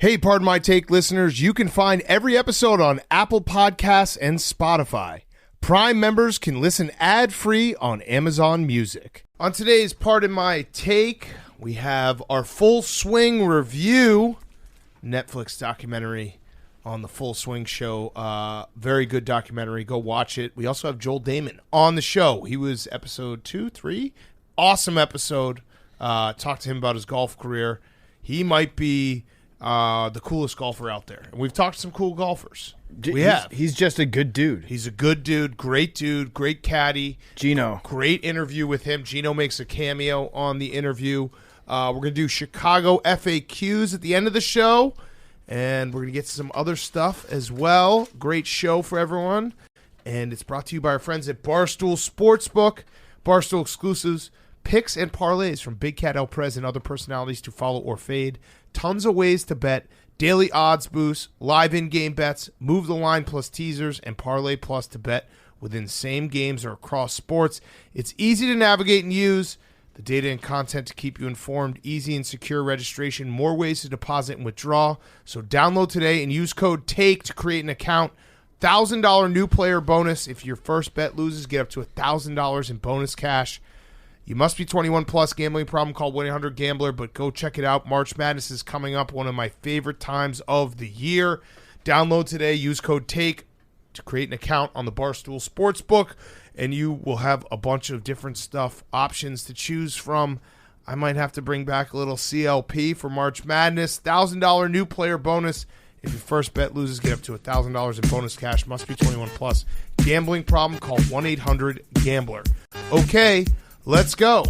Hey, Pardon My Take listeners, you can find every episode on Apple Podcasts and Spotify. Prime members can listen ad-free on Amazon Music. On today's Pardon My Take, we have our Full Swing review, Netflix documentary on the Full Swing show. Very good documentary. Go watch it. We also have Joel Dahmen on the show. He was episode 2, 3. Awesome episode. Talked to him about his golf career. He might be the coolest golfer out there. And we've talked to some cool golfers. He's just a good dude. He's a good dude, great caddy. Geno. Great interview with him. Geno makes a cameo on the interview. We're going to do Chicago FAQs at the end of the show, and we're going to get some other stuff as well. Great show for everyone, and it's brought to you by our friends at Barstool Sportsbook. Barstool exclusives, picks and parlays from Big Cat El Prez and other personalities to follow or fade. Tons of ways to bet, daily odds boosts, live in-game bets, move the line plus teasers, and parlay plus to bet within same games or across sports. It's easy to navigate and use. The data and content to keep you informed, easy and secure registration, more ways to deposit and withdraw. So download today and use code TAKE to create an account. $1,000 new player bonus. If your first bet loses, get up to $1,000 in bonus cash. You must be 21 plus. Gambling problem, call 1-800-GAMBLER, but go check it out. March Madness is coming up, one of my favorite times of the year. Download today. Use code TAKE to create an account on the Barstool Sportsbook, and you will have a bunch of different stuff, options to choose from. I might have to bring back a little CLP for March Madness. $1,000 new player bonus. If your first bet loses, get up to $1,000 in bonus cash. Must be 21 plus. Gambling problem, call 1-800-GAMBLER. Okay. Let's go.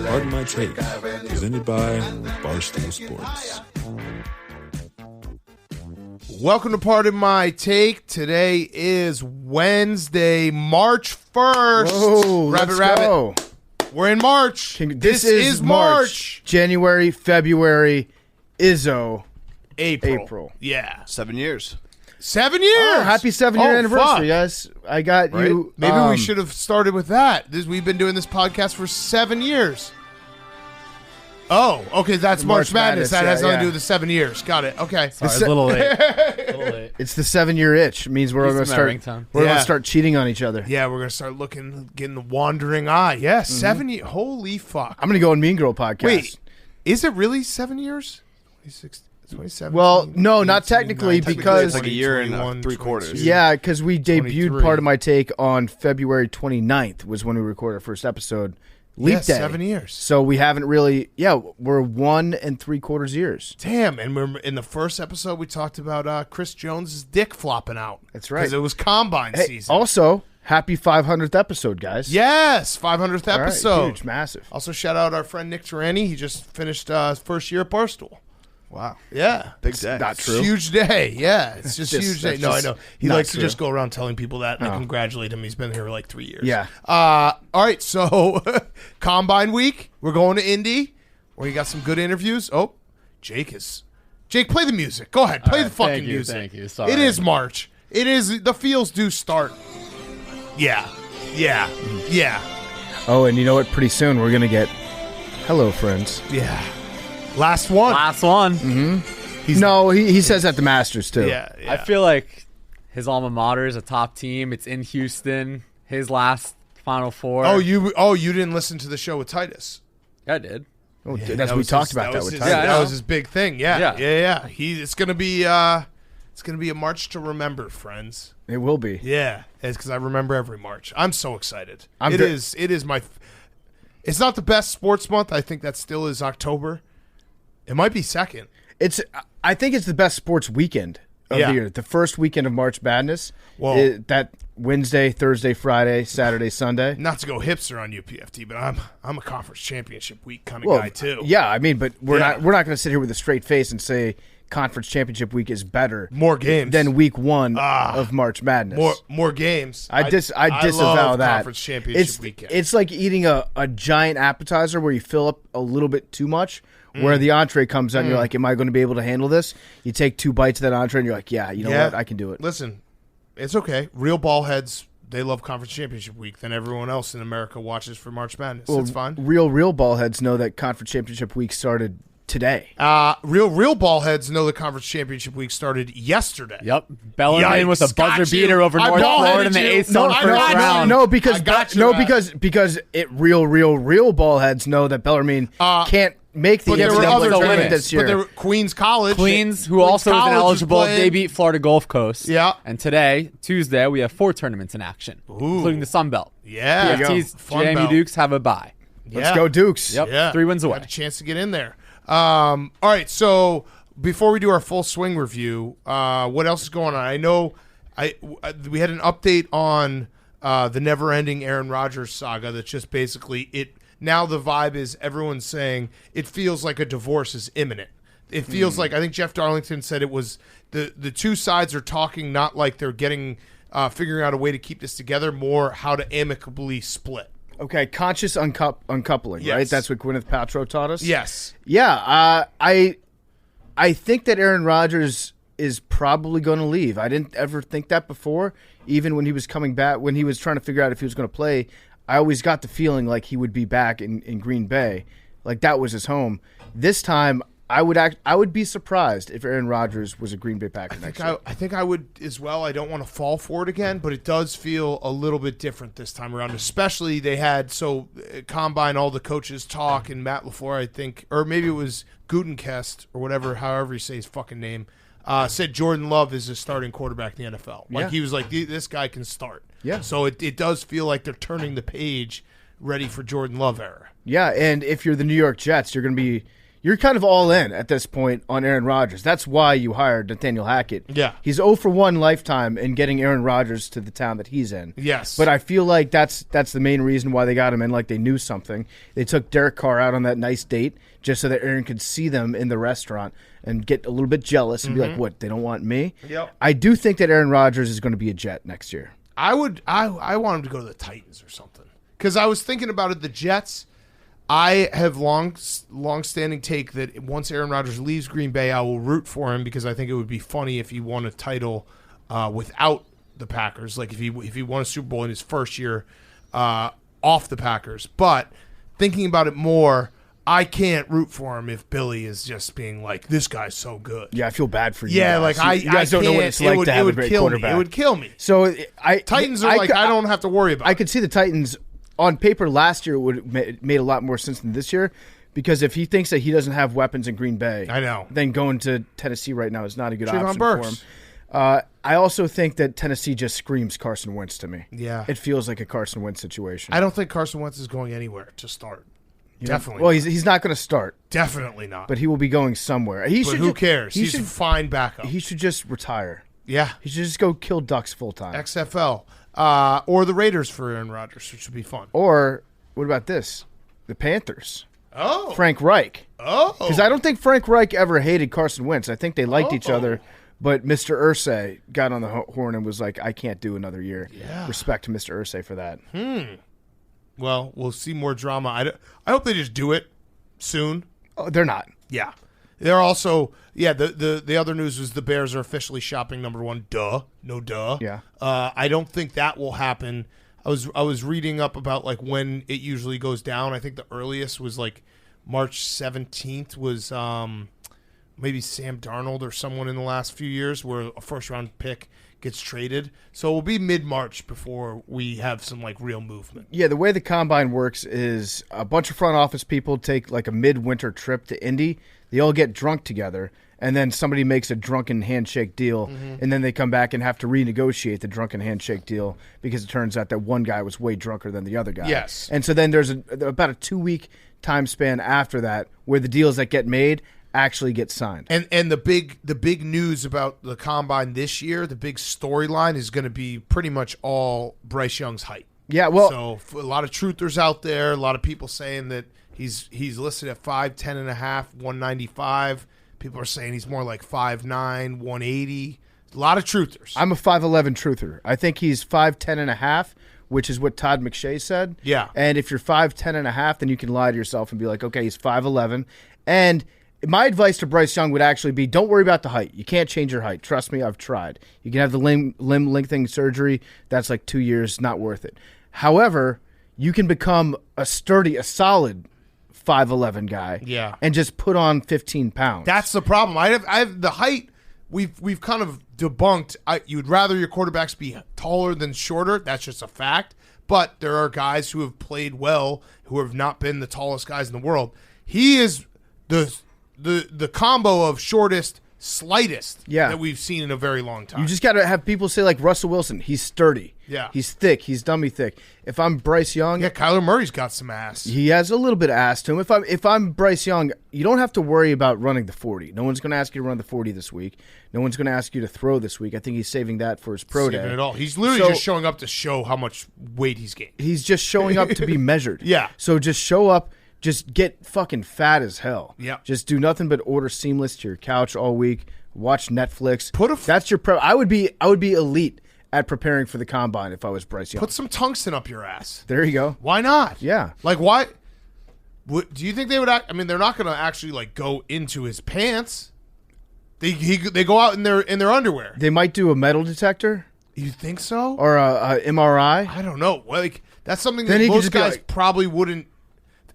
Pardon My Take, presented by Barstool Sports. Welcome to Pardon My Take. Today is Wednesday, March 1st. Whoa, let's go. We're in March. This is March. January, February, Izzo. April. Yeah. 7 years. 7 years. Oh, happy 7-year anniversary, guys. I got right? you. Maybe we should have started with that. We've been doing this podcast for 7 years. Oh, okay. That's March Madness. That has nothing to do with the 7 years. Got it. Okay. Sorry, a little late. It's the 7-year itch. It means we're going to start cheating on each other. Yeah, we're going to start getting the wandering eye. Yeah, 7 years. Holy fuck. I'm going to go on Mean Girl podcast. Wait, is it really 7 years? 27. Well, no, not technically, because it's like a year and 3 quarters. Yeah, because we debuted Pardon My Take on February 29th was when we recorded our first episode. Leap day. 7 years. So we haven't really, we're 1 3/4 years. Damn, and we're in the first episode we talked about Chris Jones' dick flopping out. That's right. Because it was combine season. Also, happy 500th episode, guys. Yes, 500th episode. All right, huge, massive. Also, shout out our friend Nick Tarani. He just finished his first year at Barstool. Wow. Yeah. Big day. Not true. Huge day. Yeah. It's just huge day. No, I know. He likes to just go around telling people that, and I congratulate him. He's been here for like 3 years. Yeah. All right. So, Combine Week. We're going to Indy, where you got some good interviews. Oh, Jake, play the music. Go ahead. Play the fucking music. Thank you. Sorry. It is March. It is. The feels do start. Yeah. Oh, and you know what? Pretty soon we're going to get Hello Friends. Yeah. Last one. Mm-hmm. He says that the Masters too. Yeah. I feel like his alma mater is a top team. It's in Houston. His last Final Four. Oh, you didn't listen to the show with Titus? I did. Oh, yeah, we talked about that with Titus. Yeah, that was his big thing. Yeah. It's gonna be a March to remember, friends. It will be. Yeah, it's because I remember every March. I'm so excited. It is my. It's not the best sports month. I think that still is October. It might be second. I think it's the best sports weekend of the year. The first weekend of March Madness. Well, that Wednesday, Thursday, Friday, Saturday, Sunday. Not to go hipster on you, PFT, but I'm a conference championship week kind of guy too. Yeah, I mean, but we're not going to sit here with a straight face and say conference championship week is better. More games than week 1 of March Madness. More games. I disavow love that. Conference championship weekend. It's like eating a giant appetizer where you fill up a little bit too much. Where the entree comes out and you're like, am I going to be able to handle this? You take 2 bites of that entree and you're like, yeah, you know what? I can do it. Listen, it's okay. Real ball heads, they love conference championship week. Then everyone else in America watches for March Madness. It's fine. Real ball heads know that conference championship week started today. Real ball heads know the conference championship week started yesterday. Yep. Bellarmine with a buzzer beater over North Florida in the 8th first round. No, because real ball heads know that Bellarmine can't make the NCAA tournament this year. But there were Queens, who also isn't eligible. They beat Florida Gulf Coast. Yeah. And today, Tuesday, we have 4 tournaments in action, including the Sun Belt. Yeah. PFT's JMU Dukes have a bye. Let's go Dukes. Yep. Yeah. 3 wins away. Got a chance to get in there. All right, so before we do our full swing review, what else is going on? I know we had an update on the never-ending Aaron Rodgers saga that's just basically it. Now the vibe is everyone's saying it feels like a divorce is imminent. It feels like, I think Jeff Darlington said it was the two sides are talking not like they're getting figuring out a way to keep this together, more how to amicably split. Okay, conscious uncoupling, yes. Right? That's what Gwyneth Paltrow taught us? Yes. Yeah, I think that Aaron Rodgers is probably going to leave. I didn't ever think that before. Even when he was coming back, when he was trying to figure out if he was going to play, I always got the feeling like he would be back in Green Bay. Like that was his home. This time, I would be surprised if Aaron Rodgers was a Green Bay Packer next year. I think I would as well. I don't want to fall for it again, but it does feel a little bit different this time around. Especially they had Combine, all the coaches talk, and Matt LaFleur, I think, or maybe it was Gutenkest or whatever, however you say his fucking name, said Jordan Love is a starting quarterback in the NFL. Like he was like, this guy can start. Yeah. So it does feel like they're turning the page, ready for Jordan Love era. Yeah, and if you're the New York Jets, you're kind of all in at this point on Aaron Rodgers. That's why you hired Nathaniel Hackett. Yeah. He's 0 for 1 lifetime in getting Aaron Rodgers to the town that he's in. Yes. But I feel like that's the main reason why they got him in, like they knew something. They took Derek Carr out on that nice date just so that Aaron could see them in the restaurant and get a little bit jealous and be like, what, they don't want me? Yep. I do think that Aaron Rodgers is going to be a Jet next year. I want him to go to the Titans or something. Because I was thinking about it, the Jets, I have long-standing take that once Aaron Rodgers leaves Green Bay, I will root for him because I think it would be funny if he won a title without the Packers, like if he won a Super Bowl in his first year off the Packers. But thinking about it more, I can't root for him if Billy is just being like, this guy's so good. Yeah, I feel bad for you. Yeah, guys. like you guys don't know what it's like to have a great quarterback. It would kill me. So Titans are I don't have to worry about. I could see the Titans on paper last year would have made a lot more sense than this year, because if he thinks that he doesn't have weapons in Green Bay, I know, then going to Tennessee right now is not a good option Burks. for him. I also think that Tennessee just screams Carson Wentz to me. Yeah, it feels like a Carson Wentz situation. I don't think Carson Wentz is going anywhere to start. Definitely. Well, he's not going to start. Definitely not. But he will be going somewhere. Who cares? He's a fine backup. He should just retire. Yeah. He should just go kill ducks full time. XFL. Or the Raiders for Aaron Rodgers, which would be fun. Or, what about this? The Panthers. Oh. Frank Reich. Oh. Because I don't think Frank Reich ever hated Carson Wentz. I think they liked each other. But Mr. Irsay got on the horn and was like, I can't do another year. Yeah. Respect to Mr. Irsay for that. Well, we'll see more drama. I hope they just do it soon. Oh, they're not. Yeah. They're also, the other news was the Bears are officially shopping number 1. Duh. No duh. Yeah. I don't think that will happen. I was reading up about like when it usually goes down. I think the earliest was like March 17th was maybe Sam Darnold or someone in the last few years where a first-round pick gets traded. So it will be mid-March before we have some like real movement. Yeah, the way the Combine works is a bunch of front office people take like a midwinter trip to Indy. They all get drunk together, and then somebody makes a drunken handshake deal, and then they come back and have to renegotiate the drunken handshake deal because it turns out that one guy was way drunker than the other guy. Yes. And so then there's about a 2-week time span after that where the deals that get made actually get signed. And the big news about the combine this year, the big storyline is going to be pretty much all Bryce Young's height. Yeah, well, so a lot of truthers out there, a lot of people saying that he's listed at 5'10 and a half, 195. People are saying he's more like 5'9", 180. A lot of truthers. I'm a 5'11 truther. I think he's 5'10 and a half, which is what Todd McShay said. Yeah. And if you're 5'10 and a half, then you can lie to yourself and be like, okay, he's 5'11. And my advice to Bryce Young would actually be, don't worry about the height. You can't change your height. Trust me, I've tried. You can have the limb lengthening surgery. That's like 2 years, not worth it. However, you can become a solid 5'11 guy. Yeah. And just put on 15 pounds. That's the problem. I have the height. We've kind of debunked. You'd rather your quarterbacks be taller than shorter. That's just a fact. But there are guys who have played well who have not been the tallest guys in the world. He is the combo of shortest, slightest that we've seen in a very long time. You just got to have people say, like Russell Wilson, he's sturdy. Yeah. He's thick. He's dummy thick. If I'm Bryce Young, Kyler Murray's got some ass. he has a little bit of ass to him. If I'm Bryce Young, you don't have to worry about running the 40. No one's going to ask you to run the 40 this week. No one's going to ask you to throw this week. I think he's saving that for his pro day. It all. He's literally just showing up to show how much weight he's gained. He's just showing up to be measured. Yeah. So just show up. Just get fucking fat as hell. Yeah. Just do nothing but order Seamless to your couch all week. Watch Netflix. That's your pro. I would be elite at preparing for the combine if I was Bryce Young. Put some tungsten up your ass. There you go. Why not? Yeah. Like, why? Do you think they would act? I mean, they're not going to actually like go into his pants. They go out in their underwear. They might do a metal detector. You think so? Or a MRI. I don't know. Like, that's something that most guys probably wouldn't.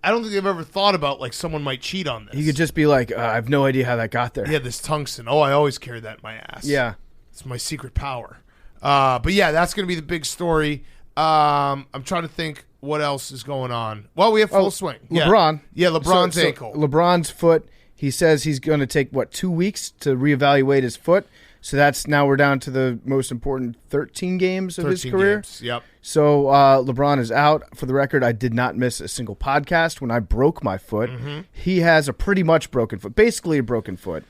I don't think they've ever thought about, like, someone might cheat on this. He could just be like, I have no idea how that got there. Yeah, this tungsten. Oh, I always carry that in my ass. Yeah. It's my secret power. But, yeah, that's going to be the big story. I'm trying to think what else is going on. Well, we have full swing. LeBron. Yeah, LeBron's ankle. LeBron's foot. He says he's going to take, 2 weeks to reevaluate his foot. So we're down to the most important 13 games of his career. Games. Yep. So LeBron is out. For the record, I did not miss a single podcast when I broke my foot. Mm-hmm. He has a pretty much broken foot, basically a broken foot.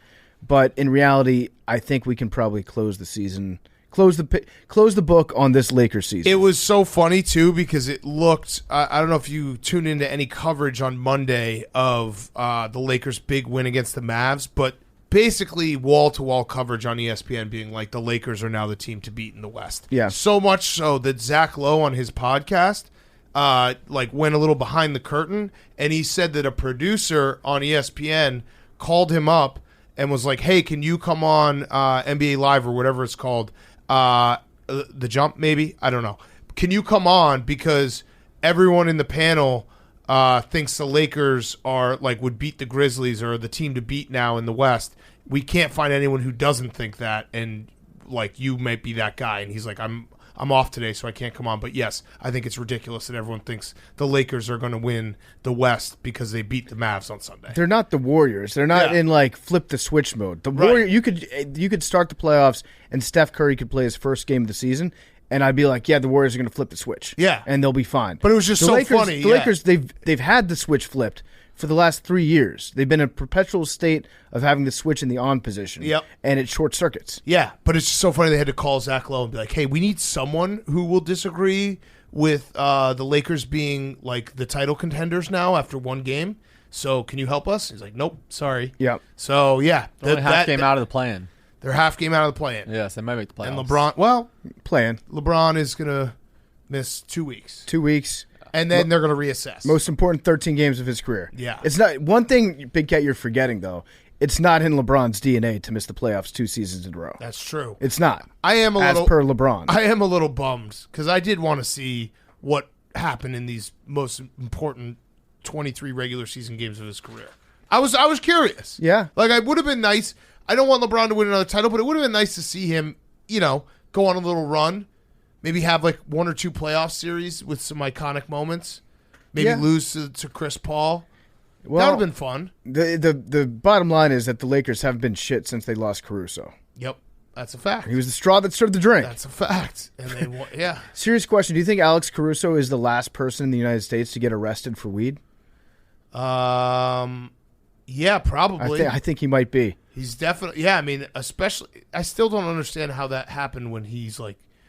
But in reality, I think we can probably close the season, close the book on this Lakers season. It was so funny, too, because it looked I don't know if you tuned into any coverage on Monday of the Lakers' big win against the Mavs, but basically wall-to-wall coverage on ESPN being like the Lakers are now the team to beat in the West. Yeah. So much so that Zach Lowe on his podcast went a little behind the curtain, and he said that a producer on ESPN called him up and was like, hey, can you come on NBA Live or whatever it's called, The Jump maybe? I don't know. Can you come on because everyone in the panel thinks the Lakers are would beat the Grizzlies or the team to beat now in the West. We can't find anyone who doesn't think that, and you might be that guy. And he's like, I'm off today, so I can't come on. But yes, I think it's ridiculous that everyone thinks the Lakers are going to win the West because they beat the Mavs on Sunday. They're not the Warriors. They're not in flip the switch mode. The Warrior, you could start the playoffs and Steph Curry could play his first game of the season. And I'd be like, yeah, the Warriors are going to flip the switch. Yeah. And they'll be fine. But it was just funny. The Lakers, they've had the switch flipped for the last 3 years. They've been in a perpetual state of having the switch in the on position. Yep. And it short circuits. Yeah, but it's just so funny they had to call Zach Lowe and be like, hey, we need someone who will disagree with the Lakers being the title contenders now after one game. So can you help us? He's like, nope, sorry. Yeah. So, yeah. Only half game out of the play-in. They're half game out of the play-in. Yes, they might make the playoffs. And LeBron is going to miss 2 weeks. 2 weeks. And then they're going to reassess. Most important 13 games of his career. Yeah. It's not one thing, Big Cat, you're forgetting, though. It's not in LeBron's DNA to miss the playoffs 2 seasons in a row. That's true. It's not. As per LeBron. I am a little bummed because I did want to see what happened in these most important 23 regular season games of his career. I was curious. Yeah. It would have been nice. I don't want LeBron to win another title, but it would have been nice to see him, go on a little run. Maybe have 1 or 2 playoff series with some iconic moments. Maybe lose to Chris Paul. That would have been fun. The bottom line is that the Lakers haven't been shit since they lost Caruso. Yep. That's a fact. He was the straw that stirred the drink. That's a fact. And they yeah. Serious question. Do you think Alex Caruso is the last person in the United States to get arrested for weed? Yeah, probably. I think he might be. He's definitely. Yeah, I mean, especially. I still don't understand how that happened when he's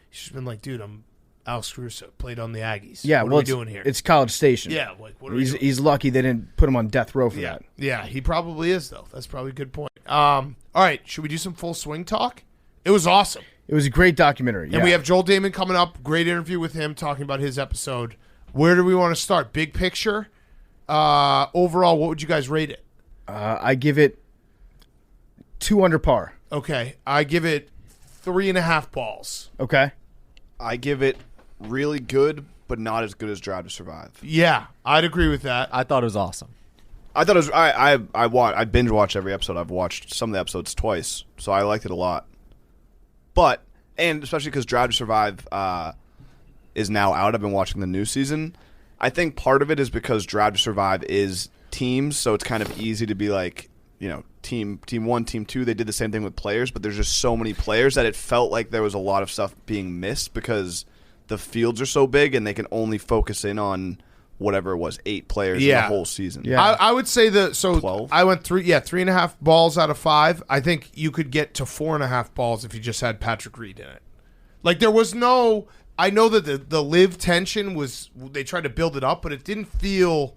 just been like, dude, I'm Alex Caruso, played on the Aggies. Yeah, what are we doing here? It's College Station. Yeah, what are we doing? He's lucky they didn't put him on death row for that. Yeah, he probably is though. That's probably a good point. All right, should we do some full swing talk? It was awesome. It was a great documentary. And we have Joel Dahmen coming up. Great interview with him talking about his episode. Where do we want to start? Big picture. Overall, what would you guys rate it? I give it 2 under par. Okay, I give it 3.5 balls. Okay. I give it really good, but not as good as Drive to Survive. Yeah, I'd agree with that. I thought it was awesome. I thought it was. I binge watch every episode. I've watched some of the episodes twice, so I liked it a lot. But especially because Drive to Survive is now out. I've been watching the new season. I think part of it is because Drive to Survive is teams, so it's kind of easy to be like, team 1, team 2. They did the same thing with players, but there's just so many players that it felt like there was a lot of stuff being missed because the fields are so big and they can only focus in on whatever it was, 8 players in the whole season. Yeah. I would say 12? I went 3.5 balls out of 5. I think you could get to 4.5 balls if you just had Patrick Reed in it. Like there was no. I know that the live tension was. They tried to build it up, but it didn't feel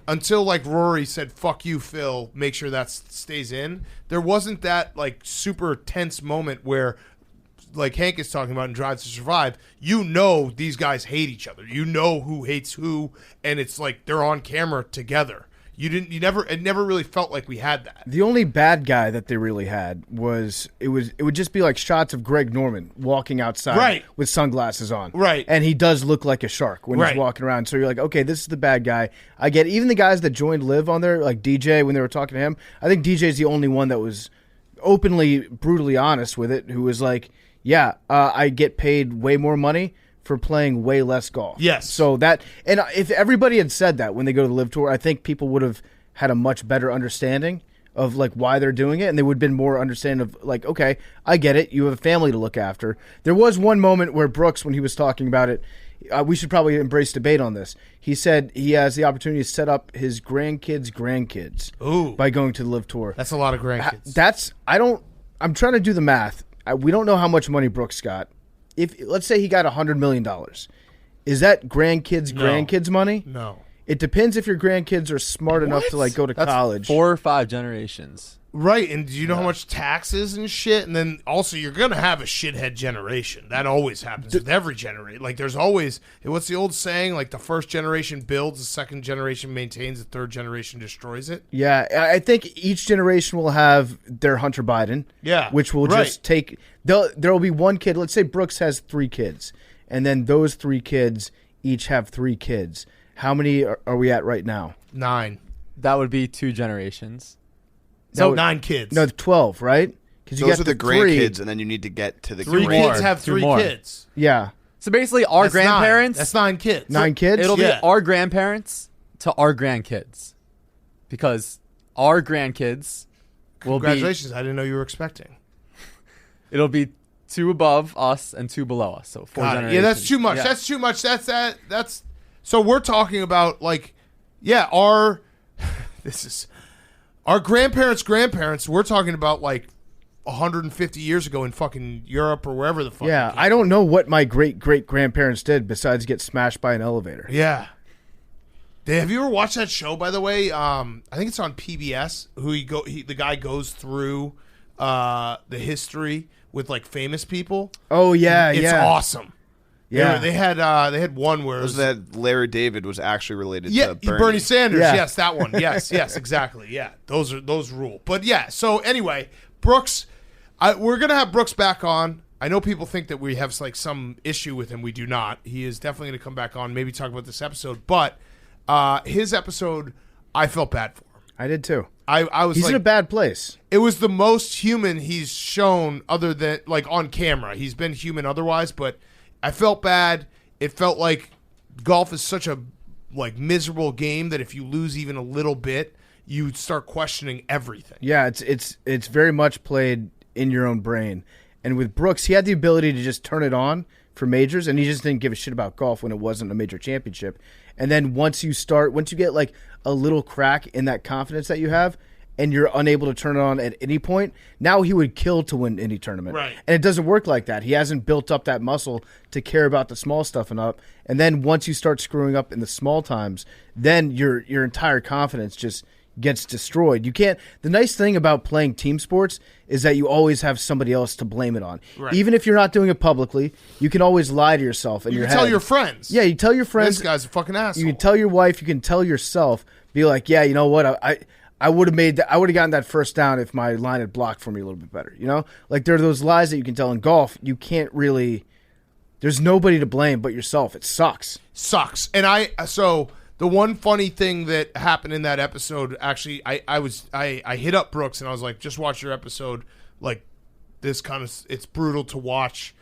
until like Rory said, "Fuck you, Phil. Make sure that stays in." There wasn't that like super tense moment where, like Hank is talking about in Drive to Survive, these guys hate each other. You know who hates who, and it's like they're on camera together. It never really felt like we had that. The only bad guy that they really had it would just be like shots of Greg Norman walking outside with sunglasses on. Right. And he does look like a shark when he's walking around. So you're like, okay, this is the bad guy. I get even the guys that joined Live on there, like DJ, when they were talking to him, I think DJ's the only one that was openly, brutally honest with it, who was like, yeah, I get paid way more money for playing way less golf. Yes. So and if everybody had said that when they go to the Live Tour, I think people would have had a much better understanding of like why they're doing it, and they would have been more understanding of like, okay, I get it. You have a family to look after. There was one moment where Brooks, when he was talking about it, we should probably embrace debate on this. He said he has the opportunity to set up his grandkids' by going to the Live Tour. That's a lot of grandkids. I'm trying to do the math. We don't know how much money Brooks got. If let's say he got $100 million, is that grandkids' money? No. It depends if your grandkids are smart enough to like go to college. 4 or 5 generations. Right, and do you know how much taxes and shit? And then also you're going to have a shithead generation. That always happens with every generation. Like there's always, what's the old saying? Like the first generation builds, the second generation maintains, the third generation destroys it. Yeah, I think each generation will have their Hunter Biden. Yeah, which will just take, there will be one kid. Let's say Brooks has 3 kids, and then those 3 kids each have 3 kids. How many are we at right now? 9. That would be 2 generations. So 9 kids. No, 12, right? Because those are the grandkids, and then you need to get to the 3 kids have 3 kids. Yeah. So basically, our grandparents. That's 9 kids. 9 kids. It'll be our grandparents to our grandkids, because our grandkids will be. Congratulations! I didn't know you were expecting. It'll be 2 above us and 2 below us, so 4 generations. Yeah, that's too much. Yeah. That's too much. That's. So we're talking about like, our grandparents. We're talking about like 150 years ago in fucking Europe or wherever the fuck. Yeah, I don't know what my great-great-grandparents did besides get smashed by an elevator. Yeah. Have you ever watched that show, by the way? I think it's on PBS. The guy goes through the history with like famous people. Oh yeah, It's awesome. Yeah, they had one where was that Larry David was actually related to Bernie Sanders. Yeah. Yes, that one. Yes, exactly. Yeah, those rule. But yeah, so anyway, Brooks, we're gonna have Brooks back on. I know people think that we have like some issue with him. We do not. He is definitely gonna come back on. Maybe talk about this episode. But his episode, I felt bad for him. I did too. I was. He's like, in a bad place. It was the most human he's shown, other than like on camera. He's been human otherwise, but. I felt bad. It felt like golf is such a like miserable game that if you lose even a little bit, you start questioning everything. Yeah, it's very much played in your own brain. And with Brooks, he had the ability to just turn it on for majors, and he just didn't give a shit about golf when it wasn't a major championship. And then once you get like a little crack in that confidence that you have, and you're unable to turn it on at any point, now he would kill to win any tournament. Right. And it doesn't work like that. He hasn't built up that muscle to care about the small stuff enough. And then once you start screwing up in the small times, then your entire confidence just gets destroyed. You can't. The nice thing about playing team sports is that you always have somebody else to blame it on. Right. Even if you're not doing it publicly, you can always lie to yourself in You your can head. tell your friends. Yeah, you tell your friends. This guy's a fucking asshole. You can tell your wife. You can tell yourself. Be like, yeah, you know what? I would have made. I would have gotten that first down if my line had blocked for me a little bit better. You know, like there are those lies that you can tell in golf. You can't really. There's nobody to blame but yourself. It sucks. And so the one funny thing that happened in that episode, actually, I hit up Brooks and I was like, just watch your episode. Like, this kind of, it's brutal to watch.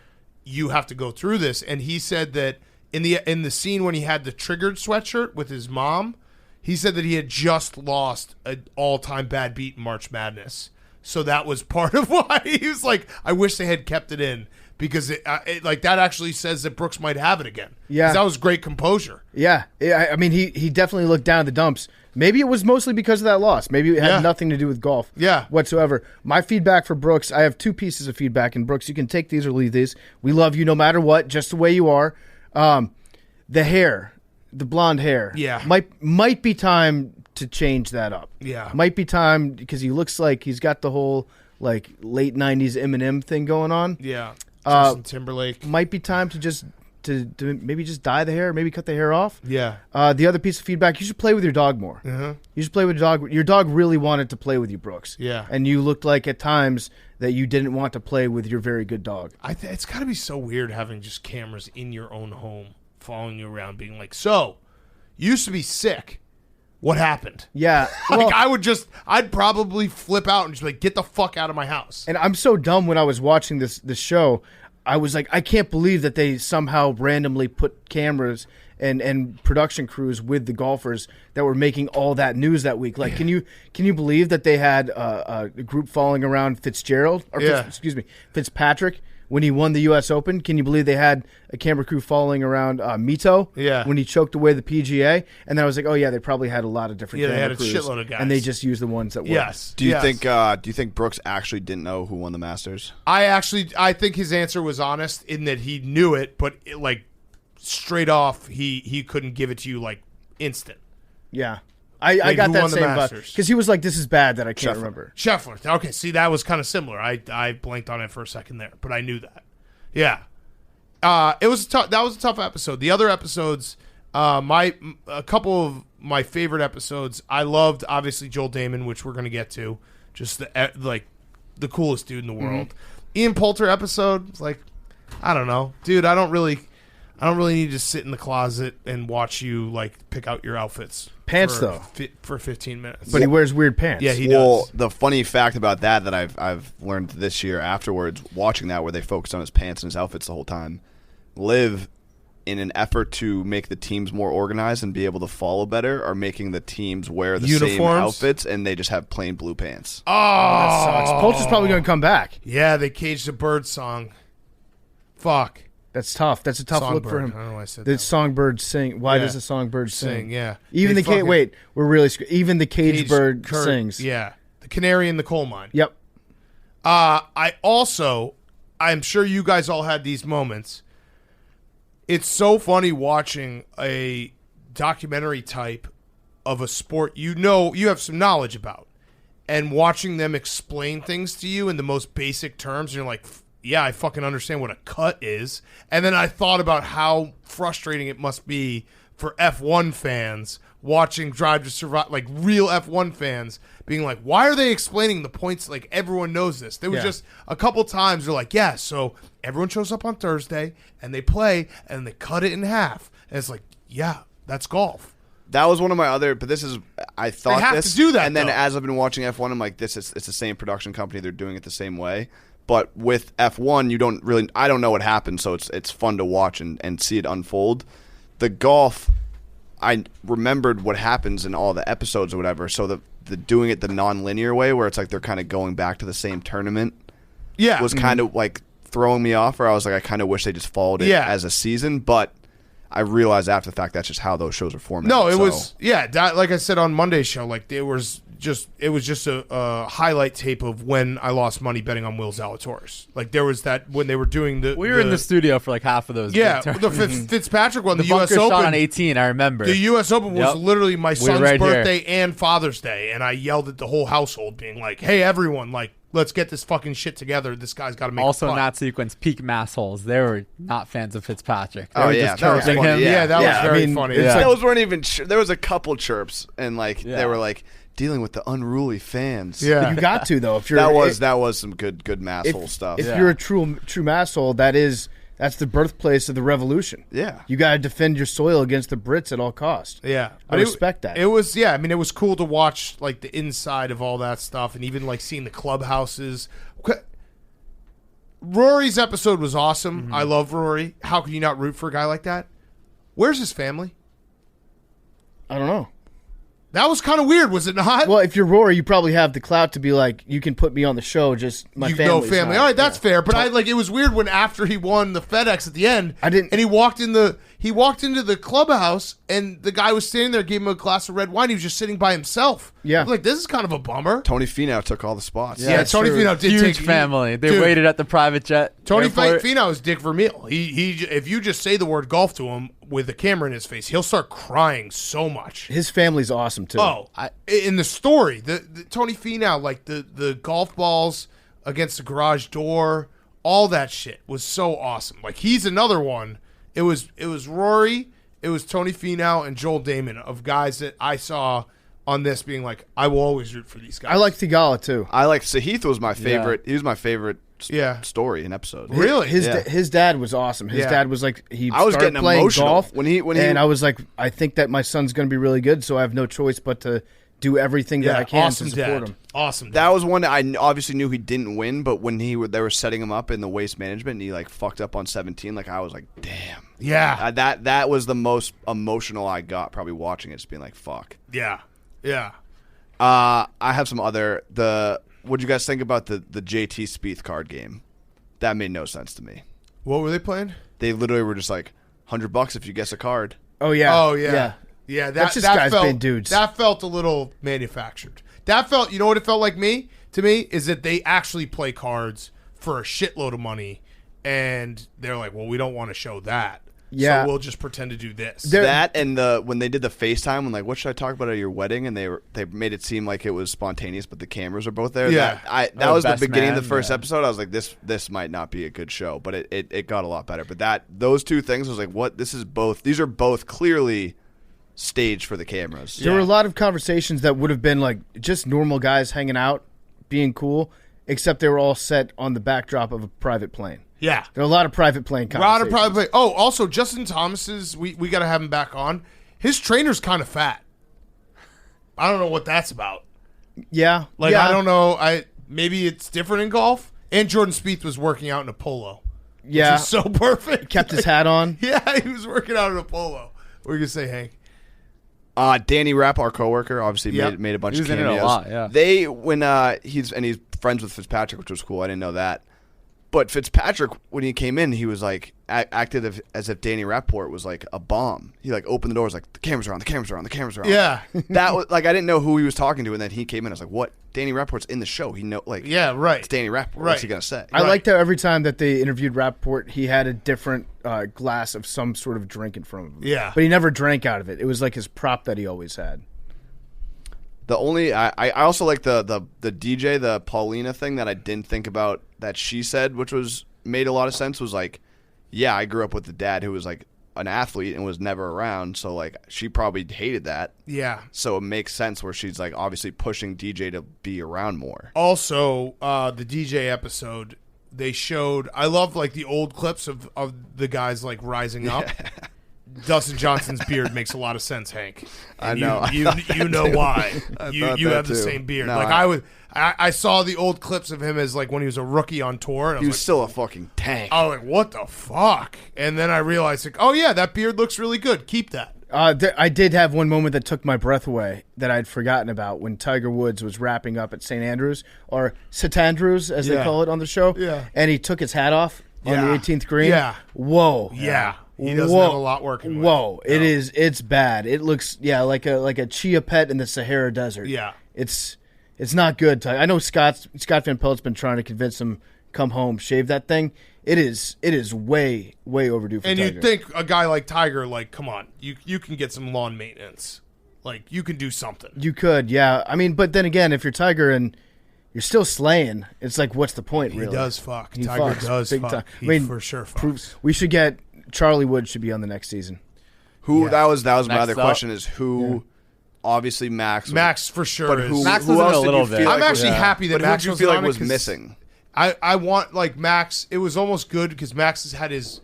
You have to go through this. And he said that in the scene when he had the triggered sweatshirt with his mom, he said that he had just lost an all-time bad beat in March Madness. So that was part of why he was like, I wish they had kept it in. Because it like that actually says that Brooks might have it again. Yeah, 'cause that was great composure. Yeah, I mean he definitely looked down at the dumps. Maybe it was mostly because of that loss. Maybe it had nothing to do with golf. Whatsoever. My feedback for Brooks, I have two pieces of feedback, and Brooks, you can take these or leave these. We love you no matter what, just the way you are. The hair, the blonde hair. Yeah, might be time to change that up. Yeah, might be time because he looks like he's got the whole like late '90s Eminem thing going on. Yeah. Justin Timberlake. Might be time to just to maybe just dye the hair, maybe cut the hair off. Yeah. The other piece of feedback: you should play with your dog more. Uh-huh. You should play with your dog. Your dog really wanted to play with you, Brooks. Yeah. And you looked like at times that you didn't want to play with your very good dog. It's got to be so weird having just cameras in your own home following you around, being like, "So, you used to be sick. What happened?" Yeah. Like I'd probably flip out and just be like, "Get the fuck out of my house." And I'm so dumb when I was watching this show. I was like, I can't believe that they somehow randomly put cameras and production crews with the golfers that were making all that news that week. Like, can you believe that they had a group following around Fitzgerald or Fitzpatrick when he won the U.S. Open? Can you believe they had a camera crew following around Mito when he choked away the PGA? And then I was like, oh yeah, they probably had a lot of different camera crews. They had a shitload of guys, and they just used the ones that worked. Yes. Do you think Brooks actually didn't know who won the Masters? I think his answer was honest in that he knew it, but like straight off, he couldn't give it to you like instant. Yeah. I got that same vibe because he was like, "This is bad that I can't remember." Scheffler. Okay, see, that was kind of similar. I blanked on it for a second there, but I knew that. Yeah, it was that was a tough episode. The other episodes, a couple of my favorite episodes. I loved obviously Joel Dahmen, which we're gonna get to. Just the coolest dude in the world. Ian Poulter episode was like, I don't know, dude. I don't really need to sit in the closet and watch you like pick out your outfits. Pants for 15 minutes. But he wears weird pants. Yeah, he does. The funny fact about that I've learned this year afterwards, watching that where they focused on his pants and his outfits the whole time. Liv, in an effort to make the teams more organized and be able to follow better, are making the teams wear the same outfits, and they just have plain blue pants. Oh, that sucks. Poulter's probably going to come back. Yeah, they caged the bird song. Fuck. That's tough. That's a tough songbird. look for him. I don't know why I said the that. songbird sing. Why does the songbird sing? Yeah. Even the cage. Wait, we're really. Even the caged bird sings. Yeah. The canary in the coal mine. Yep. I'm sure you guys all had these moments. It's so funny watching a documentary type of a sport you have some knowledge about, and watching them explain things to you in the most basic terms. And you're like, yeah, I fucking understand what a cut is. And then I thought about how frustrating it must be for F1 fans watching Drive to Survive, like real F1 fans being like, why are they explaining the points? Like, everyone knows this. There was just a couple times they're like, yeah, so everyone shows up on Thursday and they play and they cut it in half. And it's like, yeah, that's golf. That was one of my other, but this is, I thought they have this. to do that, and then though. As I've been watching F1, I'm like, it's the same production company. They're doing it the same way. But with F1, I don't know what happens, so it's fun to watch and see it unfold. The golf, I remembered what happens in all the episodes or whatever, so the doing it the non-linear way, where it's like they're kind of going back to the same tournament, was kind of like throwing me off, where I was like, I kind of wish they just followed it as a season, but I realized after the fact that's just how those shows are formatted. No, it was, like I said on Monday's show, like there was it was just a highlight tape of when I lost money betting on Will Zalatoris. Like there was that when they were doing the. We were in the studio for like half of those. Yeah, the Fitzpatrick one, the U.S. bunker Open shot on 18. I remember the U.S. Open was literally my son's right birthday and Father's Day, and I yelled at the whole household, being like, "Hey, everyone! Like, let's get this fucking shit together. This guy's got to make." Also, a in putt." that sequence, peak massholes. They were not fans of Fitzpatrick. They Oh, were yeah, just that was chirping funny, him. Yeah, that was very funny. it's It's like, Those weren't even. There was a couple chirps, and like they were like dealing with the unruly fans. yeah, You got to though. If you're that was some good masshole stuff. If you're a true masshole, that's the birthplace of the revolution. Yeah. You got to defend your soil against the Brits at all costs. yeah. I respect that. It was I mean, it was cool to watch like the inside of all that stuff, and even like seeing the clubhouses. Rory's episode was awesome. I love Rory. How can you not root for a guy like that? Where's his family? I don't know. That was kind of weird, was it not? Well, if you're Rory, you probably have the clout to be like, you can put me on the show. Just my family's family. not. All right, that's fair. But it was weird when after he won the FedEx at the end, and he walked into the clubhouse and the guy was standing there, gave him a glass of red wine. He was just sitting by himself. Yeah. I was like, this is kind of a bummer. Tony Finau took all the spots. Yeah, Tony true. Finau did Huge take family. They dude, waited at the private jet. Tony airport. Finau is Dick Vermeil. He if you just say the word golf to him with a camera in his face, he'll start crying so much. His family's awesome too. Oh, in the story, the Tony Finau, like the golf balls against the garage door, all that shit was so awesome. Like he's another one. It was Rory, it was Tony Finau, and Joel Dahmen of guys that I saw on this being like, I will always root for these guys. I like Thigala too. I like Sahith was my favorite. He was my favorite story and episode. Really? His dad was awesome. His Yeah. dad was like I was started getting playing emotional golf when he and I was like, I think that my son's going to be really good, so I have no choice but to do everything that I can awesome to support dad. him. Awesome. Dad. That was one that I obviously knew he didn't win, but when they were setting him up in the waste management and he like fucked up on 17, like I was like, damn. Yeah. That was the most emotional I got probably watching it, just being like, fuck. Yeah. Yeah. I have some other what'd you guys think about the JT Spieth card game? That made no sense to me. What were they playing? They literally were just like $100 if you guess a card. Oh yeah. Oh yeah. Yeah, That's just guys felt, being dudes. That felt a little manufactured. That felt, you know what it felt like to me, is that they actually play cards for a shitload of money, and they're like, well, we don't want to show that. Yeah. So we'll just pretend to do this. That and when they did the FaceTime, when like, what should I talk about at your wedding? And they made it seem like it was spontaneous, but the cameras are both there. Yeah. That was the best beginning of the man, first yeah. episode. I was like, this might not be a good show, but it got a lot better. But those two things I was like, what? These are both clearly staged for the cameras. There were a lot of conversations that would have been like just normal guys hanging out, being cool, except they were all set on the backdrop of a private plane. Yeah. There are a lot of private plane conversations. Oh, also, Justin Thomas's, we got to have him back on. His trainer's kind of fat. I don't know what that's about. Yeah. Like, yeah. I don't know. Maybe it's different in golf. And Jordan Spieth was working out in a polo. Yeah. Which is so perfect. Kept his hat on. Yeah, he was working out in a polo. What were you going to say, Hank? Danny Rapp, our coworker, obviously Yep. made a bunch He of was in it a cameos. lot, yeah. He's friends with Fitzpatrick, which was cool. I didn't know that. But Fitzpatrick, when he came in, he was like acted as if Danny Rapport was like a bomb. He like opened the doors like the cameras are on, the cameras are on, the cameras are on. Yeah. That was like I didn't know who he was talking to, and then he came in. I was like, what? Danny Rapport's in the show. He know like Yeah, right. It's Danny Rapport. Right. What's he gonna say? I liked how every time that they interviewed Rapport, he had a different glass of some sort of drink in front of him. Yeah. But he never drank out of it. It was like his prop that he always had. The only I also like the DJ, the Paulina thing that I didn't think about that she said, which made a lot of sense, was like, yeah, I grew up with a dad who was like an athlete and was never around, so like she probably hated that. Yeah. So it makes sense where she's like obviously pushing DJ to be around more. Also, the DJ episode, they showed, I love like the old clips of the guys like rising up. Dustin Johnson's beard makes a lot of sense, Hank. I And know. You know why. You thought have that the too. same beard. No, Like I saw the old clips of him as like when he was a rookie on tour. And I He was was like, still a fucking tank. I was like, what the fuck? And then I realized, like, oh yeah, that beard looks really good. Keep that. I did have one moment that took my breath away that I'd forgotten about when Tiger Woods was wrapping up at St. Andrews, or St. Andrews as they Yeah. call it on the show. Yeah. And he took his hat off on Yeah. the 18th green. Yeah. Whoa. Yeah. He doesn't Whoa. have a lot working with. Whoa. No. It's bad. It looks like a chia pet in the Sahara Desert. Yeah. It's not good. I know Scott Van Pelt's been trying to convince him come home, shave that thing. It is way overdue for And Tiger. you'd think a guy like Tiger, like, come on, you can get some lawn maintenance. Like, you can do something. You could, yeah. I mean, but then again, if you're Tiger and you're still slaying, it's like, what's the point, really? He does fuck. He Tiger fucks does big fuck. time. He for sure fucks. We should get Charlie Wood should be on the next season. That was my Next other up. question is who. Obviously, Max. Max for sure But is. who, Max who was in else a did little you bit. feel I'm like actually was, happy that but Max who do you was feel on like it was 'cause missing? I want, like, Max. It was almost good because Max has had his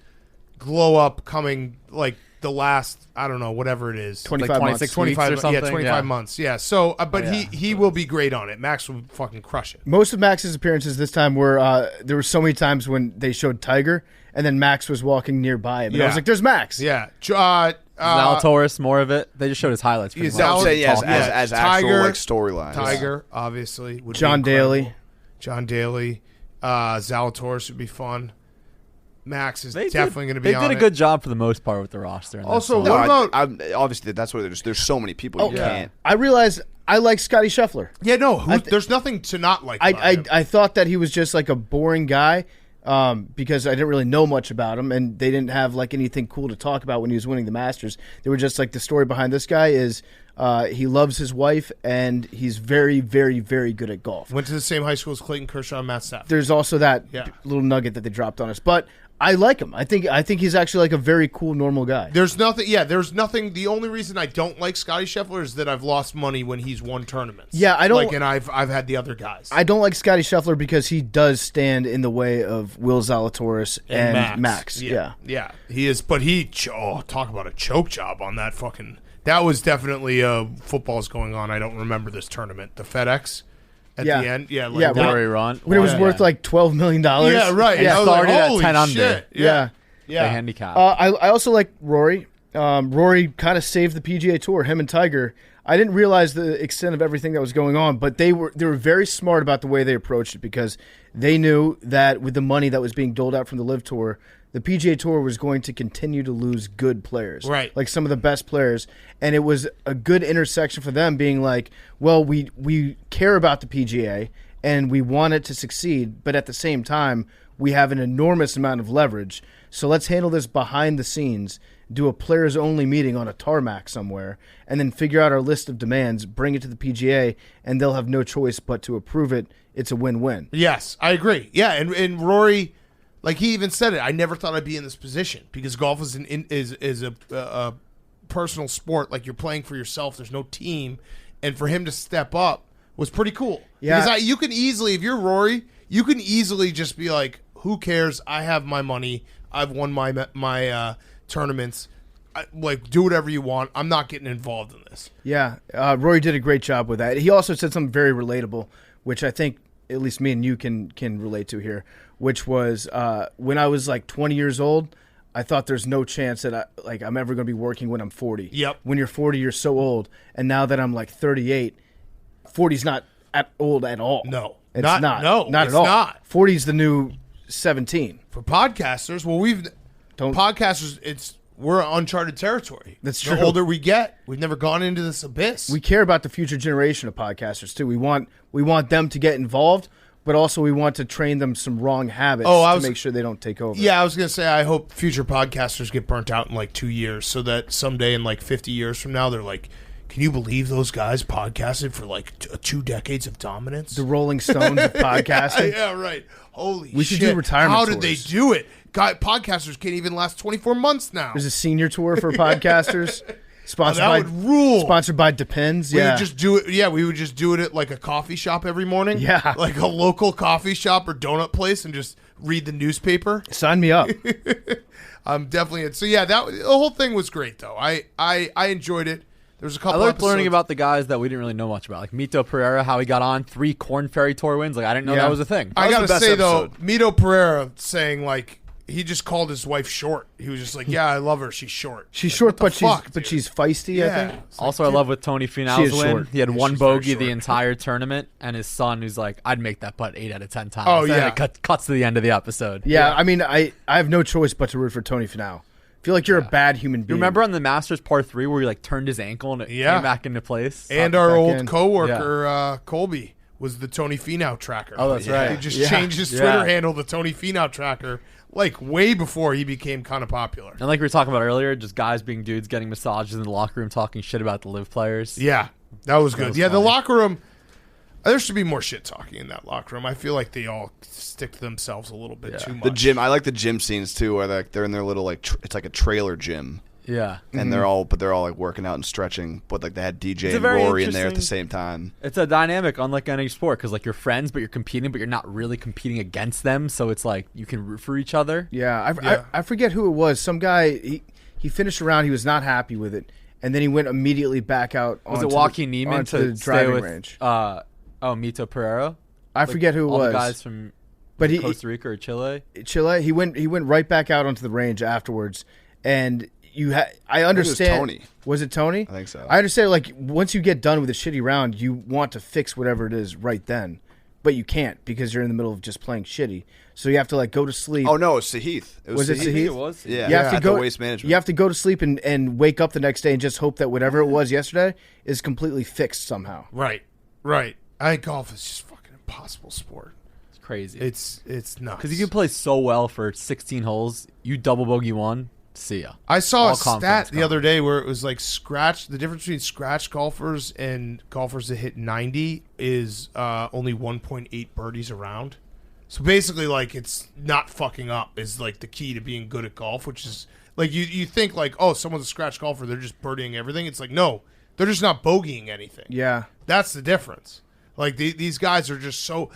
glow up coming, like, the last, I don't know, whatever it is. 25 like months. 26 25, weeks or something. 25 months. Yeah. So, but Yeah. he will be great on it. Max will fucking crush it. Most of Max's appearances this time were there were so many times when they showed Tiger and then Max was walking nearby him. And I Yeah. was like, there's Max. Yeah. Zalatoris, more of it. They just showed his highlights. pretty Yeah, much. I'm saying yes, Talk- as yeah, actual Tiger- like storylines. Tiger, obviously. Would be John incredible. Daly. John Daly. Zalatoris would be fun. Max is They definitely going to be on They did it. a good job for the most part with the roster. in this Also, one. No, what about- obviously that's what there's so many people you yeah. can't. I realized I like Scotty Scheffler. Yeah, no. There's nothing to not like about him. I thought that he was just like a boring guy because I didn't really know much about him, and they didn't have like anything cool to talk about when he was winning the Masters. They were just like, the story behind this guy is he loves his wife, and he's very, very, very good at golf. Went to the same high school as Clayton Kershaw and Matt Stafford. There's also that Yeah. little nugget that they dropped on us, but I like him. I think he's actually like a very cool, normal guy. There's nothing. Yeah, there's nothing. The only reason I don't like Scotty Scheffler is that I've lost money when he's won tournaments. Yeah, I don't- like, and I've had the other guys. I don't like Scotty Scheffler because he does stand in the way of Will Zalatoris and Max. Yeah. yeah, he is. But talk about a choke job on that fucking. That was definitely football's going on. I don't remember this tournament. The FedEx at Yeah. the end. Yeah, like Yeah, that. Rory run. When it was Yeah. worth like $12 million. Yeah, right. And I was started like, at holy 10 under. shit. Yeah. The handicap. I also like Rory. Rory kind of saved the PGA Tour. Him and Tiger. I didn't realize the extent of everything that was going on, but they were very smart about the way they approached it because they knew that with the money that was being doled out from the Live Tour, the PGA Tour was going to continue to lose good players, Right. like some of the best players, and it was a good intersection for them, being like, well, we care about the PGA and we want it to succeed, but at the same time, we have an enormous amount of leverage. So let's handle this behind the scenes, do a players-only meeting on a tarmac somewhere, and then figure out our list of demands, bring it to the PGA, and they'll have no choice but to approve it. It's a win-win. Yes, I agree. Yeah, and Rory, like he even said it. I never thought I'd be in this position because golf is a personal sport. Like, you're playing for yourself. There's no team, and for him to step up was pretty cool. Yeah. Because you can easily, if you're Rory, you can easily just be like, "Who cares? I have my money. I've won my tournaments. Like, do whatever you want. I'm not getting involved in this." Yeah, Rory did a great job with that. He also said something very relatable, which I think at least me and you can relate to here, which was when I was like 20 years old, I thought there's no chance that I'm ever going to be working when I'm 40. Yep. When you're 40, you're so old. And now that I'm like 38, 40's not old at all. No. It's Not- not. no, not it's at all. not. 40's the new 17. For podcasters, well, we're uncharted territory. That's The true. older we get, we've never gone into this abyss. We care about the future generation of podcasters too. We want them to get involved, but also we want to train them some wrong habits to make sure they don't take over. Yeah, I was going to say, I hope future podcasters get burnt out in like 2 years so that someday in like 50 years from now, they're like, can you believe those guys podcasted for like 2 decades of dominance? The Rolling Stones of podcasting. Yeah, right. Holy shit. We should do retirement How did they tours. do it? Podcasters can't even last 24 months now. There's a senior tour for podcasters. Sponsored that by would rule. Sponsored by Depends. We Yeah. would just do it. Yeah, we would just do it at like a coffee shop every morning. Yeah. Like a local coffee shop or donut place and just read the newspaper. Sign me up. I'm definitely. So yeah, the whole thing was great though. I enjoyed it. There was a I couple. liked episodes. learning about the guys that we didn't really know much about, like Mito Pereira, how he got on 3 Corn Ferry Tour wins. Like, I didn't know Yeah. that was a thing. I was gotta the best say though, episode. Mito Pereira saying like he just called his wife short. He was just like, "Yeah, I love her. She's short. She's Like, short, what the but fuck, but dude? she's feisty. I Yeah. think. It's like, Also, I dude, love with Tony She Finau's is win. short. He had Yeah, one she's very bogey the short. entire tournament, and his son, who's like, "I'd make that putt 8 out of 10 times." Oh, Then yeah. it cuts to the end of the episode. Yeah, I mean, I have no choice but to root for Tony Finau. feel like you're a bad human being. You remember on the Masters Par 3 where he like turned his ankle and it came back into place? And our back old in. coworker Colby was the Tony Finau tracker. Oh, that's right. He just Yeah. changed his Twitter handle to Tony Finau tracker, like way before he became kind of popular. And like we were talking about earlier, just guys being dudes getting massages in the locker room talking shit about the live players. Yeah, that was good. was The funny. locker room. There should be more shit talking in that locker room. I feel like they all stick to themselves a little bit too much. The gym, I like the gym scenes too, where they're in their little like it's like a trailer gym, Yeah. and they're all like working out and stretching, but like they had DJ It's a and very Rory in there at the interesting- same time. It's a dynamic unlike any sport because like you're friends, but you're competing, but you're not really competing against them. So it's like you can root for each other. Yeah, I forget who it was. Some guy, he finished a round. He was not happy with it. And then he went immediately back out Was it onto Joaquin the, Neiman onto to the stay driving with range. Mito Pereira? I forget who it all was. the guys from But he Costa Rica or Chile. Chile. He went right back out onto the range afterwards, and I it was understand. Tony. Was it Tony? I think so. I understand. Like once you get done with a shitty round, you want to fix whatever it is right then, but you can't because you're in the middle of just playing shitty. So you have to like go to sleep. Oh no, it's Sahith. Was it I think Sahith? it was. Yeah, You have to at go. the waste management. You have to go to sleep and wake up the next day and just hope that whatever it was yesterday is completely fixed somehow. Right. I think golf is just fucking impossible sport. It's crazy. It's nuts. Because you can play so well for 16 holes. You double bogey one. See ya. I saw All a stat confidence the other day where it was like the difference between scratch golfers and golfers that hit 90 is only 1.8 birdies around. So basically, like, it's not fucking up is like the key to being good at golf, which is like you think like, oh, someone's a scratch golfer, they're just birdieing everything. It's like, no, they're just not bogeying anything. Yeah. That's the difference. Like these guys are just so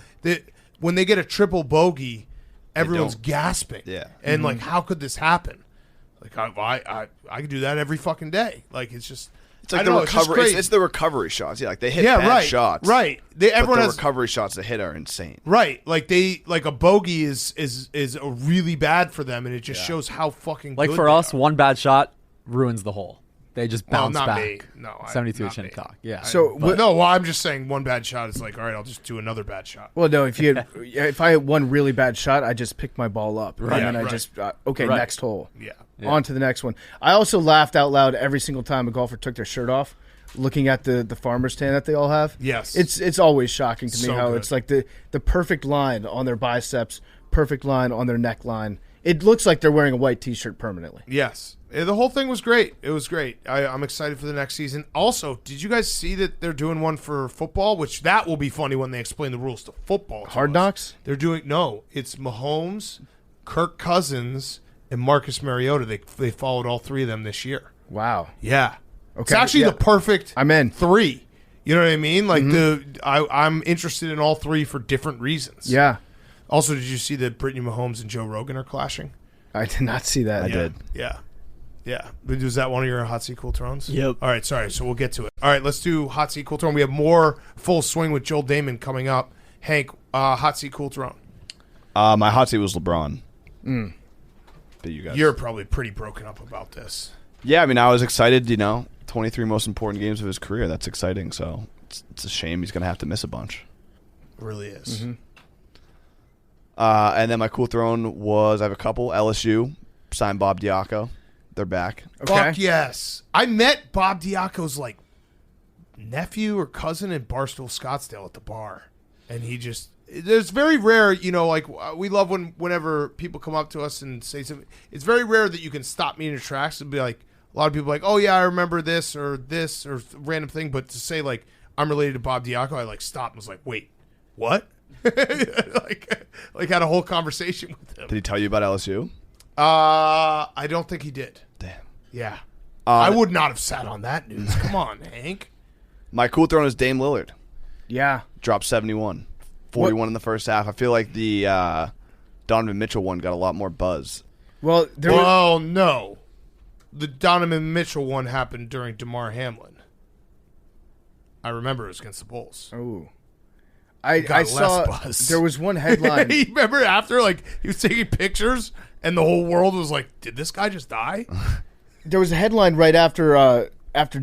when they get a triple bogey, everyone's don't. gasping. Yeah. And like, how could this happen? Like I could do that every fucking day. Like it's just It's like I the don't know, it's just recovery. crazy. It's the recovery shots. Yeah, like they hit Yeah, bad right, shots. right. Everyone but the has recovery shots they hit are insane. right. Like a bogey is a really bad for them, and it just shows how fucking Like good for they us, are. one bad shot ruins the hole. They just Well, bounce not back. me. No, 72 not at me. Shinnecock. Yeah. So But no, well, I'm just saying one bad shot is like, all right, I'll just do another bad shot. Well, no. If I had one really bad shot, I just picked my ball up, Right, and then I right. just Right. next hole. Yeah. On to the next one. I also laughed out loud every single time a golfer took their shirt off, looking at the farmer's tan that they all have. Yes. It's always shocking to me So how good. it's like the perfect line on their biceps, perfect line on their neckline. It looks like they're wearing a white T-shirt permanently. Yes. The whole thing was great. It was great. I'm excited for the next season. Also, did you guys see that they're doing one for football? Which that will be funny when they explain the rules to football. to Hard us. Knocks? They're doing it's Mahomes, Kirk Cousins, and Marcus Mariota. They followed all three of them this year. Wow. Yeah. It's Okay, actually yeah. the perfect I'm in. three. You know what I mean? Like I'm interested in all three for different reasons. Yeah. Also, did you see that Brittany Mahomes and Joe Rogan are clashing? I did not see that. I did. Yeah. Yeah. But was that one of your hot seat cool thrones? Yep. All right, sorry. So we'll get to it. All right, let's do hot seat cool throne. We have more full swing with Joel Dahmen coming up. Hank, hot seat cool throne. My hot seat was LeBron. But you guys, You're probably pretty broken up about this. yeah. I mean, I was excited. 23 most important games of his career. That's exciting. So it's a shame he's gonna have to miss a bunch. It really is. And then my cool throne was I have a couple. LSU signed Bob Diaco. They're back. Okay. Fuck yes. I met Bob Diaco's like nephew or cousin in Barstow, Scottsdale at the bar. And he just there's very rare, like we love whenever people come up to us and say something. It's very rare that you can stop me in your tracks and be like a lot of people are like, "Oh yeah, I remember this or random thing," but to say like I'm related to Bob Diaco, I like stopped and was like, "Wait, what?" like had a whole conversation with him. Did he tell you about LSU? I don't think he did. Damn. Yeah. I would not have sat on that news. Come on, Hank. My cool throne is Dame Lillard. Yeah. Dropped 71. 41 in the first half. I feel like the Donovan Mitchell one got a lot more buzz. Well, Well, no. The Donovan Mitchell one happened during DeMar Hamlin. I remember it was against the Bulls. Oh. I Got saw less buzz. there was one headline. You remember after, like, he was taking pictures and the whole world was like, did this guy just die? There was a headline right after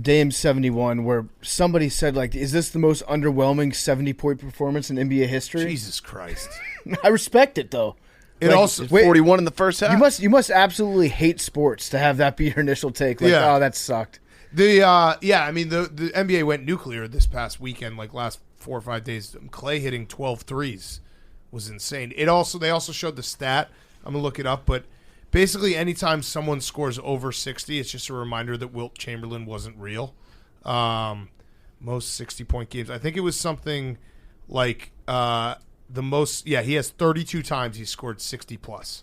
Dame's 71 where somebody said, like, is this the most underwhelming 70-point performance in NBA history? Jesus Christ. I respect it, though. It also 41 in the first half. You must absolutely hate sports to have that be your initial take. Like, Yeah. oh, that sucked. the I mean the NBA went nuclear this past weekend. Like last 4 or 5 days, Clay hitting 12 threes was insane. They also showed the stat. I'm gonna look it up, but basically anytime someone scores over 60, it's just a reminder that Wilt Chamberlain wasn't real. Most 60-point games. I think it was something like the most. Yeah, he has 32 times he scored 60 plus.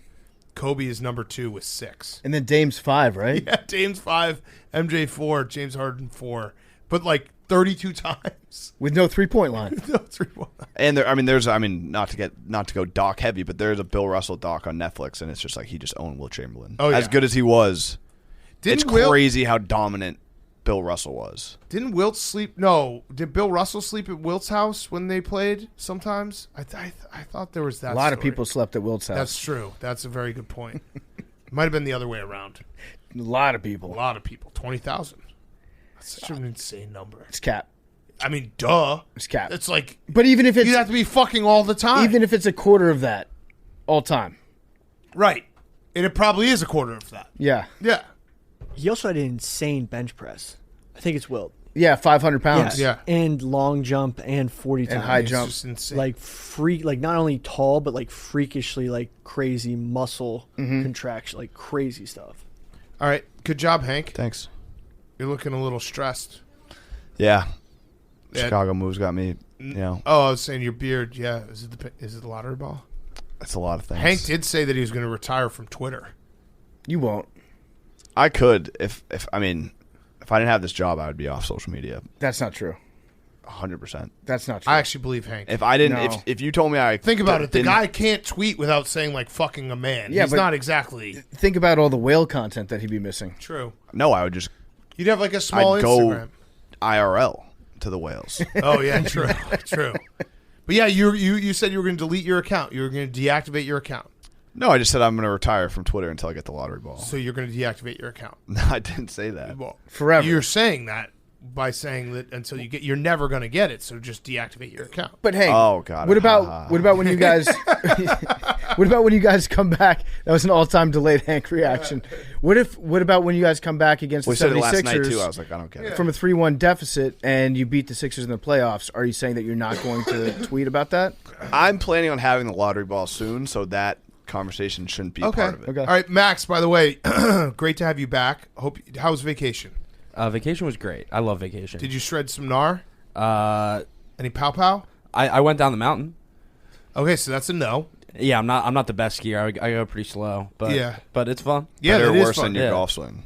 Kobe is number 2 with 6. And then Dame's 5, right? Yeah, James 5, MJ 4, James Harden 4, but like 32 times. With no 3-point line. No 3-1. And there's not to go doc heavy, but there's a Bill Russell doc on Netflix, and it's just like he just owned Wilt Chamberlain. Oh, yeah. As good as he was, it's Wilt- crazy how dominant Bill Russell was. Didn't Wilt sleep? No. Did Bill Russell sleep at Wilt's house when they played sometimes? I thought there was that A lot of story. people slept at Wilt's house. That's true. That's a very good point. Might have been the other way around. A lot of A people. lot of people. 20,000. That's such an insane number. It's cap. I mean, duh. It's cap. It's like But even if it's you'd have to be fucking all the time. even if it's a quarter of that, all time. Right. And it probably is a quarter of that. Yeah. Yeah. He also had an insane bench press. I think it's Wilt. Yeah, 500 pounds. Yeah. And long jump and 40 times. And high It's jump. just insane. Like not only tall, but like freakishly like crazy muscle contraction, like crazy stuff. All right. Good job, Hank. Thanks. You're looking a little stressed. Yeah. Yeah. Chicago moves got me. Oh, I was saying your beard. Yeah. Is it the lottery ball? That's a lot of things. Hank did say that he was going to retire from Twitter. You won't. I could if I didn't have this job, I would be off social media That's not true. 100%. That's not true. I actually believe Hank. If I didn't, No. if you told me I Think about it. The didn't- guy can't tweet without saying like fucking a man. Yeah, He's but- not exactly Think about all the whale content that he'd be missing. true. no, I would just You'd have like a small I'd Instagram. go IRL to the whales. Oh yeah, true, true. But yeah, you said you were going to delete your account. You were going to deactivate your account. No, I just said I'm going to retire from Twitter until I get the lottery ball. So you're going to deactivate your account. No, I didn't say that. Well, Forever. You're saying that by saying that until you're never going to get it. So just deactivate your account. But hey, Oh, God. What about when you guys? What about when you guys come back? That was an all-time delayed Hank reaction. What about when you guys come back against We the said it 76ers last night too. I was like, I don't get it. from a 3-1 deficit and you beat the Sixers in the playoffs? Are you saying that you're not going to tweet about that? I'm planning on having the lottery ball soon, so that conversation shouldn't be a Okay. part of it. Okay. All right, Max. By the way, great to have you back. How was vacation? Vacation was great. I love vacation. Did you shred some gnar? Uh, Any pow pow? I went down the mountain. Okay, so that's a no. Yeah, I'm not the best skier. I go pretty slow, but Yeah. but it's fun. Yeah, Better or that is worse fun. than your Yeah. golf swing.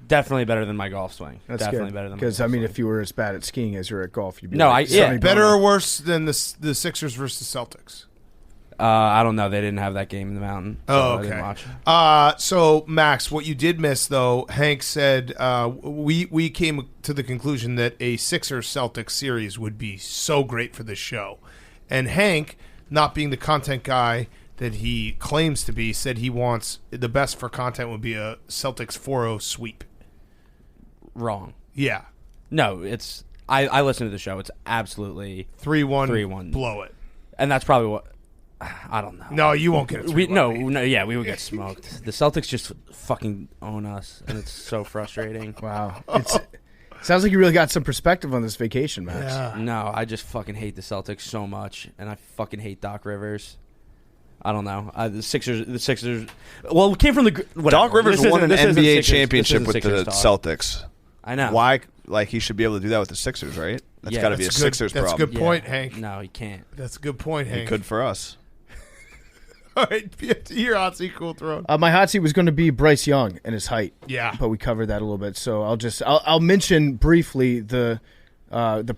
Definitely better than my golf swing. That's Definitely good. better than my Because golf I mean, swing. if you were as bad at skiing as you're at golf, you'd be No, like I- yeah, Sonny Better Bono. or worse than the Sixers versus Celtics? I don't know. They didn't have that game in the mountain. So Oh, I didn't okay. watch. So Max, what you did miss though, Hank said we came to the conclusion that a Sixers-Celtics series would be so great for this show, and Hank, not being the content guy that he claims to be, said he wants the best for content would be a Celtics 4-0 sweep. Wrong. Yeah, No, it's. I listen to the show. It's absolutely, 3-1, 3-1. blow it. and that's probably what. I don't know. No, you won't get it. We we would get smoked. The Celtics just fucking own us, and it's so frustrating. Wow. Sounds like you really got some perspective on this vacation, Max. Yeah. No, I just fucking hate the Celtics so much, and I fucking hate Doc Rivers. I don't know. The Sixers. Well, it came from the whatever. Doc Rivers This won an isn't NBA Sixers- championship this with isn't the Sixers talk. Celtics. I know. Why? Like, he should be able to do that with the Sixers, right? That's Yeah, got to be a That's good. Sixers That's a problem. good point, Hank. No, he can't. That's a good point, He Hank. could for us. All right, your hot seat, cool throne. My hot seat was going to be Bryce Young and his height. Yeah. But we covered that a little bit, so I'll mention briefly the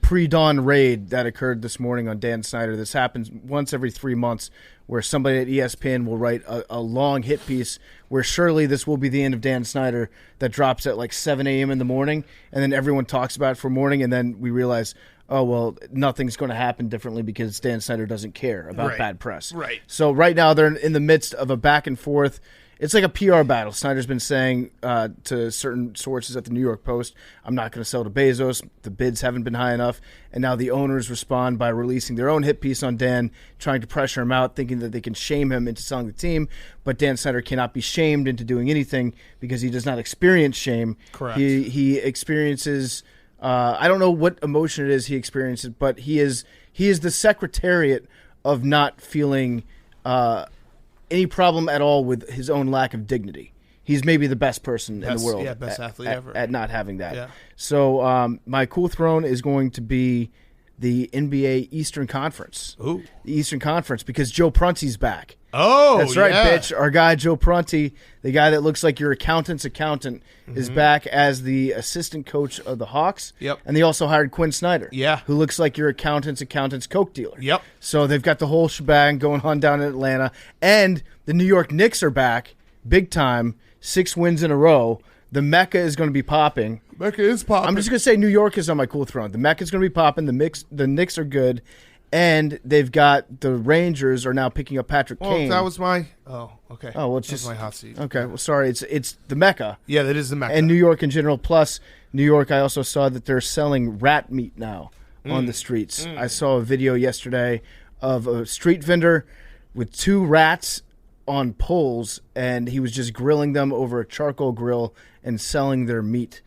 pre-dawn raid that occurred this morning on Dan Snyder. This happens once every 3 months, where somebody at ESPN will write a long hit piece where surely this will be the end of Dan Snyder, that drops at like 7 a.m. in the morning, and then everyone talks about it for morning, and then we realize, oh, well, nothing's going to happen differently because Dan Snyder doesn't care about Right. bad press. Right. So right now they're in the midst of a back and forth. It's like a PR battle. Snyder's been saying to certain sources at the New York Post, I'm not going to sell to Bezos. The bids haven't been high enough. And now the owners respond by releasing their own hit piece on Dan, trying to pressure him out, thinking that they can shame him into selling the team. But Dan Snyder cannot be shamed into doing anything because he does not experience shame. Correct. He experiences, I don't know what emotion it is he experiences, but he is the secretariat of not feeling any problem at all with his own lack of dignity. He's maybe the best person in the world. Yeah, best athlete ever. At not having that. Yeah. So my cool throne is going to be the NBA Eastern Conference. Ooh. The Eastern Conference, because Joe Prunty's back. Oh, That's right, yeah. bitch. Our guy Joe Prunty, the guy that looks like your accountant's accountant, is back as the assistant coach of the Hawks. Yep. And they also hired Quinn Snyder. Yeah. Who looks like your accountant's coke dealer. Yep. So they've got the whole shebang going on down in Atlanta. And the New York Knicks are back, big time, 6 wins in a row. The Mecca is going to be popping. Mecca is popping. I'm just going to say New York is on my cool throne. The Mecca is going to be popping. The Knicks are good. And they've got the Rangers are now picking up Patrick Kane. That was my... Oh, okay. Oh, well, it's That was just my hot seat. Okay, well, sorry. It's the Mecca. Yeah, that is the Mecca. And New York in general. Plus, New York, I also saw that they're selling rat meat now on the streets. I saw a video yesterday of a street vendor with 2 rats on poles, and he was just grilling them over a charcoal grill and selling their meat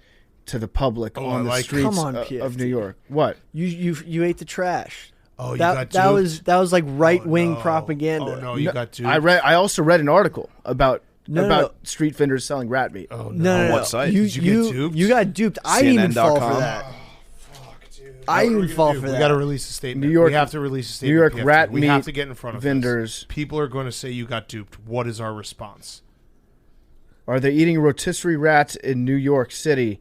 to the public on the streets Come on, of PFT. New York. What? You ate the trash. Oh, you that got was like right wing propaganda. Oh, no, you got duped. I also read an article about No. street vendors selling rat meat. Oh, No, On what site? You, Did you get duped? You got duped. I didn't even fall for CNN.com? that. Dude. I What are we even fall gonna do? for We that. got to release a statement. New York- we have to release a statement. New York PFT. rat we meat have to get in front of vendors. this. People are going to say you got duped. What is our response? Are they eating rotisserie rats in New York City?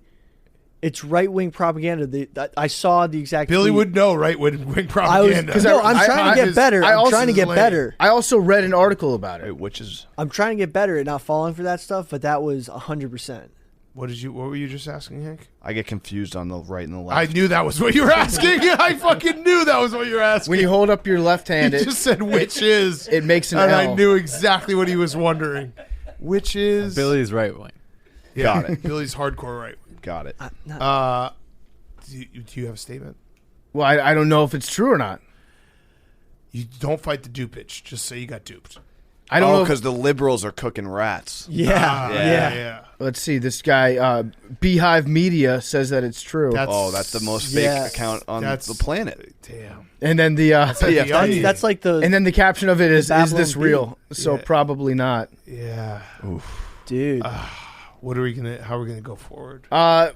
It's right wing propaganda. I saw the exact. Billy tweet. would know, right? Wing I was propaganda. no. I'm trying to get better. I'm also- trying to get lame. better. I also read an article about Wait, it. which is I'm trying to get better at not falling for that stuff. But that was 100%. What were you just asking, Hank? I get confused on the right and the left. I knew that was what you were asking. I fucking knew that was what you were asking. When you hold up your left hand, He just said which is. it makes an and L. I knew exactly what he was wondering. Which is Billy's right wing. Yeah, Got it. Billy's hardcore right. Got it. Do you have a statement? Well, I don't know if it's true or not. You don't fight the dupage. Just say you got duped. I don't know. because the liberals are cooking rats. Yeah. Let's see. This guy, Beehive Media, says that it's true. That's the most fake Yeah. account on That's- the planet. Damn. and then the That's like the and then the caption of it is Babylon this Bee. real? So Yeah. probably not. Yeah. dude. What are we gonna? How are we gonna go forward?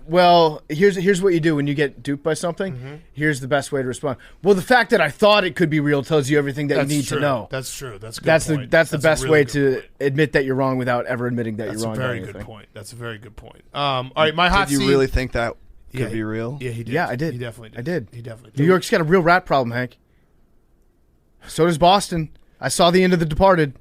Well, here's what you do when you get duped by something. Here's the best way to respond. Well, the fact that I thought it could be real tells you everything that you need true. to know. That's true. That's a good That's point. the best a really way good to point. admit that you're wrong without ever admitting that That's you're a wrong. very about good anything. point. That's a very good point. All right, my hot Did you seat. really think that could Yeah, be real? Yeah, he did. Yeah, I did. He definitely did. I did. He definitely did. New York's got a real rat problem, Hank. So does Boston. I saw the end of The Departed.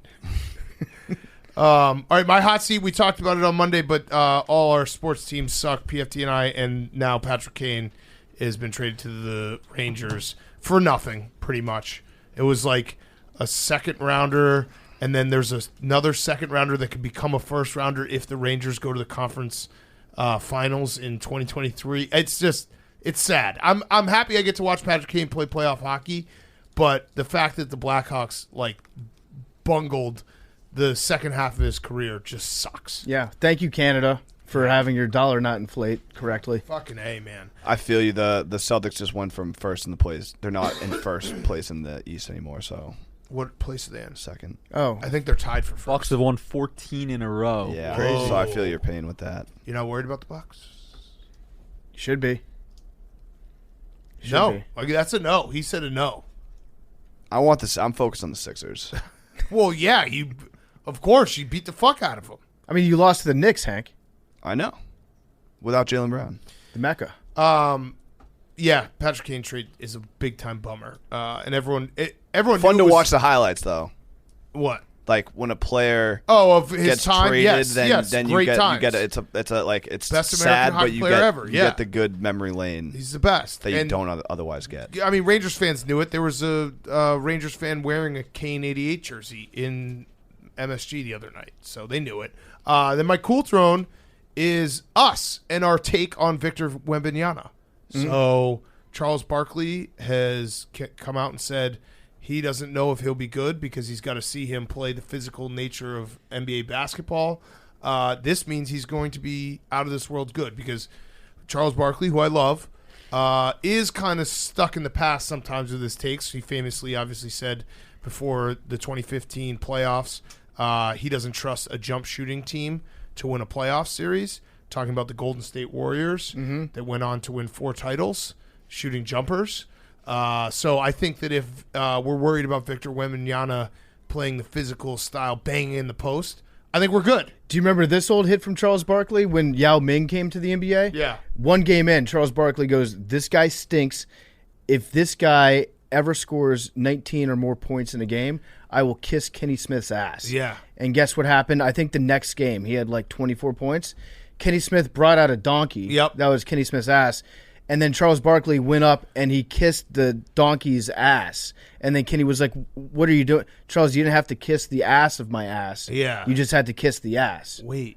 All right, my hot seat. We talked about it on Monday, but all our sports teams suck. PFT and I, and now Patrick Kane has been traded to the Rangers for nothing, pretty much. It was like a second rounder, and then there's another second rounder that could become a first rounder if the Rangers go to the conference finals in 2023. It's sad. I'm happy I get to watch Patrick Kane play playoff hockey, but the fact that the Blackhawks bungled the second half of his career just sucks. Yeah. Thank you, Canada, for having your dollar not inflate correctly. Fucking A, man. I feel you. The Celtics just went from first in the place. They're not in first place in the East anymore, so What place are they in? second. Oh. I think they're tied for first. Bucks have won 14 in a row. Yeah. Crazy. So I feel your pain with that. You're not worried about the Bucks? Should be. No. be. Like, that's a no. He said a no. I want this. I'm focused on the Sixers. Well, yeah, of course, you beat the fuck out of him. I mean, you lost to the Knicks, Hank. I know. Without Jaylen Brown. The Mecca. Yeah, Patrick Kane trade is a big time bummer. And everyone Fun knew to it was- watch the highlights though. What? Like when a player Of his gets time, traded, yes, then yes, then great you times. get it's it's Best American sad, hockey but you player get ever, you yeah. get the good memory lane He's the best. that you And, don't otherwise get. I mean, Rangers fans knew it. There was a Rangers fan wearing a Kane '88 jersey in MSG the other night, so they knew it. Then my cool throne is us and our take on Victor Wembanyana. So Charles Barkley has come out and said he doesn't know if he'll be good because he's got to see him play the physical nature of NBA basketball. This means he's going to be out of this world good because Charles Barkley, who I love, is kind of stuck in the past sometimes with his takes. He famously obviously said before the 2015 playoffs he doesn't trust a jump shooting team to win a playoff series, talking about the Golden State Warriors that went on to win 4 titles shooting jumpers. So I think that if we're worried about Victor Wembanyana playing the physical style, banging in the post, I think we're good. Do you remember this old hit from Charles Barkley when Yao Ming came to the NBA? Yeah. One game in, Charles Barkley goes, "This guy stinks. If this guy ever scores 19 or more points in a game, I will kiss Kenny Smith's ass." Yeah. And guess what happened? I think the next game he had like 24 points. Kenny Smith brought out a donkey. Yep. That was Kenny Smith's ass. And then Charles Barkley went up and he kissed the donkey's ass. And then Kenny was like, "What are you doing?" "Charles, you didn't have to kiss the ass of my ass. Yeah. You just had to kiss the ass." Wait.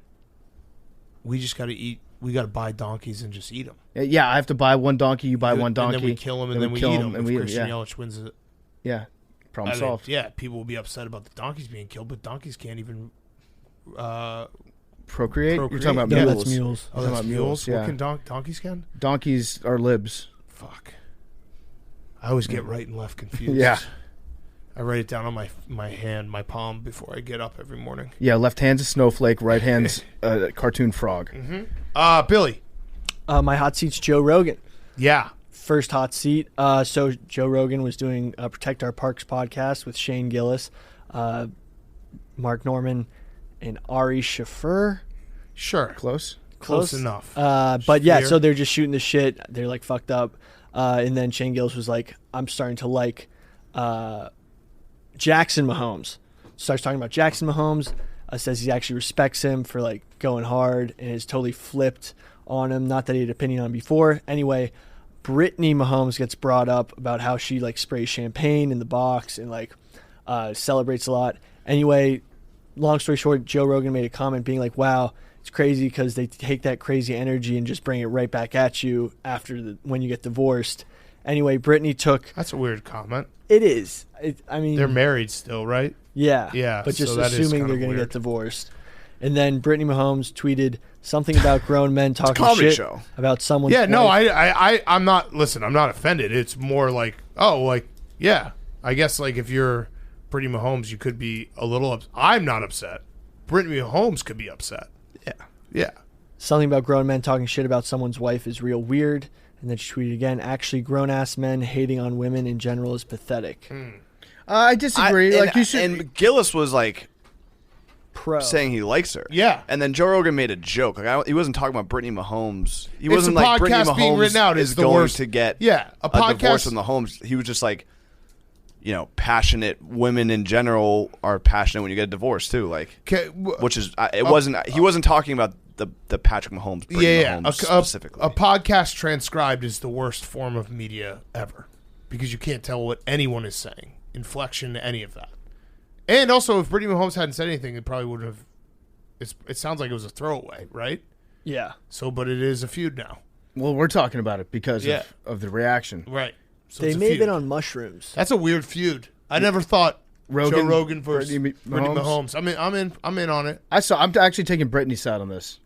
We just got to eat. We got to buy donkeys and just eat them. Yeah, I have to buy one donkey, you buy one donkey. And then we kill them and then we kill eat 'em, them. and If we eat 'em, Christian yeah. Yelich wins it. Yeah, problem I mean, solved. yeah, people will be upset about the donkeys being killed, but donkeys can't even Procreate? You're procreate? talking about Yeah, mules. that's mules. Oh, Talking that's about mules? yeah. What can donkeys can? Donkeys are libs. Fuck. I always get right and left confused. Yeah. I write it down on my hand, my palm, before I get up every morning. Yeah, left hand's a snowflake, right hand's a cartoon frog. Billy. My hot seat's Joe Rogan. Yeah. First hot seat. So Joe Rogan was doing Protect Our Parks podcast with Shane Gillis, Mark Norman, and Ari Shafir. Sure. Close? Close enough. But yeah, Shafir. so they're just shooting the shit. They're like fucked up. And then Shane Gillis was like, "I'm starting to like Jackson Mahomes." Starts talking about Jackson Mahomes. Says he actually respects him for like going hard and is totally flipped on him. Not that he had an opinion on him before. Anyway, Brittany Mahomes gets brought up about how she like sprays champagne in the box and like celebrates a lot. Anyway, long story short, Joe Rogan made a comment being like, "Wow, it's crazy because they take that crazy energy and just bring it right back at you after when you get divorced." Anyway, Brittany took. That's a weird comment. It is. I mean, They're married still, right? yeah. Yeah, But just so that is assuming kind they're of going to weird. get divorced. And then Brittany Mahomes tweeted something about grown men talking comedy shit show. about someone's Yeah, no, wife. I'm not. Listen, I'm not offended. It's more like, oh, like, yeah. I guess like if you're Brittany Mahomes, you could be a little. I'm not upset. Brittany Mahomes could be upset. Yeah. Yeah. Something about grown men talking shit about someone's wife is real weird. And then she tweeted again, actually, grown-ass men hating on women in general is pathetic. I disagree. You should. And Gillis was like Pro. saying he likes her. Yeah. And then Joe Rogan made a joke. Like he wasn't talking about Brittany Mahomes. He It's wasn't a like Brittany podcast being Mahomes written out is is the going worst. to get Yeah, a a divorce podcast- from the Mahomes. He was just like, passionate women in general are passionate when you get a divorce too. Like, which is it wasn't. He wasn't talking about the Patrick Mahomes. Brittany Mahomes specifically. A podcast transcribed is the worst form of media ever because you can't tell what anyone is saying, inflection, any of that. And also, if Brittany Mahomes hadn't said anything, it probably would have. It sounds like it was a throwaway, right? Yeah. So, but it is a feud now, Well, we're talking about it because Yeah. of the reaction. right? So They it's a may have been feud. on mushrooms. That's a weird feud. I never thought Joe Rogan versus Brittany Brittany Mahomes. Mahomes. I'm in on it. I'm actually taking Brittany's side on this.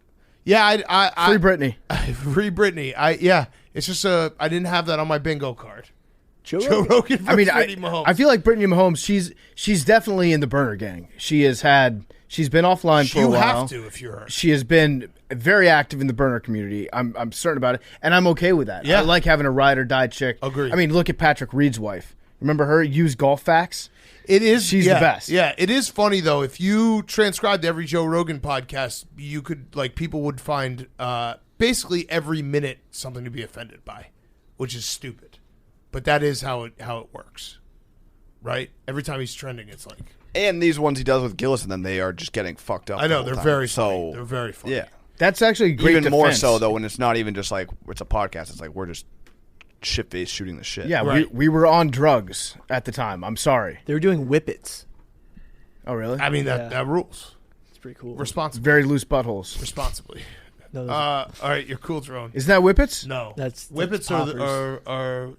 Yeah, I Free Brittany. free Brittany. It's just I didn't have that on my bingo card. Joe Rogan. Rogan versus I mean, Brittany Mahomes. I feel like Brittany Mahomes. She's definitely in the burner gang. She's been offline for a you while. have to if you're her. She has been very active in the burner community. I'm certain about it, and I'm okay with that. Yeah. I like having a ride or die chick. Agreed. I mean, look at Patrick Reed's wife. Remember her? Use golf facts. It is. She's the best. Yeah, it is funny though. If you transcribed every Joe Rogan podcast, you could people would find basically every minute something to be offended by, which is stupid. But that is how it works, right? Every time he's trending, it's like and these ones he does with Gillis and them, they are just getting fucked up. I know the they're whole very time. funny. So They're very funny. yeah. That's actually great. Even more defense. so though when it's not even just like it's a podcast. It's like we're just shit faced shooting the shit. Yeah, Right. we were on drugs at the time. I'm sorry. They were doing whippets. Oh, really? I mean, Yeah. that rules. It's pretty cool. Responsibly. Very loose buttholes. Responsibly. No, All right, your cool drone. Isn't that whippets? No. That's Whippets poppers. are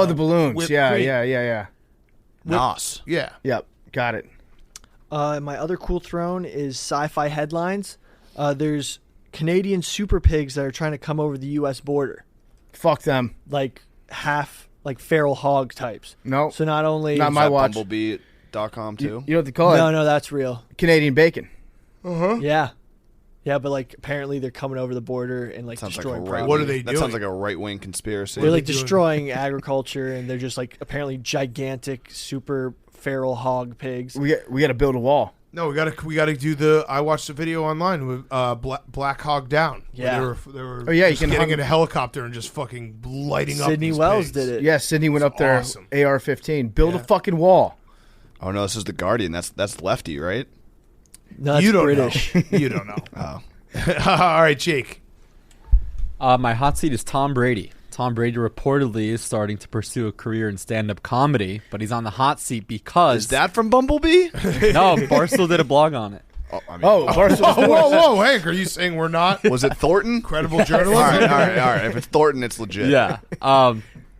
The balloons. whipped Yeah, cream. yeah. Nos. Yeah. Yep, got it. My other cool throne is sci-fi headlines. There's Canadian super pigs that are trying to come over the U.S. border, Fuck them. like feral hog types. No. So not only Not my watch. Bumblebee.com too. You know what they call it? no, that's real. Canadian bacon. Yeah, but like apparently they're coming over the border and like Sounds like a destroying right. property. What are they That doing? sounds like a right-wing conspiracy. They're like doing? destroying agriculture, and they're just like apparently gigantic super feral hog pigs. We got to build a wall. No, we gotta do the. I watched the video online with Black Hog Down. where Yeah. they were. Oh, yeah, you just can getting hung- in a helicopter and just fucking lighting up. Sydney these Wells pigs. did it. Yeah, Sydney went up there. awesome. AR-15. Build Yeah. a fucking wall. Oh no, this is the Guardian. That's lefty, right? No, that's You don't British. know. You don't know. Oh, All right, Jake. My hot seat is Tom Brady. Tom Brady reportedly is starting to pursue a career in stand-up comedy, but he's on the hot seat because is that from Bumblebee? no, Barstool did a blog on it. Oh, I mean, Barstool Sports. Whoa, Hank, are you saying we're not was it Thornton? credible all journalism? right. If it's Thornton, it's legit. Yeah.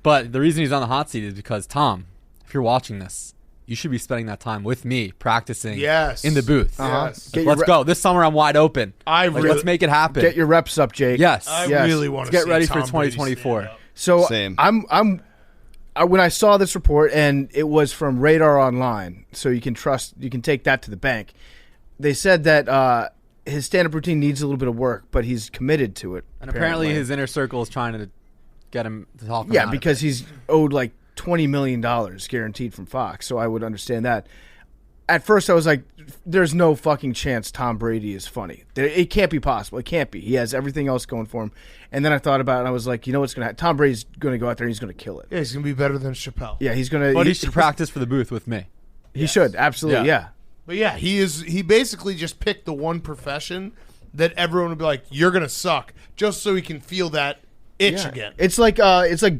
But the reason he's on the hot seat is because Tom, if you're watching this, you should be spending that time with me practicing Yes. in the booth. Yes. Get your Let's re- go. This summer I'm wide open. Let's make it happen. Get your reps up, Jake. yes. I Yes. really want to Let's get ready for Tom Brady 2024. stand up. So Same. when I saw this report, and it was from Radar Online, so you can take that to the bank. They said that his stand-up routine needs a little bit of work, but he's committed to it. And apparently his inner circle is trying to get him to talk Yeah, about because he's owed like $20 million guaranteed from Fox, so I would understand that. At first, I was like, there's no fucking chance Tom Brady is funny. It can't be possible. It can't be. He has everything else going for him. And then I thought about it, and I was like, you know what's going to happen? Tom Brady's going to go out there and he's going to kill it. Yeah, he's gonna be better than Chappelle. Yeah, he's going to. But he should practice for the booth with me. He should, absolutely, yeah. But yeah, he basically just picked the one profession that everyone would be like, you're gonna suck, just so he can feel that itch again. It's like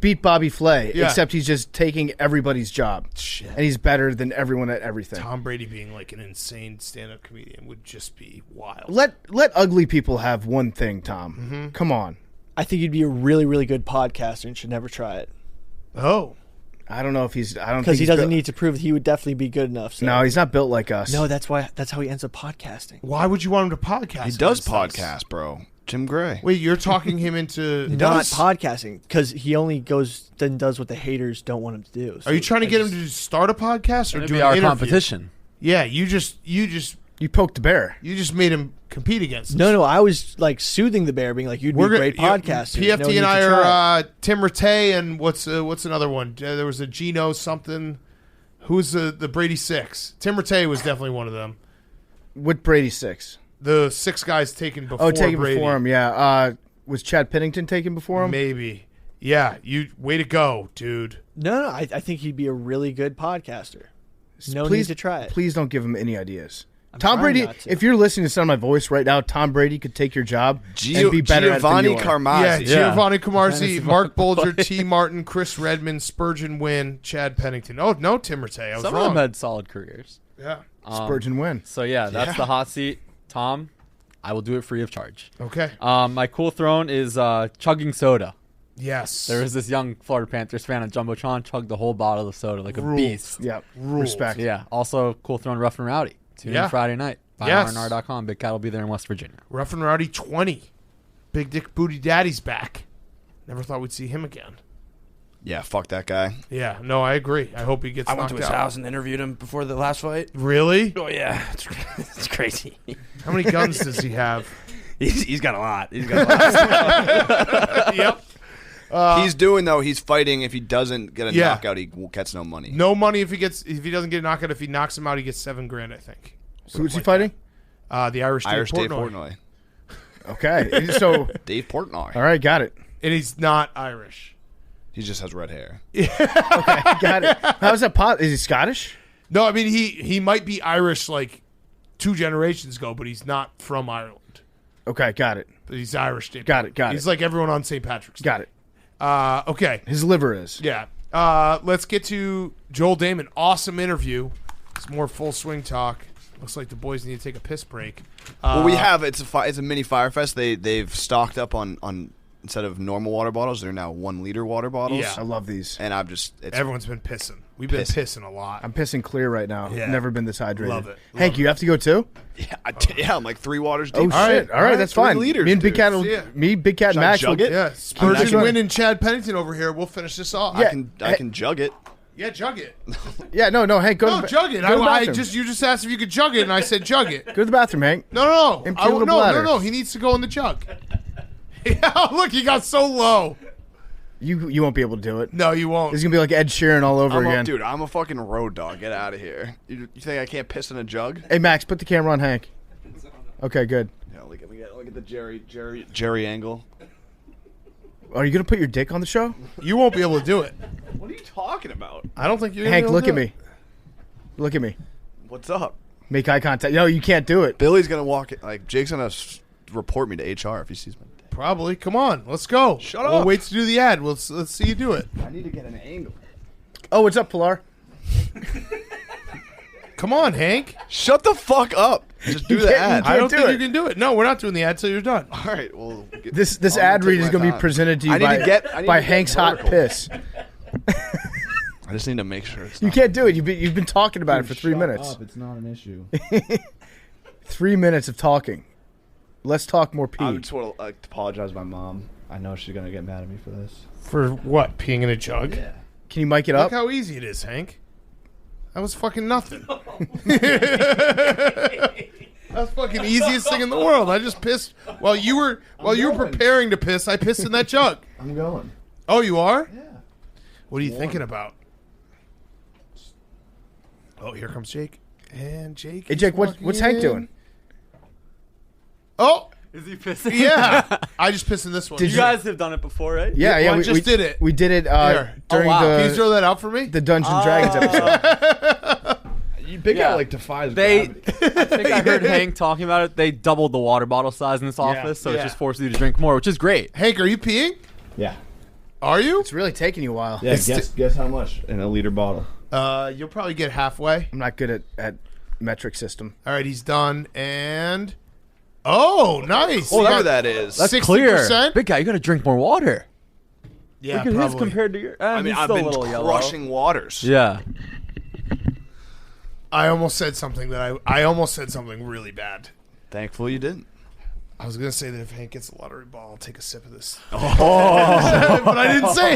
beat Bobby Flay, Yeah. except he's just taking everybody's job. Shit. And he's better than everyone at everything. Tom Brady being like an insane stand-up comedian would just be wild. Let ugly people have one thing, Tom. Come on. I think you'd be a really, really good podcaster and should never try it. Oh, I don't know if he's. I don't Because think he he's doesn't built- need to prove he would definitely be good enough. So. No, he's not built like us. No, that's how he ends up podcasting. why would you want him to podcast? He does against us? podcast, bro. Jim Gray. Wait, you're talking him into? Not podcasting, because he only goes and does what the haters don't want him to do. Are you trying to get him to start a podcast or It'd do be an our interview? competition. Yeah, you just You poked the bear. made him compete against us. No, I was like soothing the bear, being like, "You'd be a great podcaster." PFT and I are Tim Rattay and what's another one? There was a Geno something. Who's the Brady Six? Tim Rattay was definitely one of them. With Brady 6. The 6 guys taken before. Oh, taken Brady. before him, yeah. Was Chad Pennington taken before him? Maybe. Yeah, you way to go, dude. No, I think he'd be a really good podcaster. No please, need to try it. Please don't give him any ideas. I'm Tom trying Brady, not to. if you're listening to sound of my voice right now, Tom Brady could take your job and be better Giovanni at it than you are. Carmazzi. Yeah, Giovanni Fantasy Camarzi, Mark Bolger, T. Martin, Chris Redmond, Spurgeon Wynn, Chad Pennington. Oh, no, Tim Rattay. I was Some wrong. of them had solid careers. Yeah. Spurgeon win. So yeah, that's the hot seat. Tom, I will do it free of charge. Okay. My cool throne is chugging soda. Yes. There was this young Florida Panthers fan on Jumbotron, chugged the whole bottle of soda like a Ruled. beast. Yeah, Ruled. respect. Yeah. Also, cool throne Rough and Rowdy. Tune Yeah. in Friday night. Yes. RNR.com. Big Cat will be there in West Virginia. Rough and Rowdy 20. Big Dick Booty Daddy's back. Never thought we'd see him again. Yeah, fuck that guy. Yeah, no, I agree. I hope he gets I went knocked to his out. house and interviewed him before the last fight. Really? Oh yeah, it's crazy. How many guns does he have? He's got a lot. He's got a lot. Yep. He's fighting. If he doesn't get a Yeah. knockout, he gets no money. No money if he doesn't get a knockout. If he knocks him out, he gets $7,000, I think. Who's he fighting? The Irish Dave Portnoy. Portnoy. Okay, so Dave Portnoy. all right, got it. And he's not Irish. He just has red hair. Got it. How's that pot? Is he Scottish? No, I mean he might be Irish like 2 generations ago, but he's not from Ireland. Okay, got it. But he's Irish. Dave Got it, Portnoy. got He's it. like everyone on St. Patrick's Day. Got it. Okay. His liver is. Yeah. Let's get to Joel Dahmen. Awesome interview. It's more full swing talk. Looks like the boys need to take a piss break. Well, we have it's a mini Fire Fest. They've stocked up on instead of normal water bottles, they're now 1 liter water bottles. Yeah. I love these. And Everyone's been pissing. We've been pissing a lot. I'm pissing clear right now. Yeah. Never been this hydrated. Love it. Hank, you have to go too? Yeah, I'm like 3 waters deep. Oh, shit. All right, that's 3 fine. liters, me and Big dude. Cat, Big Cat, and Should I Max. jug it? Yeah, I Spurgeon, can- Wynn, and Chad Pennington over here. We'll finish this off. Yeah. I can jug it. Yeah, jug it. Yeah, no, Hank, go No, to the jug it. Go to the I bathroom. you just asked if you could jug it, and I said jug it. Go to the bathroom, Hank. No. Empty a little no. bladder. He needs to go in the jug. Yeah, look, he got so low. You won't be able to do it. No, you won't. It's gonna be like Ed Sheeran all over again. Dude, I'm a fucking road dog. Get out of here. You think I can't piss in a jug? Hey, Max, put the camera on Hank. Okay, good. Yeah, look at the Jerry angle. Are you gonna put your dick on the show? You won't be able to do it. What are you talking about? I don't think you're gonna Hank, be able look to at do me. Look at me. What's up? Make eye contact. No, you can't do it. Billy's gonna walk it. Like Jake's gonna report me to HR if he sees my dick. it. Probably. Come on, let's go. Shut We'll up. wait to do the ad. Let's see you do it. I need to get an angle. Oh, what's up, Pilar? Come on, Hank. Shut the fuck up. Just do the can't- ad. you I don't do think it. you can do it. No, we're not doing the ad till you're done. All right. Well, This I'm gonna ad take read is my gonna be time. presented to you I need by, to get- I need by to get Hank's hot vertical. piss. I just need to make sure it's You not. can't do it. You've been talking about it for 3 minutes. It's not an issue. 3 minutes of talking. Let's talk more I pee. just want to apologize to my mom. I know she's gonna get mad at me for this. For what? Peeing in a jug? Yeah. Can you mic it Look up? how easy it is, Hank. That was fucking nothing. That's fucking easiest thing in the world. I just pissed while you were preparing to piss. I pissed in that jug. I'm going. Oh, you are? Yeah. What are you thinking about? Oh, here comes Jake. And Jake. Hey, is Jake, what's walking Hank in. doing? Oh, Is he pissing? yeah. I just pissed in this one. Did You guys have done it before, right? Yeah, Well, yeah. I We just did it. We did it Here. during Oh, wow. Can you the throw that out for me? Dungeons and Dragons episode. You big Yeah. guy like defies They, gravity. I think I heard Hank talking about it. They doubled the water bottle size in this office, so Yeah. it just forces you to drink more, which is great. Hank, are you peeing? Yeah. Are you? It's really taking you a while. Yeah. It's Guess how much in a liter bottle? You'll probably get halfway. I'm not good at metric system. All right, he's done. And nice. Whatever Oh, that is. That's 60%? clear. Big guy, you got to drink more water. Yeah, Look at his probably. compared to your. I mean, he's I've still been a little yellow. crushing waters. Yeah. I almost said something I almost said something really bad. Thankfully, you didn't. I was gonna say that if Hank gets a lottery ball, I'll take a sip of this. But I didn't say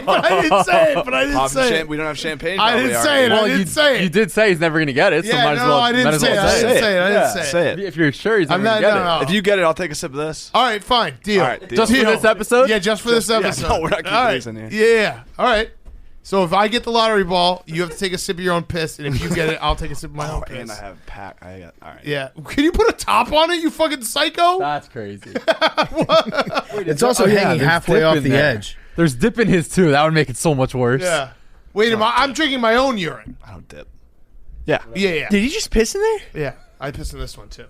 it. We don't have champagne. I probably didn't already. say it. I Well, didn't say it. You did say he's never going to get it, so Yeah, might as no, well. I didn't might as say it. well I say didn't it. say it. I didn't say it. Say it. If you're sure he's I'm never not. going to No, get no. it. If you get it, I'll take a sip of this. All right, fine. Deal. All right, deal. Just for Deal. this episode? Yeah, just for this yeah, episode. no, we're not keeping All right. these in here. Yeah. All right. So if I get the lottery ball, you have to take a sip of your own piss, and if you get it, I'll take a sip of my own piss. And I have pack. I got all right. Yeah. Can you put a top on it, you fucking psycho? That's crazy. It's also hanging there's halfway dip off in the there. edge. There's dip in his, too. That would make it so much worse. Yeah. Wait a minute. I'm drinking my own urine. I don't dip. Yeah. Yeah. Did you just piss in there? Yeah. I pissed in this one, too.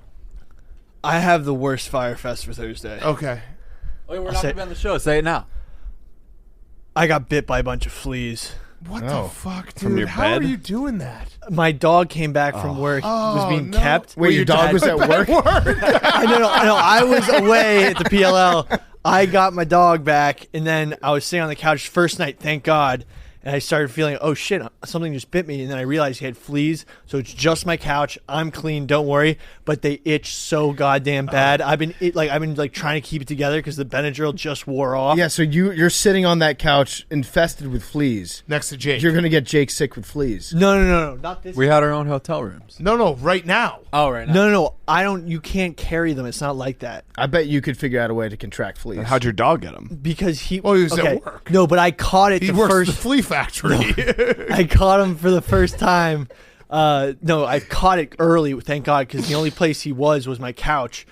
I have the worst Fire Fest for Thursday. Okay. Wait, we're I'll not say- going to be on the show. Say it now. I got bit by a bunch of fleas. What Oh. the fuck, dude? From your How are bed? you doing that? My dog came back from work. Was being no. kept. Wait, your dog was at work? I know. I was away at the PLL. I got my dog back, and then I was sitting on the couch first night, thank God, and I started feeling, oh shit, something just bit me, and then I realized he had fleas, so it's just my couch. I'm clean, don't worry, but they itch so goddamn bad. I've been trying to keep it together because the Benadryl just wore off. Yeah, so you're sitting on that couch infested with fleas. Next to Jake. You're gonna get Jake sick with fleas. No, not this. We had our own hotel rooms. No, right now. Oh, right now. No, I don't. You can't carry them. It's not like that I bet you could figure out a way to contract fleas. And how'd your dog get them? because he. Well, he was at okay, work. No, but I caught it He the works first. at the flea factory. I caught him for the first time. No, I caught it early, thank God, because the only place he was my couch.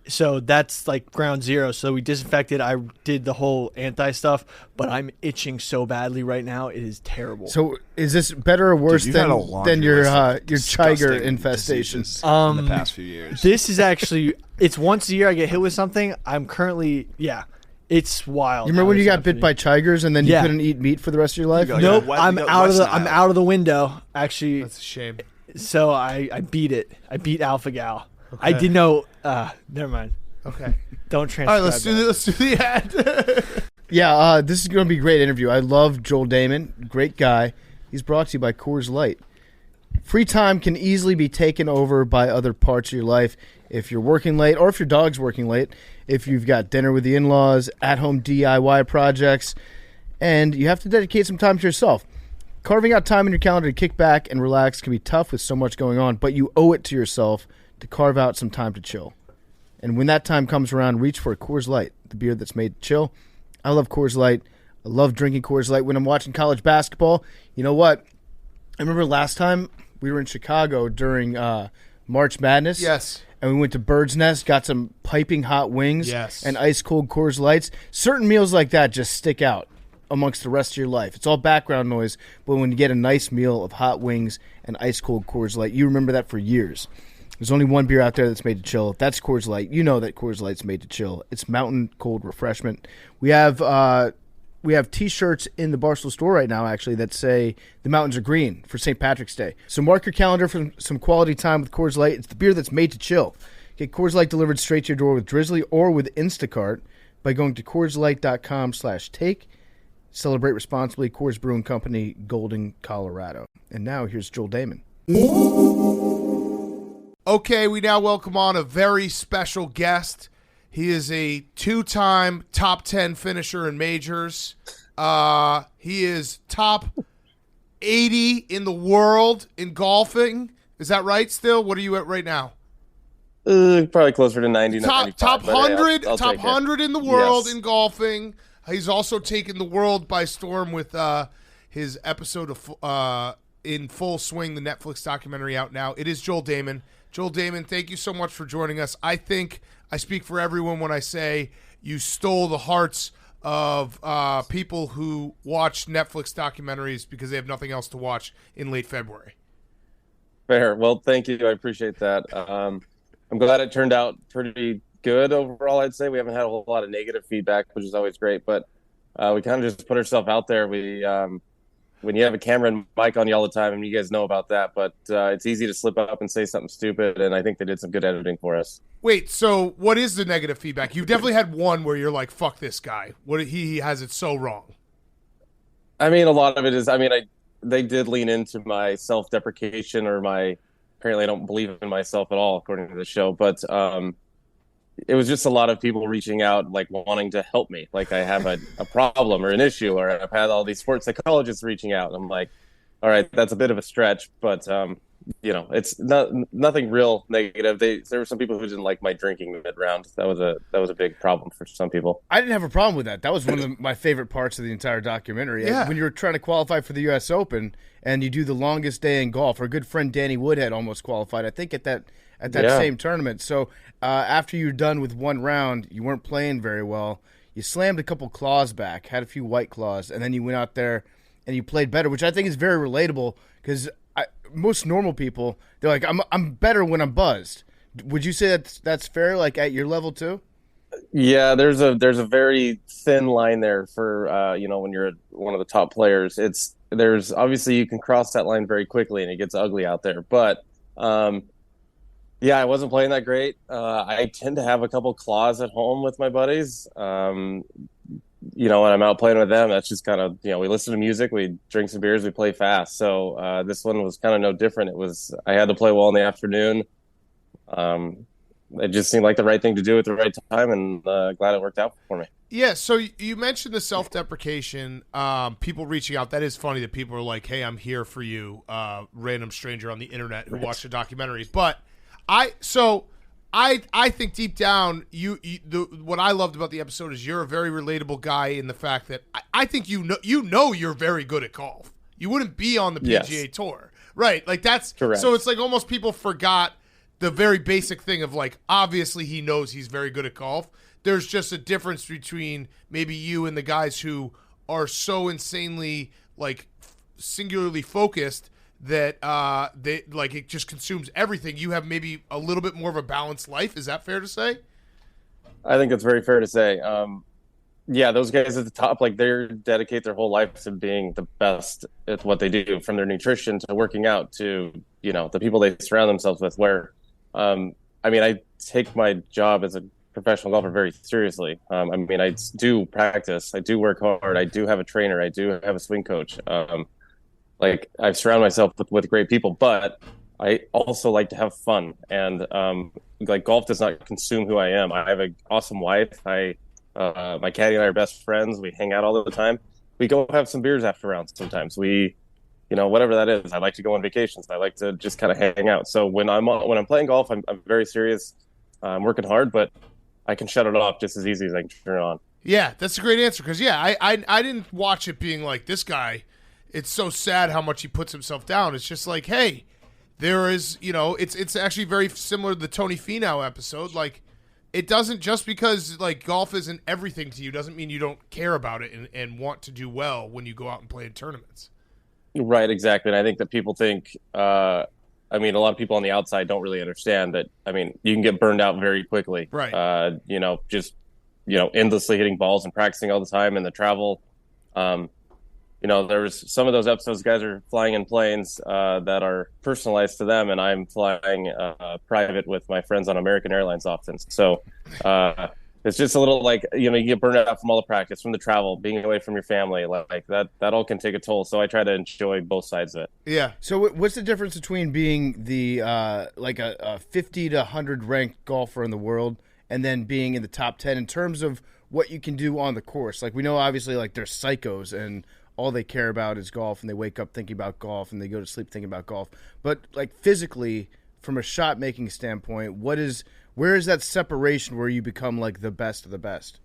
So that's like ground zero. So we disinfected. I did the whole anti stuff, but I'm itching so badly right now. It is terrible. So is this better or worse Dude, you've had a than laundry your list of your disgusting tiger infestation? diseases in the past few years. This is actually, it's once a year I get hit with something. I'm currently, it's wild. You remember how when you this got bit happened. by tigers and then you Yeah. couldn't eat meat for the rest of your life? You go, Nope, Yeah, I'm West out of the Nile. I'm out of the window. Actually, That's a shame. So I beat it. I beat AlphaGal. I did know. Never mind. Okay. Don't transcribe. All right, let's do the ad. Yeah, this is going to be a great interview. I love Joel Dahmen. Great guy. He's brought to you by Coors Light. Free time can easily be taken over by other parts of your life. If you're working late or if your dog's working late, if you've got dinner with the in-laws, at-home DIY projects, and you have to dedicate some time to yourself. Carving out time in your calendar to kick back and relax can be tough with so much going on, but you owe it to yourself to carve out some time to chill. And when that time comes around, reach for a Coors Light, the beer that's made to chill. I love Coors Light. I love drinking Coors Light when I'm watching college basketball. You know what? I remember last time we were in Chicago during March Madness. Yes. And we went to Bird's Nest, got some piping hot wings and ice-cold Coors Lights. Certain meals like that just stick out amongst the rest of your life. It's all background noise, but when you get a nice meal of hot wings and ice-cold Coors Light, you remember that for years. There's only one beer out there that's made to chill. That's Coors Light. You know that Coors Light's made to chill. It's mountain cold refreshment. We have T-shirts in the Barstool store right now, actually, that say the mountains are green for St. Patrick's Day. So mark your calendar for some quality time with Coors Light. It's the beer that's made to chill. Get Coors Light delivered straight to your door with Drizzly or with Instacart by going to CoorsLight.com/take. Celebrate responsibly. Coors Brewing Company, Golden, Colorado. And now here's Joel Dahmen. Okay, we now welcome on a very special guest. He is a two-time top 10 finisher in majors. He is top 80 in the world in golfing. Is that right still? What are you at right now? Probably closer to 90. Top 100, I'll top 100 in the world Yes. in golfing. He's also taken the world by storm with his episode of In Full Swing, the Netflix documentary out now. It is Joel Dahmen. Joel Dahmen, thank you so much for joining us. I think I speak for everyone when I say you stole the hearts of people who watch Netflix documentaries because they have nothing else to watch in late February. Fair. Well, thank you. I appreciate that. I'm glad it turned out pretty good overall, I'd say. We haven't had a whole lot of negative feedback, which is always great, but we kind of just put ourselves out there. When you have a camera and mic on you all the time, and you guys know about that, but it's easy to slip up and say something stupid, and I think they did some good editing for us. Wait, so what is the negative feedback? You've definitely had one where you're like, fuck this guy. He has it so wrong. I mean, a lot of it is, they did lean into my self-deprecation or apparently I don't believe in myself at all, according to the show, but it was just a lot of people reaching out, like wanting to help me. Like I have a problem or an issue, or I've had all these sports psychologists reaching out. And I'm like, all right, that's a bit of a stretch, but it's nothing real negative. There were some people who didn't like my drinking mid-round. That was a big problem for some people. I didn't have a problem with that. That was one of my favorite parts of the entire documentary. Yeah. When you were trying to qualify for the U.S. Open and you do the longest day in golf, our good friend Danny Woodhead almost qualified, I think, at that same tournament. So after you were done with one round, you weren't playing very well. You slammed a couple claws back, had a few white claws, and then you went out there and you played better, which I think is very relatable because most normal people, they're like, I'm better when I'm buzzed. Would you say that's fair, like at your level too? Yeah, there's a very thin line there for when you're one of the top players. There's obviously you can cross that line very quickly and it gets ugly out there. But yeah, I wasn't playing that great. I tend to have a couple claws at home with my buddies. When I'm out playing with them, that's just kind of, we listen to music, we drink some beers, we play fast. So this one was kind of no different. I had to play well in the afternoon. It just seemed like the right thing to do at the right time, and glad it worked out for me. Yeah, so you mentioned the self-deprecation, people reaching out. That is funny that people are like, hey, I'm here for you, random stranger on the internet who watched the documentary. But I think deep down, what I loved about the episode is you're a very relatable guy in the fact that I think you're very good at golf. You wouldn't be on the PGA Tour, right? Like that's correct. So it's like almost people forgot the very basic thing of like obviously he knows he's very good at golf. There's just a difference between maybe you and the guys who are so insanely like singularly focused that they like it just consumes everything. You have maybe a little bit more of a balanced life. Is that fair to say? I think that's very fair to say. Yeah, those guys at the top, like they dedicate their whole life to being the best at what they do, from their nutrition to working out to the people they surround themselves with. Where, I take my job as a professional golfer very seriously. I do practice, I do work hard, I do have a trainer, I do have a swing coach. I surround myself with great people, but I also like to have fun. And golf does not consume who I am. I have an awesome wife. My caddy and I are best friends. We hang out all the time. We go have some beers after rounds sometimes. We, whatever that is. I like to go on vacations. I like to just kind of hang out. So when I'm playing golf, I'm very serious. I'm working hard, but I can shut it off just as easy as I can turn it on. Yeah, that's a great answer. Because I didn't watch it being like, this guy, it's so sad how much he puts himself down. It's just like, hey, there is, it's actually very similar to the Tony Finau episode. Like, it doesn't, just because like golf isn't everything to you doesn't mean you don't care about it and want to do well when you go out and play in tournaments. Right, exactly. And I think that people think, a lot of people on the outside don't really understand that. You can get burned out very quickly. Right. Endlessly hitting balls and practicing all the time, and the travel. There's some of those episodes, guys are flying in planes that are personalized to them, and I'm flying private with my friends on American Airlines often. So it's just a little you get burned out from all the practice, from the travel, being away from your family. Like that all can take a toll. So I try to enjoy both sides of it. Yeah. So what's the difference between being the a 50 to 100 ranked golfer in the world and then being in the top 10 in terms of what you can do on the course? Like, we know obviously like there's psychos and all they care about is golf, and they wake up thinking about golf, and they go to sleep thinking about golf. But like physically, from a shot making standpoint, where is that separation where you become like the best of the best?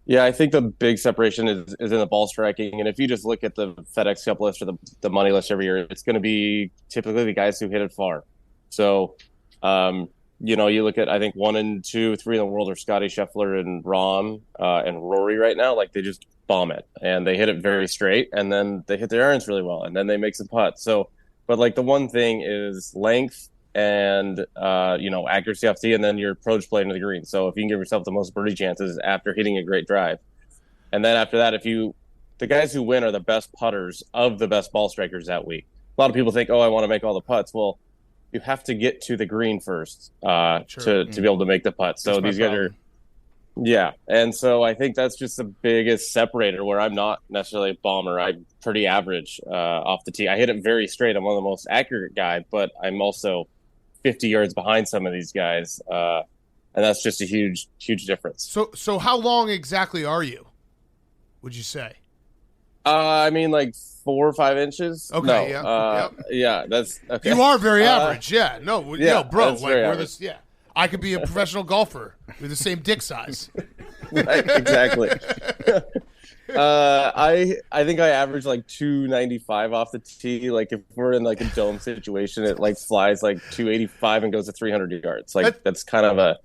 Yeah, I think the big separation is in the ball striking. And if you just look at the FedEx Cup list or the money list every year, it's going to be typically the guys who hit it far. So, you look at, I think 1 and 2, 3 in the world are Scotty Scheffler and Rahm and Rory right now. Like, they just bomb it, and they hit it very straight, and then they hit their irons really well, and then they make some putts. So, but like the one thing is length and accuracy off tee, and then your approach play into the green. So if you can give yourself the most birdie chances after hitting a great drive, and then after that, the guys who win are the best putters of the best ball strikers that week. A lot of people think, oh, I want to make all the putts. Well, you have to get to the green first to be able to make the putts. So these guys are. Yeah, and so I think that's just the biggest separator, where I'm not necessarily a bomber. I'm pretty average off the tee. I hit it very straight. I'm one of the most accurate guy, but I'm also 50 yards behind some of these guys, and that's just a huge, huge difference. So how long exactly are you, would you say? 4 or 5 inches. Okay, no, yeah. yeah, that's okay. You are very average, yeah. No, yeah, bro, like we're this, yeah. I could be a professional golfer with the same dick size. Right, exactly. I think I average 295 off the tee. Like, if we're in a dome situation, it flies 285 and goes to 300 yards. That's kind of a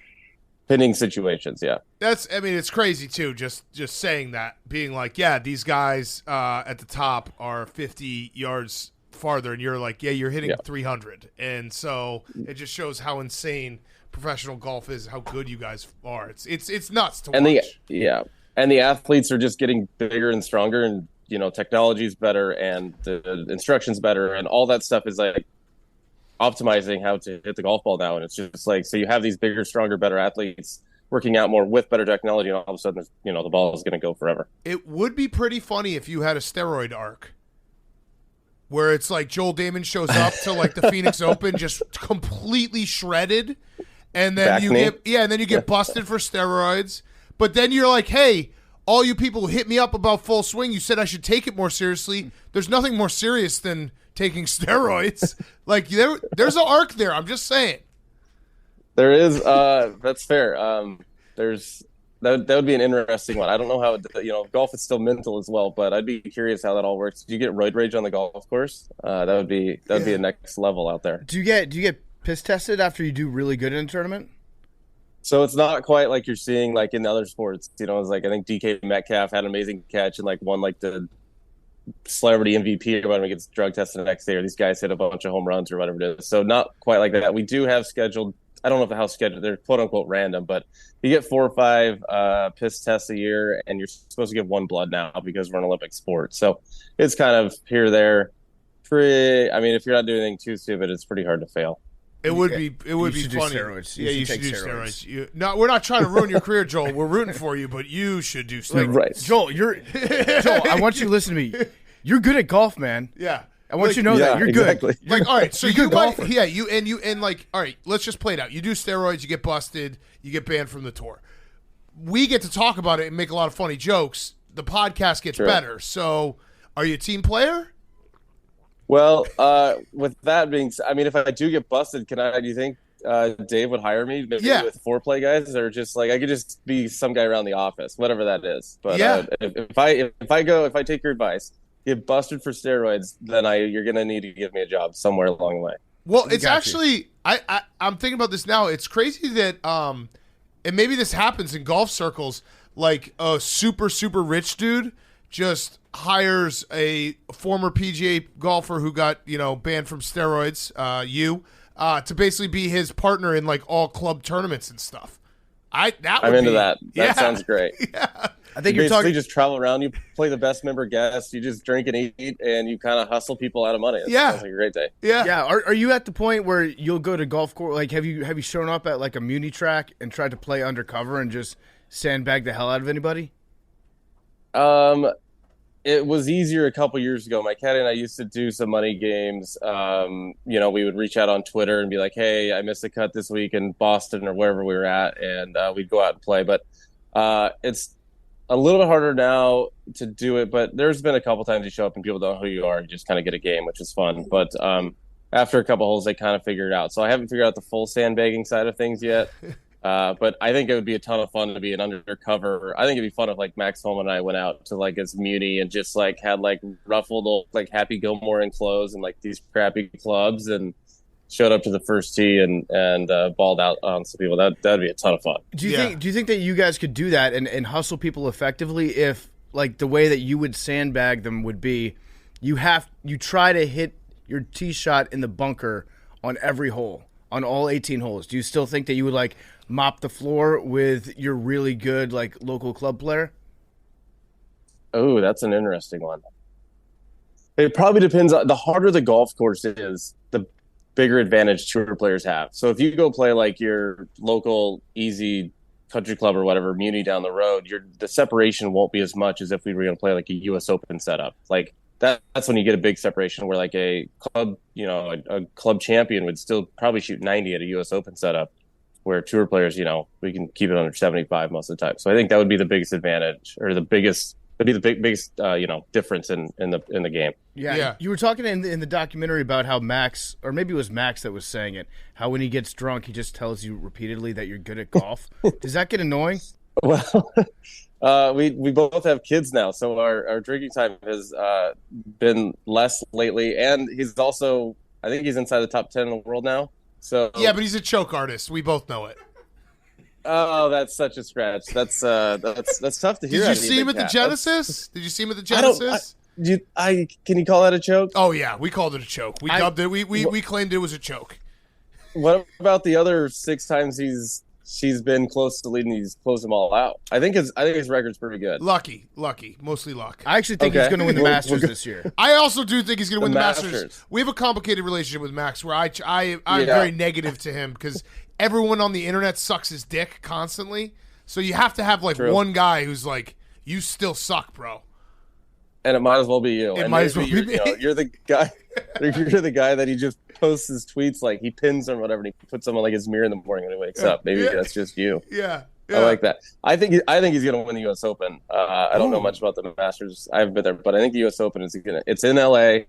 pinning situations. Yeah. It's crazy too. Just saying that, being these guys at the top are 50 yards farther, and you're you're hitting 300, and so it just shows how insane professional golf is, how good you guys are. It's nuts to watch. And the athletes are just getting bigger and stronger, and technology's better, and the instruction's better, and all that stuff is optimizing how to hit the golf ball now. And it's just so you have these bigger, stronger, better athletes working out more with better technology, and all of a sudden the ball is going to go forever. It would be pretty funny if you had a steroid arc where it's Joel Dahmen shows up to the Phoenix Open just completely shredded. And then you get busted for steroids. But then you're hey, all you people who hit me up about full swing, you said I should take it more seriously. There's nothing more serious than taking steroids. There's an arc there. I'm just saying. There is. That's fair. That would be an interesting one. I don't know how golf is still mental as well, but I'd be curious how that all works. Do you get roid rage on the golf course? That would be a next level out there. Do you get piss tested after you do really good in a tournament? So it's not quite like you're seeing in other sports. It's I think DK Metcalf had an amazing catch and won the celebrity MVP or whatever, gets drug tested the next day, or these guys hit a bunch of home runs or whatever it is. So not quite like that. We do have scheduled, I don't know how scheduled, they're quote unquote random, but you get 4 or 5 piss tests a year, and you're supposed to give 1 blood now because we're an Olympic sport. So it's kind of here, there, I mean, if you're not doing anything too stupid, it's pretty hard to fail. It would be should do funny. steroids. Yeah, you should take do steroids. No, we're not trying to ruin your career, Joel. We're rooting for you, but you should do steroids. Right. Joel, I want you to listen to me. You're good at golf, man. Yeah. I want you to know that. You're exactly. good. Like, all right, so you're you good might, golfer. yeah, like, all right, let's just play it out. You do steroids, you get busted, you get banned from the tour. We get to talk about it and make a lot of funny jokes. The podcast gets better. So, are you a team player? Well, with that being said, I mean, if I do get busted, do you think Dave would hire me maybe with foreplay guys, or just like I could just be some guy around the office, whatever that is. But if I take your advice, get busted for steroids, then you're gonna need to give me a job somewhere along the way. Well, it's actually I'm thinking about this now. It's crazy that and maybe this happens in golf circles, like a super rich dude just hires a former PGA golfer who got, banned from steroids, to basically be his partner in like all club tournaments and stuff. I'm into that. That sounds great. Yeah. I think you you're talking. Just travel around. You play the best member guest. You just drink and eat, and you kind of hustle people out of money. It sounds like a great day. Yeah. Yeah. Are you at the point where you'll go to golf course? Like, have you shown up at like a muni track and tried to play undercover and just sandbag the hell out of anybody? It was easier a couple years ago. My caddy and I used to do some money games. We would reach out on Twitter and be like, "Hey, I missed a cut this week in Boston or wherever we were at," and we'd go out and play. But it's a little bit harder now to do it. But there's been a couple times you show up and people don't know who you are. You just kind of get a game, which is fun. But after a couple holes, they kind of figure it out. So I haven't figured out the full sandbagging side of things yet. But I think it would be a ton of fun to be an undercover. I think it'd be fun if like Max Homa and I went out to like his muni and just like had like ruffled old like Happy Gilmore in clothes and like these crappy clubs and showed up to the first tee and balled out on some people. That'd be a ton of fun. Do you think that you guys could do that and hustle people effectively if like the way that you would sandbag them would be you try to hit your tee shot in the bunker on every hole, on all 18 holes? Do you still think that you would like mop the floor with your really good like local club player? Oh, that's an interesting one. It probably depends on the harder the golf course is, the bigger advantage tour players have. So if you go play like your local easy country club or whatever muni down the road, the separation won't be as much as if we were going to play like a US Open setup. Like that's when you get a big separation where like a club, a club champion would still probably shoot 90 at a US Open setup, where tour players, we can keep it under 75 most of the time. So I think that would be the biggest advantage, or biggest difference in the game. Yeah. You were talking in the documentary about how Max, or maybe it was Max that was saying it, how when he gets drunk, he just tells you repeatedly that you're good at golf. Does that get annoying? Well, we both have kids now, so our drinking time has been less lately, and he's also, I think he's inside the top 10 in the world now. So yeah, but he's a choke artist. We both know it. Oh, that's such a stretch. That's tough to hear. Did you see him at the Genesis? Did you see him at the Genesis? Can you call that a choke? Oh yeah, we called it a choke. We dubbed it. We claimed it was a choke. What about the other 6 times she's been close to leading? He's closed them all out. I think his record's pretty good. Lucky, mostly luck. I actually think he's going to win the Masters this year. I also do think he's going to win the Masters. We have a complicated relationship with Max, where I'm very negative to him because everyone on the internet sucks his dick constantly. So you have to have like one guy who's like, "You still suck, bro." And it might as well be you. It might as well be me. You're the guy. You're the guy that he just posts his tweets, like he pins them or whatever, and he puts them on like his mirror in the morning when he wakes up. Maybe that's just you. Yeah. I like that. I think he's going to win the U.S. Open. I don't know much about the Masters. I haven't been there, but I think the U.S. Open is it's in L.A.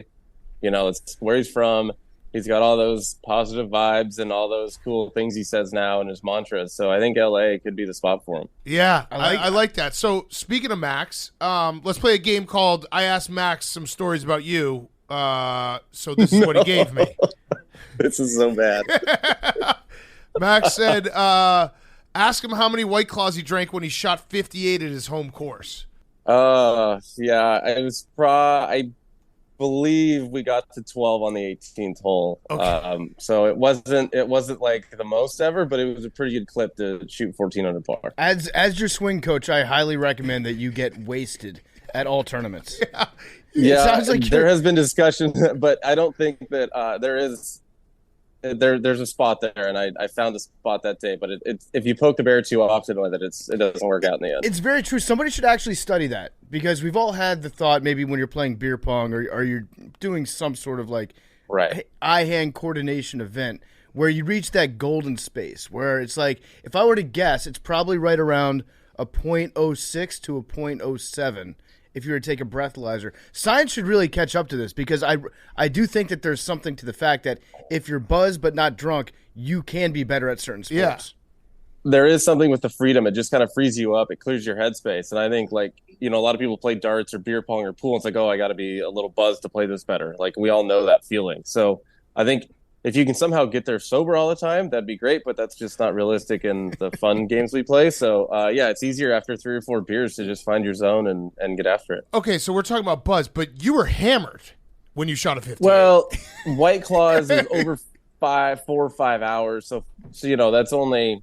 It's where he's from. He's got all those positive vibes and all those cool things he says now in his mantras. So I think L.A. could be the spot for him. Yeah, I like that. So speaking of Max, let's play a game called I Asked Max Some Stories About You. So this is what he gave me. This is so bad. Max said, ask him how many White Claws he drank when he shot 58 at his home course. Yeah, it was I believe we got to 12 on the 18th hole. Okay. So it wasn't like the most ever, but it was a pretty good clip to shoot 14 under par. As your swing coach, I highly recommend that you get wasted at all tournaments. Yeah, sounds like there you're- has been discussion, but I don't think that there's a spot there, and I found the spot that day. But if you poke the bear too often with it, it doesn't work out in the end. It's very true. Somebody should actually study that, because we've all had the thought, maybe when you're playing beer pong or you're doing some sort of like Right. eye-hand coordination event where you reach that golden space where it's like, if I were to guess, it's probably right around a .06 to a .07 if you were to take a breathalyzer. Science should really catch up to this, because I do think that there's something to the fact that if you're buzzed but not drunk, you can be better at certain sports. There is something with the freedom. It just kind of frees you up. It clears your headspace. And I think, like, a lot of people play darts or beer pong or pool. And it's like, oh, I got to be a little buzzed to play this better. Like, we all know that feeling. So I think if you can somehow get there sober all the time, that'd be great. But that's just not realistic in the fun games we play. So, it's easier after 3 or 4 beers to just find your zone and get after it. Okay, so we're talking about buzz, but you were hammered when you shot a 50. Well, White Claws is over 4 or 5 hours. So that's only...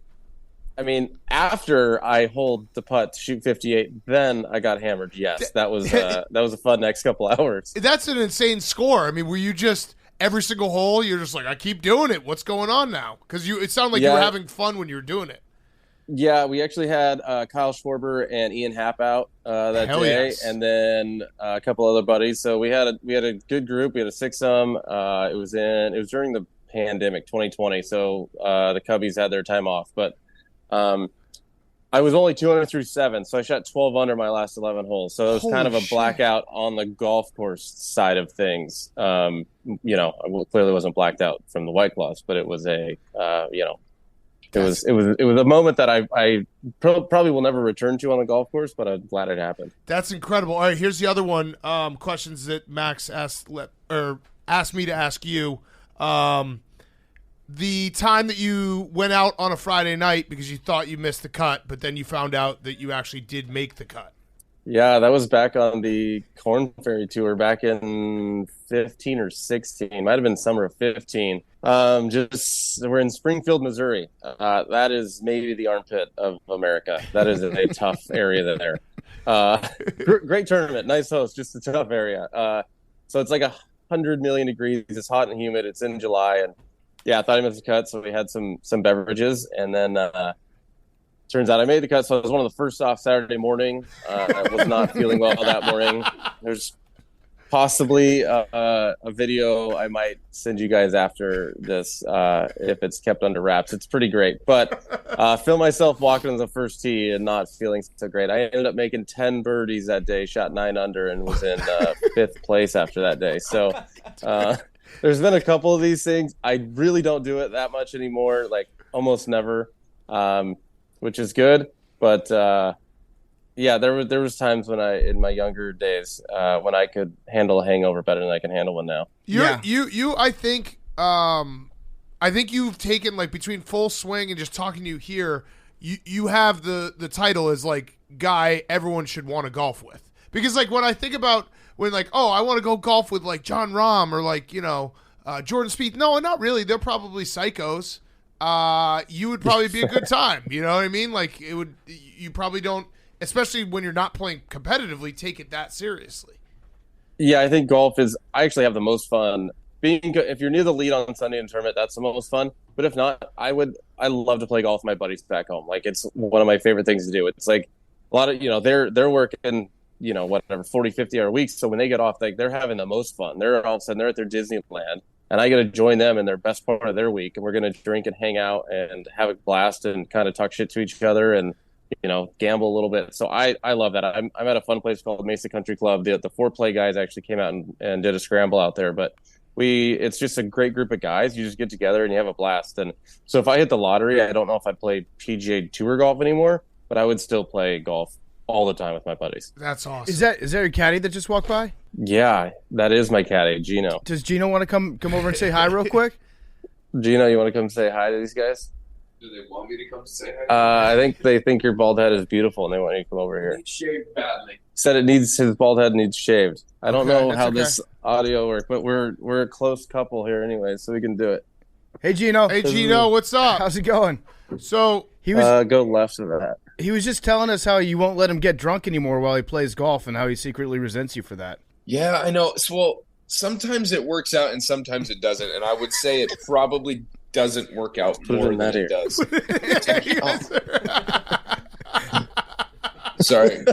I mean, after I hold the putt to shoot 58, then I got hammered. Yes, that was a fun next couple hours. That's an insane score. I mean, were you just every single hole? You're just like, I keep doing it. What's going on now? Because it sounded like you were having fun when you were doing it. Yeah, we actually had Kyle Schwarber and Ian Happ out that Hell day, yes. and then a couple other buddies. So we had a good group. We had a 6-some. It was during the pandemic, 2020. So the Cubbies had their time off, but. I was only 2 under through 7, so I shot 12 under my last 11 holes. So it was kind of a blackout on the golf course side of things. I clearly wasn't blacked out from the White Claws, but it was it was a moment that I probably will never return to on the golf course, but I'm glad it happened. That's incredible. All right, here's the other one. Questions that Max asked me to ask you. The time that you went out on a Friday night because you thought you missed the cut, but then you found out that you actually did make the cut. Yeah, that was back on the Corn Ferry Tour back in 15 or 16. Might have been summer of 15. We're in Springfield, Missouri. That is maybe the armpit of America. That is a tough area there. Great tournament, nice host, just a tough area. So it's like 100 million degrees. It's hot and humid. It's in July, and yeah, I thought I missed the cut, so we had some beverages, and then turns out I made the cut. So I was one of the first off Saturday morning. I was not feeling well that morning. There's possibly a video I might send you guys after this if it's kept under wraps. It's pretty great, but feel myself walking on the first tee and not feeling so great. I ended up making 10 birdies that day, shot 9 under, and was in 5th place after that day. So. There's been a couple of these things. I really don't do it that much anymore, like almost never, which is good. But there was times when in my younger days, when I could handle a hangover better than I can handle one now. I think you've taken, like, between Full Swing and just talking to you here, you have the title as, like, guy everyone should want to golf with. Because, like, when I think about when, like, oh, I want to go golf with, like, John Rahm or, like, Jordan Spieth. No, not really. They're probably psychos. You would probably be a good time. You know what I mean? Like, you probably don't, especially when you're not playing competitively, take it that seriously. Yeah, I think golf is, I actually have the most fun. If you're near the lead on Sunday in the tournament, that's the most fun. But if not, I love to play golf with my buddies back home. Like, it's one of my favorite things to do. It's like a lot of, they're working, 40, 50 hour weeks. So when they get off, like, they're having the most fun. They're all of a sudden, they're at their Disneyland, and I get to join them in their best part of their week. And we're going to drink and hang out and have a blast and kind of talk shit to each other and, gamble a little bit. So I love that. I'm at a fun place called Mesa Country Club. The 4-play guys actually came out and did a scramble out there, but it's just a great group of guys. You just get together and you have a blast. And so if I hit the lottery, I don't know if I'd play PGA Tour golf anymore, but I would still play golf all the time with my buddies. That's awesome. Is that your caddy that just walked by? Yeah, that is my caddy, Geno. Does Geno want to come over and say hi real quick? Geno, you want to come say hi to these guys? Do they want me to come say hi? I think they think your bald head is beautiful and they want you to come over here. It's shaved badly. Said his bald head needs shaved. I don't know that's how okay. this audio works, but we're a close couple here anyway, so we can do it. Hey, Geno. Hey, Geno, what's up? How's it going? So he was go left of that. He was just telling us how you won't let him get drunk anymore while he plays golf and how he secretly resents you for that. Yeah, I know. So, well, sometimes it works out and sometimes it doesn't. And I would say it probably doesn't work out Put it more in than that it ear. does. Sorry.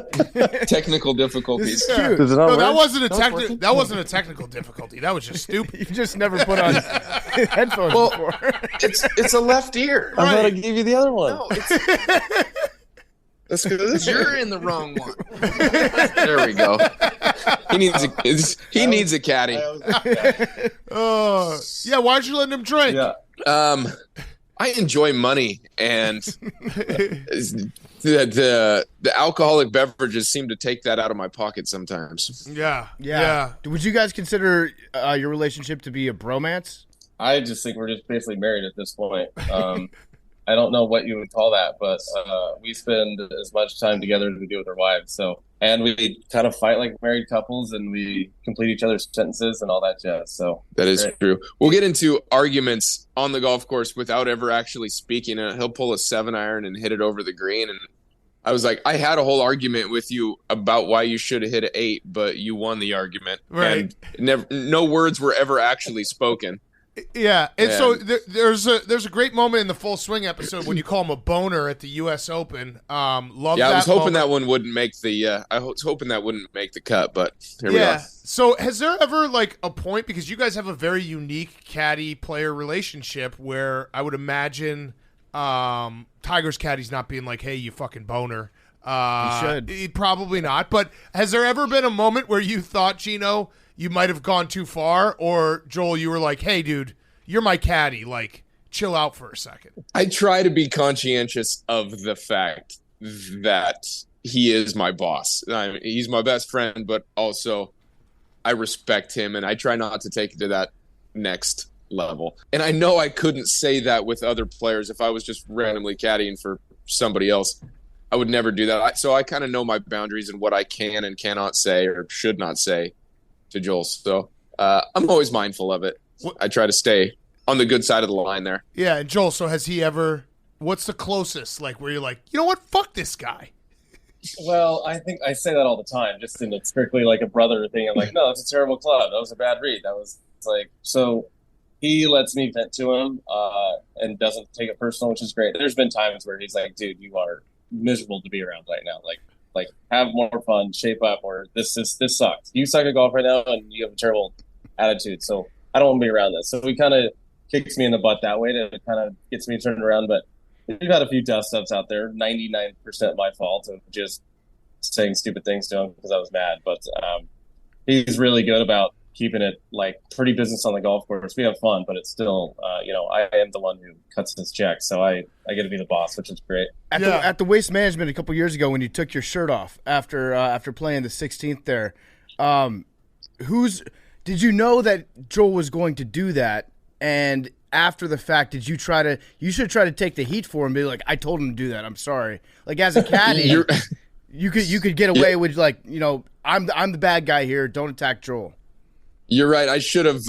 Technical difficulties. Yeah. Does it not No, work? that wasn't a No, it's technical. working? That wasn't a technical difficulty. That was just stupid. You just never put on headphones Well, before. It's a left ear. I thought I gave you the other one. No, you're in the wrong one. There we go. He needs a caddy. Yeah. Why'd you let him drink? Yeah. I enjoy money, and the alcoholic beverages seem to take that out of my pocket sometimes. Yeah. Yeah. Would you guys consider your relationship to be a bromance? I just think we're just basically married at this point. I don't know what you would call that, but we spend as much time together as we do with our wives. So, and we kind of fight like married couples, and we complete each other's sentences and all that jazz. So That is great. true. We'll get into arguments on the golf course without ever actually speaking. And he'll pull a 7-iron and hit it over the green. And I was like, I had a whole argument with you about why you should have hit an 8, but you won the argument. Right. And no words were ever actually spoken. Yeah, and Yeah. so there's a great moment in the Full Swing episode when you call him a boner at the U.S. Open. Love Yeah, that I was hoping moment. that one wouldn't make the. I was hoping that wouldn't make the cut, but here we Yeah. are. So has there ever like a point, because you guys have a very unique caddy player relationship, where I would imagine Tiger's caddy's not being like, "Hey, you fucking boner." He should. Probably not. But has there ever been a moment where you thought, Geno, you might have gone too far, or Joel, you were like, "Hey, dude, you're my caddy. Like, chill out for a second." I try to be conscientious of the fact that he is my boss. I mean, he's my best friend, but also I respect him, and I try not to take it to that next level. And I know I couldn't say that with other players. If I was just randomly caddying for somebody else, I would never do that. So I kind of know my boundaries and what I can and cannot say or should not say to Joel. So I'm always mindful of it. I try to stay on the good side of the line there. Yeah, and Joel, so has he ever, what's the closest, like, where you're like, you know what, fuck this guy? Well, I think I say that all the time, just in a strictly like a brother thing. I'm like, no, that's a terrible club. That was a bad read. That was like, so he lets me vent to him and doesn't take it personal, which is great. There's been times where he's like, dude, you are miserable to be around right now. Like have more fun, shape up, or this sucks. You suck at golf right now, and you have a terrible attitude. So I don't want to be around this. So he kind of kicks me in the butt that way to kind of gets me turned around. But we've had a few dust ups out there. 99% my fault of just saying stupid things to him because I was mad. But he's really good about keeping it like pretty business on the golf course. We have fun, but it's still, I am the one who cuts his checks. So I get to be the boss, which is great. At the Waste Management a couple years ago, when you took your shirt off after playing the 16th there, did you know that Joel was going to do that? And after the fact, did you you should try to take the heat for him, be like, I told him to do that, I'm sorry. Like, as a caddy, you could get away with, like, I'm the bad guy here, don't attack Joel. You're right. I should have.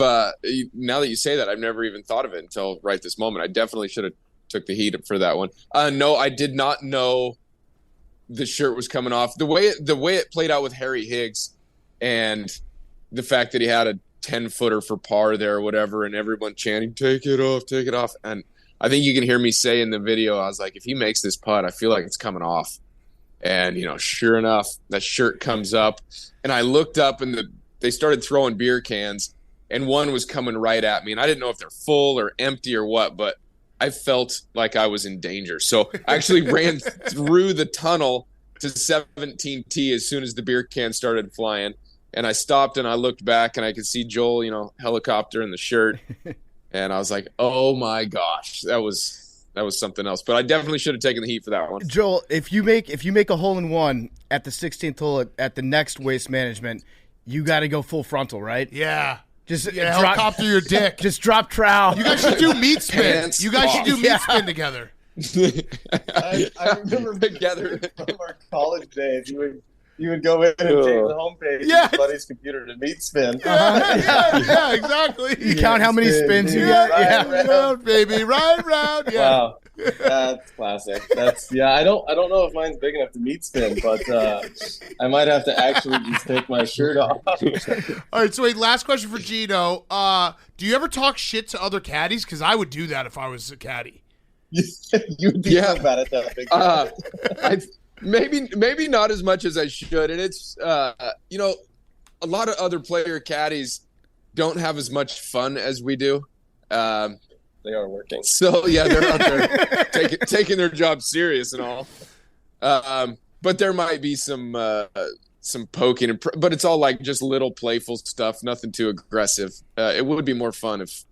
Now that you say that, I've never even thought of it until right this moment. I definitely should have took the heat for that one. No, I did not know the shirt was coming off. The way it played out with Harry Higgs, and the fact that he had a 10-footer for par there or whatever, and everyone chanting, "Take it off, take it off." And I think you can hear me say in the video, I was like, if he makes this putt, I feel like it's coming off. And sure enough, that shirt comes up, and I looked up and they started throwing beer cans, and one was coming right at me. And I didn't know if they're full or empty or what, but I felt like I was in danger. So I actually ran through the tunnel to 17T as soon as the beer can started flying. And I stopped and I looked back and I could see Joel, helicopter in the shirt. And I was like, oh my gosh, that was something else. But I definitely should have taken the heat for that one. Joel, if you make a hole-in-one at the 16th hole at the next Waste Management, you got to go full frontal, right? Yeah. Just helicopter your dick. Just drop trowel. You guys should do meat spin. Pants You guys should do off. meat spin together. I remember together from our college days, You would go in and change the homepage Yeah. of your buddy's computer to meet spin. Yeah, exactly. You count how many spins you Yeah, get. yeah, round, baby, right round. Yeah. Wow, that's classic. I don't know if mine's big enough to meet spin, but I might have to actually just take my shirt off. All right, so wait, last question for Geno. Do you ever talk shit to other caddies? Because I would do that if I was a caddy. You'd be so bad at that. Big Maybe not as much as I should, and it's a lot of other player caddies don't have as much fun as we do. They are working, so yeah, they're out there taking their job serious and all. But there might be some poking, but it's all like just little playful stuff, nothing too aggressive. It would be more fun if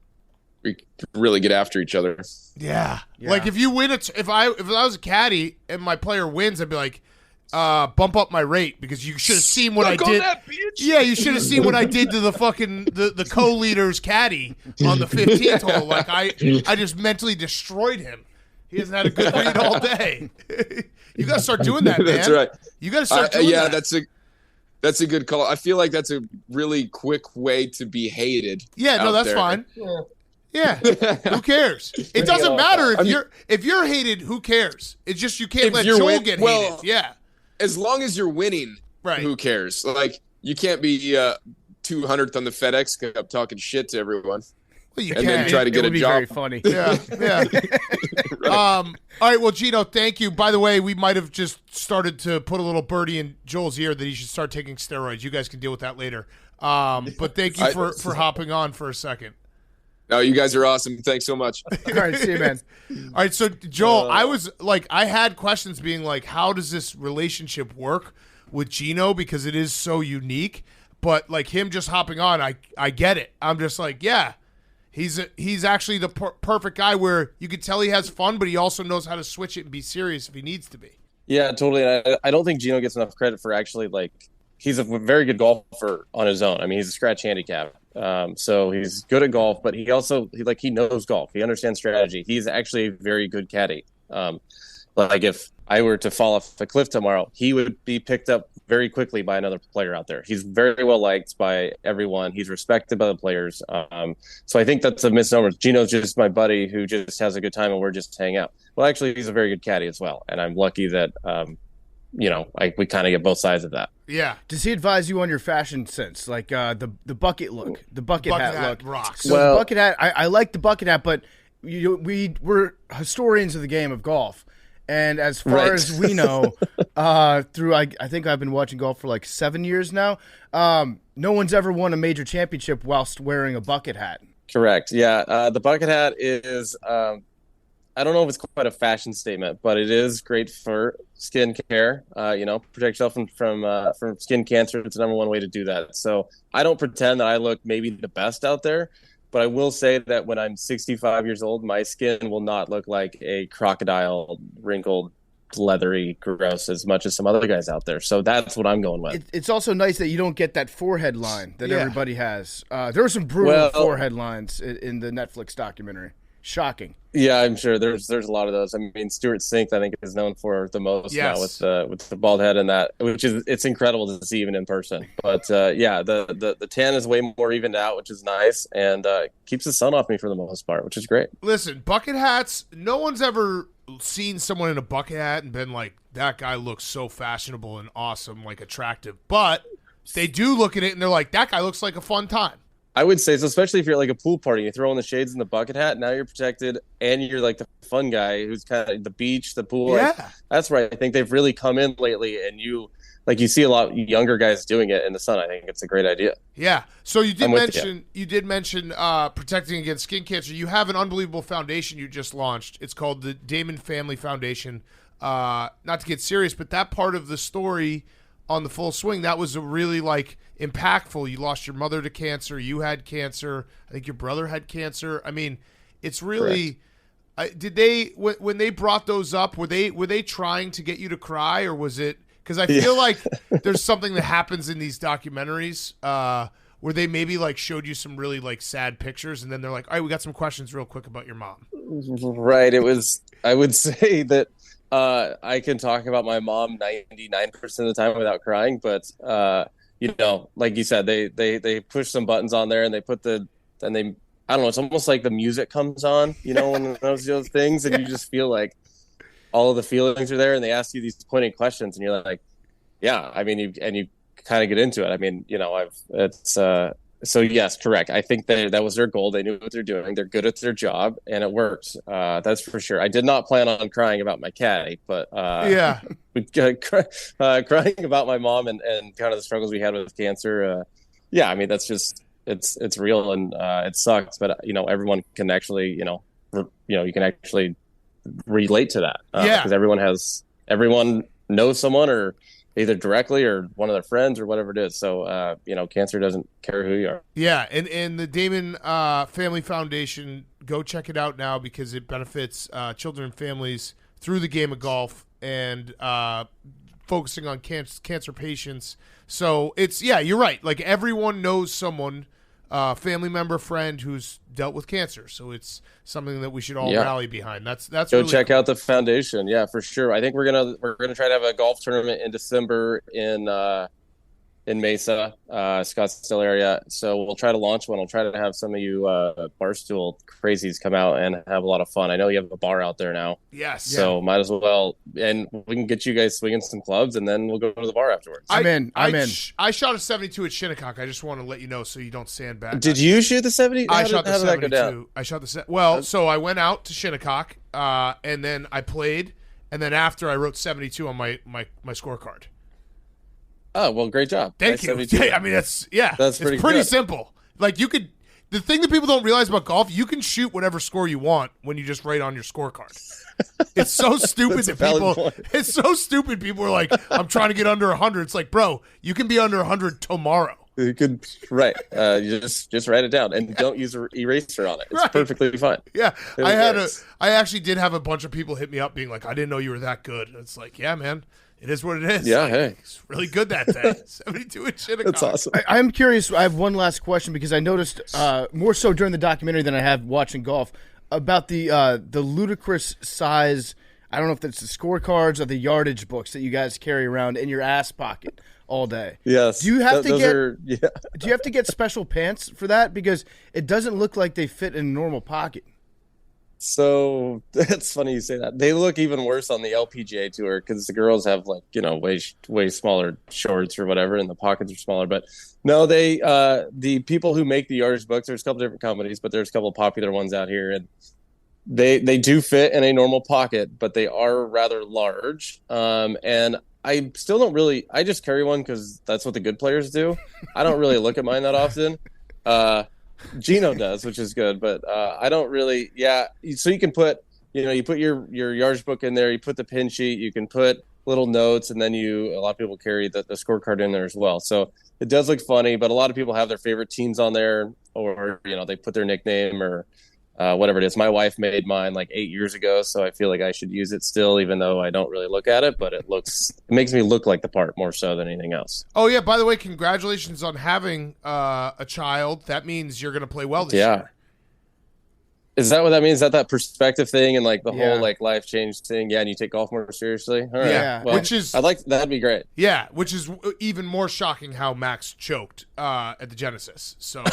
we could really get after each other. Yeah. Like if you win if I was a caddy and my player wins, I'd be like, bump up my rate because you should have seen what I did. Yeah, you should have seen what I did to the fucking the co-leader's caddy on the 15th hole. Like I just mentally destroyed him. He hasn't had a good read all day. You gotta start doing that, man. That's right. You gotta start doing that. That's a good call. I feel like that's a really quick way to be hated. Yeah, no, that's fine. Yeah, who cares? It doesn't matter if you're hated. Who cares? It's just you can't let Joel get hated. Yeah, as long as you're winning, right? Who cares? Like you can't be 200th on the FedEx Cup talking shit to everyone. Well, you and can. Then try to get a job. Very funny. Yeah, yeah. Right. All right. Well, Geno, thank you. By the way, we might have just started to put a little birdie in Joel's ear that he should start taking steroids. You guys can deal with that later. But thank you for hopping on for a second. No, you guys are awesome. Thanks so much. All right, see you, man. All right, so Joel, I had questions being like, how does this relationship work with Geno because it is so unique? But like him just hopping on, I get it. I'm just like, yeah, he's actually the perfect guy where you could tell he has fun, but he also knows how to switch it and be serious if he needs to be. Yeah, totally. I don't think Geno gets enough credit for actually he's a very good golfer on his own. I mean, he's a scratch handicap. So he's good at golf, but he knows golf. He understands strategy. He's actually a very good caddy. Like if I were to fall off the cliff tomorrow, he would be picked up very quickly by another player out there. He's very well liked by everyone. He's respected by the players. So I think that's a misnomer. Geno's just my buddy who just has a good time and we're just hanging out. Well, actually, he's a very good caddy as well. And I'm lucky that, we kind of get both sides of that. Yeah. Does he advise you on your fashion sense, like the bucket look, the bucket hat look? Rocks. So the bucket hat, I like the bucket hat, but we're historians of the game of golf, and as far as we know, through I think I've been watching golf for like 7 years now. No one's ever won a major championship whilst wearing a bucket hat. Correct. Yeah, the bucket hat is. I don't know if it's quite a fashion statement, but it is great for skin care. Protect yourself from skin cancer. It's the number one way to do that. So I don't pretend that I look maybe the best out there, but I will say that when I'm 65 years old, my skin will not look like a crocodile, wrinkled, leathery, gross as much as some other guys out there. So that's what I'm going with. It's also nice that you don't get that forehead line that everybody has. There were some brutal forehead lines in the Netflix documentary. Shocking. Yeah, I'm sure there's a lot of those. I mean, Stuart Sink, I think, is known for the most now with the bald head and that, which is it's incredible to see even in person. But the tan is way more evened out, which is nice, and keeps the sun off me for the most part, which is great. Listen, bucket hats. No one's ever seen someone in a bucket hat and been like, that guy looks so fashionable and awesome, like attractive. But they do look at it and they're like, that guy looks like a fun time. I would say so, especially if you're like a pool party, you throw in the shades and the bucket hat. Now you're protected, and you're like the fun guy who's kind of the beach, the pool. Yeah, like, that's right. I think they've really come in lately, and you see a lot of younger guys doing it in the sun. I think it's a great idea. Yeah. So you did mention protecting against skin cancer. You have an unbelievable foundation you just launched. It's called the Dahmen Family Foundation. Not to get serious, but that part of the story on the Full Swing, that was a really impactful. You lost your mother to cancer. You had cancer. I think your brother had cancer. I mean, it's really. Did they when they brought those up? Were they trying to get you to cry, or was it because I feel like there's something that happens in these documentaries where they maybe showed you some really sad pictures, and then they're like, all right, we got some questions real quick about your mom. Right. It was. I would say that I can talk about my mom 99% of the time without crying, but like you said, they push some buttons on there and they put I don't know, it's almost like the music comes on, when those things, and you just feel like all of the feelings are there, and they ask you these pointing questions, and you're like, yeah, I mean, you kind of get into it. I mean, so yes, correct. I think that was their goal. They knew what they're doing. They're good at their job, and it works. That's for sure. I did not plan on crying about my caddy, but crying about my mom and kind of the struggles we had with cancer. I mean, that's just it's real, and it sucks. But everyone can actually you can actually relate to that because everyone knows someone, or either directly or one of their friends or whatever it is. So, cancer doesn't care who you are. Yeah, and the Dahmen Family Foundation, go check it out now because it benefits children and families through the game of golf and focusing on cancer patients. So you're right. Like everyone knows someone, family member, friend who's dealt with cancer. So it's something that we should all rally behind. That's go really check cool. out the foundation. Yeah, for sure. I think we're gonna try to have a golf tournament in December in Mesa, Scottsdale area. So we'll try to launch one. I'll try to have some of you Barstool crazies come out and have a lot of fun. I know you have a bar out there now. Yes. So might as well, and we can get you guys swinging some clubs, and then we'll go to the bar afterwards. I'm in. I shot a 72 at Shinnecock. I just want to let you know so you don't sandbag. Did you shoot the 70? I shot the how did that go 72. down? I shot the well. So I went out to Shinnecock, and then I played, and then after I wrote 72 on my scorecard. Oh, well, great job. Thank you. I mean, that's pretty good. simple. Like the thing that people don't realize about golf, you can shoot whatever score you want when you just write on your scorecard. It's so stupid that people. It's so stupid. People are like, "I'm trying to get under 100." It's like, bro, you can be under 100 tomorrow. You could you just write it down and don't use an eraser on it. It's perfectly fine. Yeah, I actually did have a bunch of people hit me up being like, "I didn't know you were that good." And it's like, yeah, man. It is what it is. Yeah, hey. It's really good that day. 72 at Shinnecock. That's awesome. I'm curious. I have one last question because I noticed more so during the documentary than I have watching golf about the ludicrous size. I don't know if that's the scorecards or the yardage books that you guys carry around in your ass pocket all day. Yes. Do you have Do you have to get special pants for that because it doesn't look like they fit in a normal pocket? So that's funny you say that. They look even worse on the LPGA tour because the girls have way smaller shorts or whatever, and the pockets are smaller. But no, the people who make the yardage books, there's a couple different companies, but there's a couple of popular ones out here, and they do fit in a normal pocket, but they are rather large. And I still don't really. I just carry one because that's what the good players do. I don't really look at mine that often. Geno does, which is good, but I don't really. Yeah, so you can put, you put your yardage book in there. You put the pin sheet. You can put little notes, and then a lot of people carry the scorecard in there as well. So it does look funny, but a lot of people have their favorite teams on there, or they put their nickname or whatever it is. My wife made mine like 8 years ago, so I feel like I should use it still, even though I don't really look at it. But it makes me look like the part more so than anything else. Oh yeah! By the way, congratulations on having a child. That means you're going to play well this year. Is that what that means? Is that perspective thing and like the whole like life change thing? Yeah, and you take golf more seriously. All right. Yeah, well, that'd be great. Yeah, which is even more shocking how Max choked at the Genesis. So,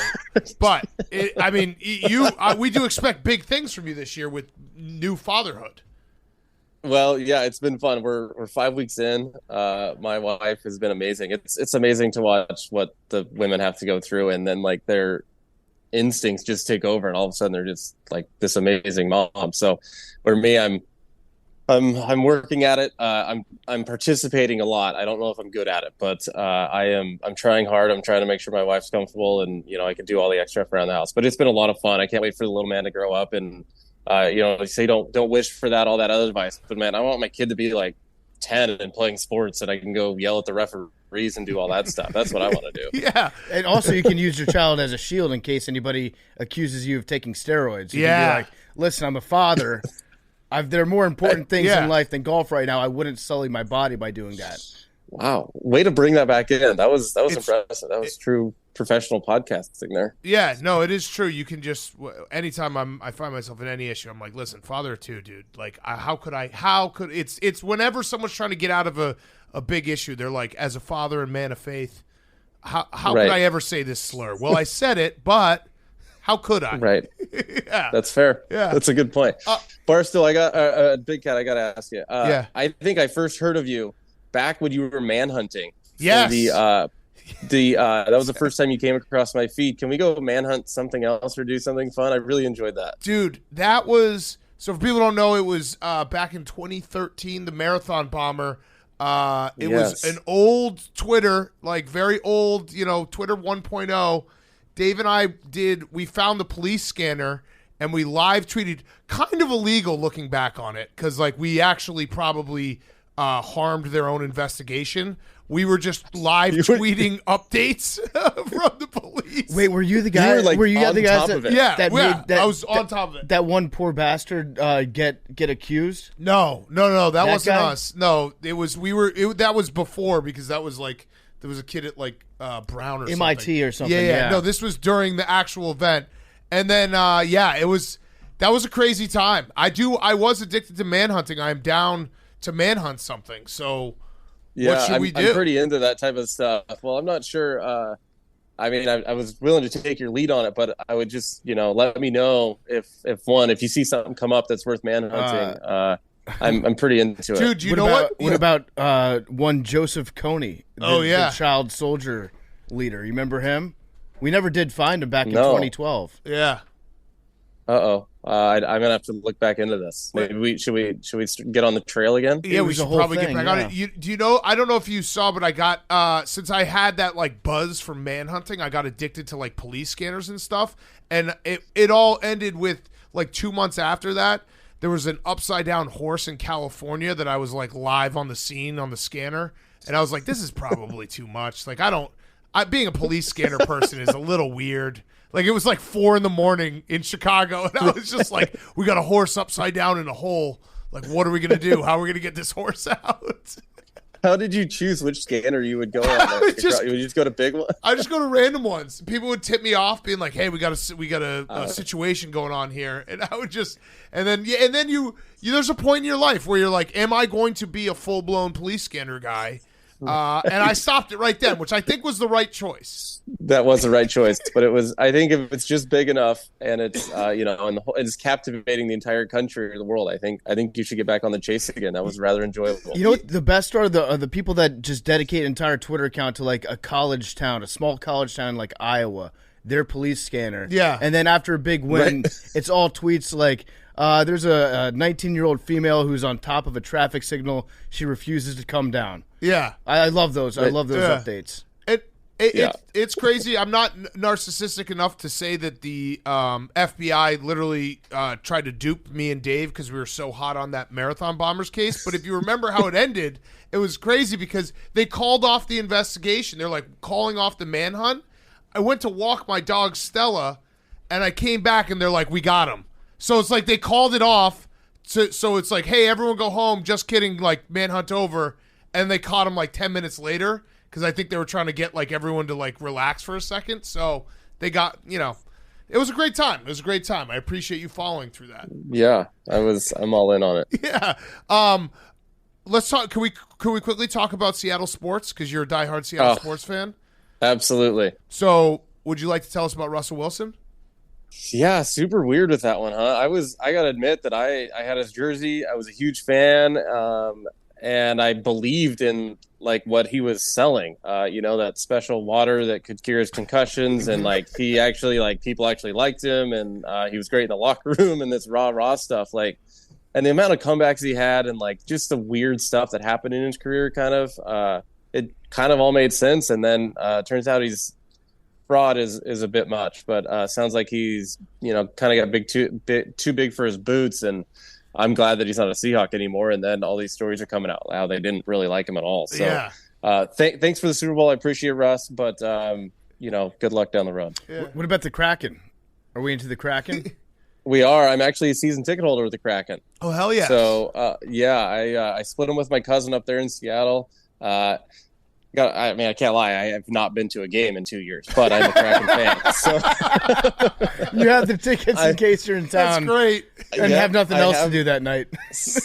but we do expect big things from you this year with new fatherhood. Well, yeah, it's been fun. We're 5 weeks in. My wife has been amazing. It's amazing to watch what the women have to go through, and then like their instincts just take over, and all of a sudden they're just like this amazing mom. So for me, I'm working at it. I'm participating a lot. I don't know if I'm good at it, but I'm trying hard. I'm trying to make sure my wife's comfortable, and I can do all the extra stuff around the house. But it's been a lot of fun. I can't wait for the little man to grow up, and they say don't wish for that, all that other advice. But man, I want my kid to be like 10 and playing sports, and I can go yell at the referees and do all that stuff. That's what I want to do. Yeah. And also you can use your child as a shield in case anybody accuses you of taking steroids. You can be like, listen, I'm a father. There are more important things in life than golf right now. I wouldn't sully my body by doing that. Wow. Way to bring that back in. That was impressive. That was true professional podcasting there. Yeah, no, it is true. You can just anytime I find myself in any issue, I'm like, listen, father of two, dude. Like, how could it's whenever someone's trying to get out of a big issue, they're like, as a father and man of faith, how could I ever say this slur? Well, I said it, but how could I? Right. Yeah, that's fair. Yeah, that's a good point. Barstool, I got Big Cat. I got to ask you. Yeah, I think I first heard of you back when you were manhunting. Yes. That was the first time you came across my feed. Can we go manhunt something else or do something fun? I really enjoyed that. Dude, that was so for people who don't know, it was back in 2013, the Marathon Bomber. It was an old Twitter, like very old, Twitter 1.0. Dave and I we found the police scanner and we live tweeted, kind of illegal looking back on it, because like we actually probably harmed their own investigation. We were just live tweeting updates from the police. Wait, were you the guy? Were you the guys that I was on top of it. That one poor bastard get accused? No, that wasn't us. No, it was that was before, because that was like there was a kid at like Brown or MIT something. or something. Yeah. No, this was during the actual event, and then that was a crazy time. I was addicted to manhunting. I am down to manhunt something. So. Yeah, what should we do? I'm pretty into that type of stuff. Well, I'm not sure. I was willing to take your lead on it, but I would just, let me know if you see something come up that's worth manhunting. I'm pretty into it. Dude, you know what? What about one Joseph Coney? The child soldier leader. You remember him? We never did find him back in 2012. Yeah. Uh-oh. I'm gonna have to look back into this. Maybe should we get on the trail again? Yeah, we should probably get back on it. Do you know? I don't know if you saw, but I got since I had that like buzz from manhunting, I got addicted to like police scanners and stuff, and it all ended with like 2 months after that. There was an upside down horse in California that I was like live on the scene on the scanner, and I was like, this is probably too much. Like being a police scanner person is a little weird. Like, it was like 4 a.m. in Chicago, and I was just like, we got a horse upside down in a hole. Like, what are we going to do? How are we going to get this horse out? How did you choose which scanner you would go on? You would just go to big ones? I just go to random ones. People would tip me off, being like, hey, we got a situation going on here. And I would just – and then you there's a point in your life where you're like, am I going to be a full-blown police scanner guy? And I stopped it right then, which I think was the right choice. That was the right choice, but I think if it's just big enough and it's and it's captivating the entire country or the world, I think you should get back on the chase again. That was rather enjoyable. You know what the best are the people that just dedicate an entire Twitter account to like a college town, a small college town like Iowa, their police scanner. Yeah, and then after a big win, it's all tweets like. There's a 19-year-old female who's on top of a traffic signal. She refuses to come down. Yeah. I love those. I love those updates. It's crazy. I'm not narcissistic enough to say that the FBI literally tried to dupe me and Dave because we were so hot on that Marathon Bombers case. But if you remember how it ended, it was crazy because they called off the investigation. They're like calling off the manhunt. I went to walk my dog Stella, and I came back, and they're like, we got him. So it's like they called it off. So it's like, hey, everyone go home. Just kidding. Like, manhunt over. And they caught him like 10 minutes later because I think they were trying to get like everyone to like relax for a second. So they got, it was a great time. It was a great time. I appreciate you following through that. Yeah, I'm all in on it. Yeah. Let's talk. Can we quickly talk about Seattle sports? Because you're a diehard Seattle sports fan. Absolutely. So would you like to tell us about Russell Wilson? Yeah, super weird with that one, huh? I gotta admit that I had his jersey. I was a huge fan, and I believed in like what he was selling. That special water that could cure his concussions, and like he actually like people actually liked him, and he was great in the locker room and this rah stuff. Like, and the amount of comebacks he had, and like just the weird stuff that happened in his career, it kind of all made sense. And then turns out he's. Fraud is a bit much, but sounds like he's kind of got too big for his boots, and I'm glad that he's not a Seahawk anymore. And then all these stories are coming out how they didn't really like him at all. So yeah. Thanks for the Super Bowl. I appreciate it, Russ, but good luck down the road. Yeah. What about the Kraken? Are we into the Kraken? We are. I'm actually a season ticket holder with the Kraken. Oh hell yeah! So I split them with my cousin up there in Seattle. I mean, I can't lie. I have not been to a game in 2 years, but I'm a Kraken fan. So You have the tickets in case you're in town. That's great. And Yeah, have nothing I else have- to do that night.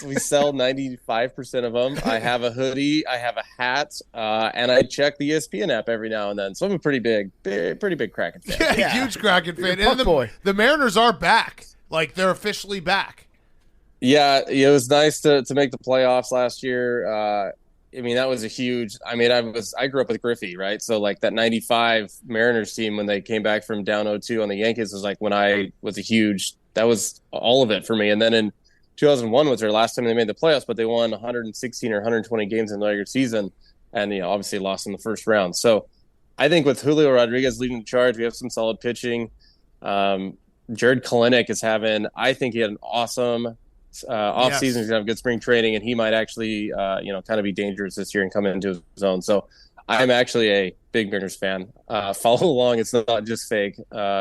we sell 95% of them. I have a hoodie, I have a hat, and I check the ESPN app every now and then. So I'm a pretty big Kraken fan. Yeah, huge Kraken fan. You're a puck boy. The Mariners are back. Like, they're officially back. Yeah, it was nice to make the playoffs last year. I mean, that was a huge. I mean, I grew up with Griffey, right? So like that '95 Mariners team when they came back from down 0-2 on the Yankees was like when I was a huge. That was all of it for me. And then in 2001 was their last time they made the playoffs, but they won 116 or 120 games in the regular season, and obviously lost in the first round. So I think with Julio Rodriguez leading the charge, we have some solid pitching. Jared Kelenic is having. I think he had an awesome. Off season, he's gonna have good spring training, and he might actually, kind of be dangerous this year and come into his own. So, I'm actually a big Mariners fan. Follow along; it's not just fake.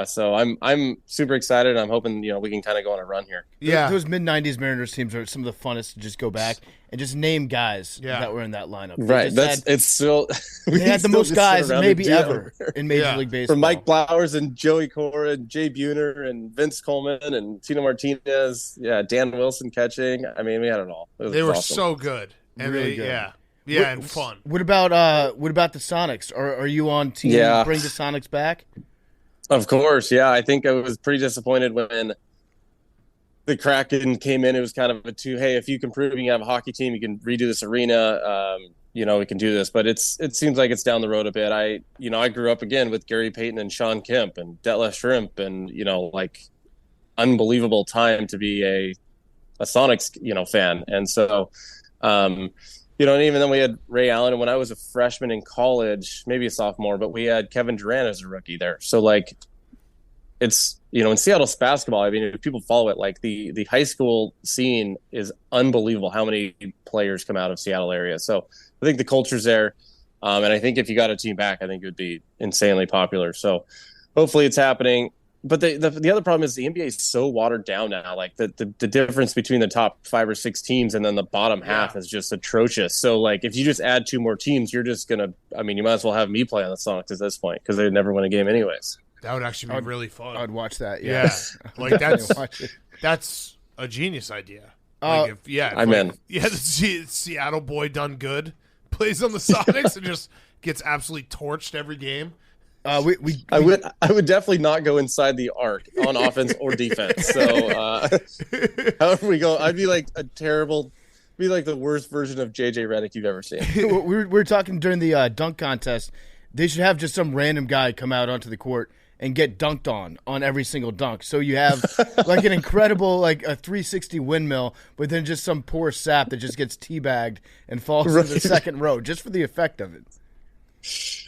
So I'm super excited. I'm hoping we can kind of go on a run here. Yeah. Those mid '90s Mariners teams are some of the funnest to just go back and just name guys that were in that lineup. Right. It's still they had the most guys maybe ever in Major League Baseball. From Mike Blowers and Joey Cora and Jay Buhner and Vince Coleman and Tino Martinez. Yeah, Dan Wilson catching. I mean, we had it all. They were awesome. so good. And Really good. Yeah, and fun. What about the Sonics? Are you on team bring the Sonics back? Of course, yeah. I think I was pretty disappointed when the Kraken came in. It was kind of a hey, if you can prove you can have a hockey team, you can redo this arena. We can do this. But it seems like it's down the road a bit. I grew up again with Gary Payton and Sean Kemp and Detlef Schrempf, and unbelievable time to be a Sonics fan. And so. And even then we had Ray Allen. And when I was a freshman in college, maybe a sophomore, but we had Kevin Durant as a rookie there. So, it's, in Seattle basketball, I mean, if people follow it, the high school scene is unbelievable how many players come out of Seattle area. So I think the culture's there. And I think if you got a team back, I think it would be insanely popular. So hopefully it's happening. But the other problem is the NBA is so watered down now. Like the difference between the top 5 or 6 teams and then the bottom half is just atrocious. So if you just add 2 more teams, you're just gonna. I mean, you might as well have me play on the Sonics at this point because they'd never win a game anyways. That would actually be really fun. I'd watch that. Yeah, that's a genius idea. I'm in. Yeah, the Seattle boy done good plays on the Sonics and just gets absolutely torched every game. I would definitely not go inside the arc on offense or defense. So however we go, I'd be like the worst version of JJ Redick you've ever seen. we were talking during the dunk contest. They should have just some random guy come out onto the court and get dunked on every single dunk. So you have an incredible a 360 windmill, but then just some poor sap that just gets teabagged and falls to the second row just for the effect of it.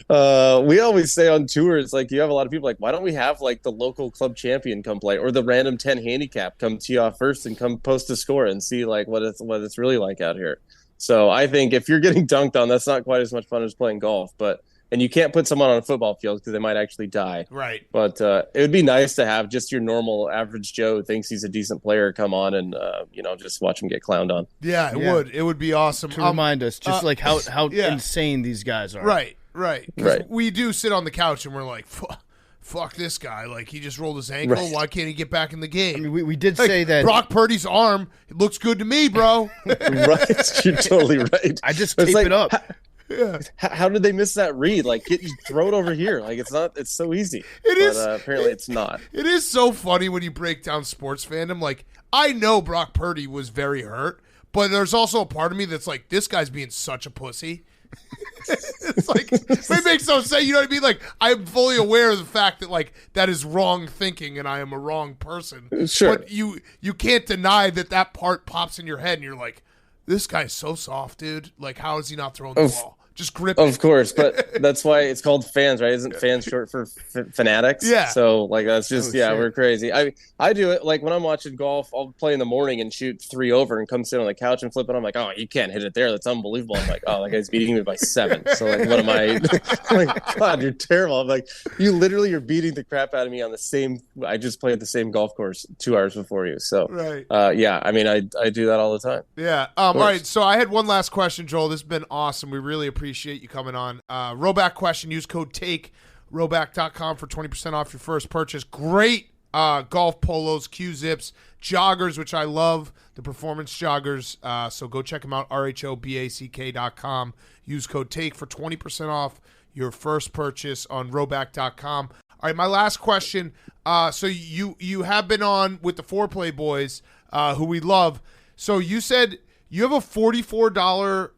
We always say on tours, you have a lot of people why don't we have the local club champion come play or the random 10 handicap come tee off first and come post a score and see what it's really like out here. So I think if you're getting dunked on, that's not quite as much fun as playing golf, and you can't put someone on a football field because they might actually die. Right. But it would be nice to have just your normal average Joe who thinks he's a decent player come on and, just watch him get clowned on. Yeah, it would. It would be awesome. To remind us just how insane these guys are. Right. Because we do sit on the couch and we're like, fuck this guy. He just rolled his ankle. Right. Why can't he get back in the game? I mean, we did say that. Brock Purdy's arm, it looks good to me, bro. Right. You're totally right. I just tape it up. How did they miss that read? Throw it over here. It's so easy. It is. But apparently it's not. It is so funny when you break down sports fandom. I know Brock Purdy was very hurt, but there's also a part of me that's this guy's being such a pussy. It's it makes no sense. You know what I mean? I'm fully aware of the fact that that is wrong thinking and I am a wrong person. Sure. But you can't deny that part pops in your head and you're like, this guy's so soft, dude. How is he not throwing the ball? Just grip it. Of course, but that's why it's called fans, right? Isn't fans short for fanatics? Yeah. So that's just we're crazy. I do it when I'm watching golf. I'll play in the morning and shoot 3 over and come sit on the couch and flip it. I'm like, oh, you can't hit it there. That's unbelievable. I'm like, oh, that guy's beating me by 7. So what am I? I'm like, God, you're terrible. I'm like, you're beating the crap out of me on the same. I just played the same golf course 2 hours before you. So right. I do that all the time. Yeah. All right. So I had one last question, Joel. This has been awesome. We really appreciate appreciate you coming on. Roback question, use code TAKE, roback.com for 20% off your first purchase. Great golf polos, Q-zips, joggers, which I love, the performance joggers. So go check them out, rhoback.com. Use code TAKE for 20% off your first purchase on roback.com. All right, my last question. So you have been on with the Foreplay Boys, who we love. So you said you have a $44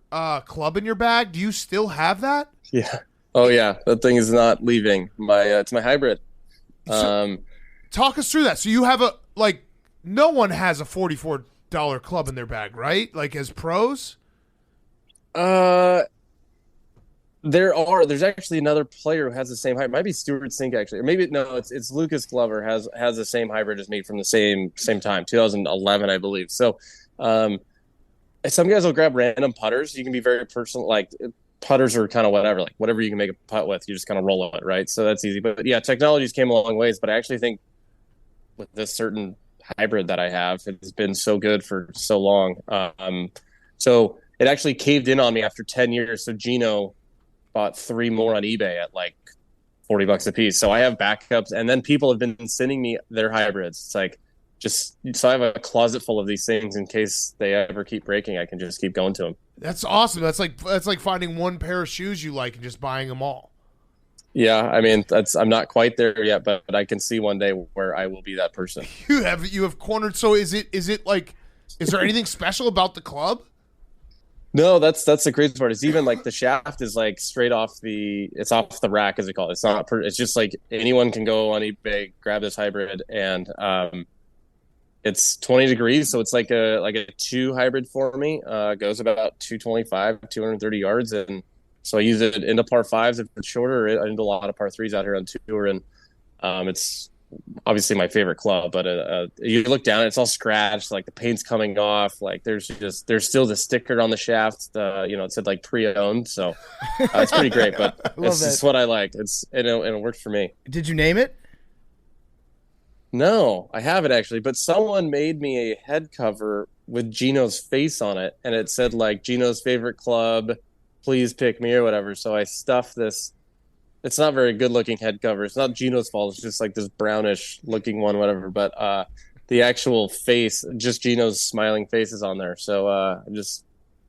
club in your bag. Do you still have that? Yeah. Oh yeah, that thing is not leaving. It's my hybrid. Talk us through that. So you have no one has a $44 club in their bag, right? Like as pros? There's actually another player who has the same hybrid. It might be Stuart Sink actually, or maybe no, it's Lucas Glover has the same hybrid as me from the same time, 2011, I believe. So, some guys will grab random putters. You can be very personal, like putters are kind of whatever, like whatever you can make a putt with, you just kind of roll it, right? So that's easy. But yeah, technology's came a long ways. But I actually think with this certain hybrid that I have, it's been so good for so long. So it actually caved in on me after 10 years. So Geno bought 3 more on eBay at like $40 a piece. So I have backups, and then people have been sending me their hybrids. It's like so I have a closet full of these things in case they ever keep breaking. I can just keep going to them. That's awesome. That's like finding one pair of shoes you like and just buying them all. Yeah, I mean I'm not quite there yet, but I can see one day where I will be that person. You have cornered. So is there anything special about the club? No, that's the crazy part. It's even like the shaft is like straight off it's off the rack, as they call it. It's not. It's just like anyone can go on eBay, grab this hybrid, and it's 20 degrees, so it's like a 2 hybrid for me. Goes about 225, 230 yards, and so I use it into par 5s if it's shorter. I do a lot of par 3s out here on tour, and it's obviously my favorite club, but you look down, it's all scratched, like the paint's coming off, like there's still the sticker on the shaft, it said like pre-owned, so it's pretty great, but it's just what I like. And it worked for me. Did you name it? No, I haven't actually, but someone made me a head cover with Geno's face on it, and it said like Geno's favorite club, please pick me or whatever. So I stuffed this. It's not very good looking head cover. It's not Geno's fault. It's just like this brownish looking one, whatever. But the actual face, just Geno's smiling face is on there. So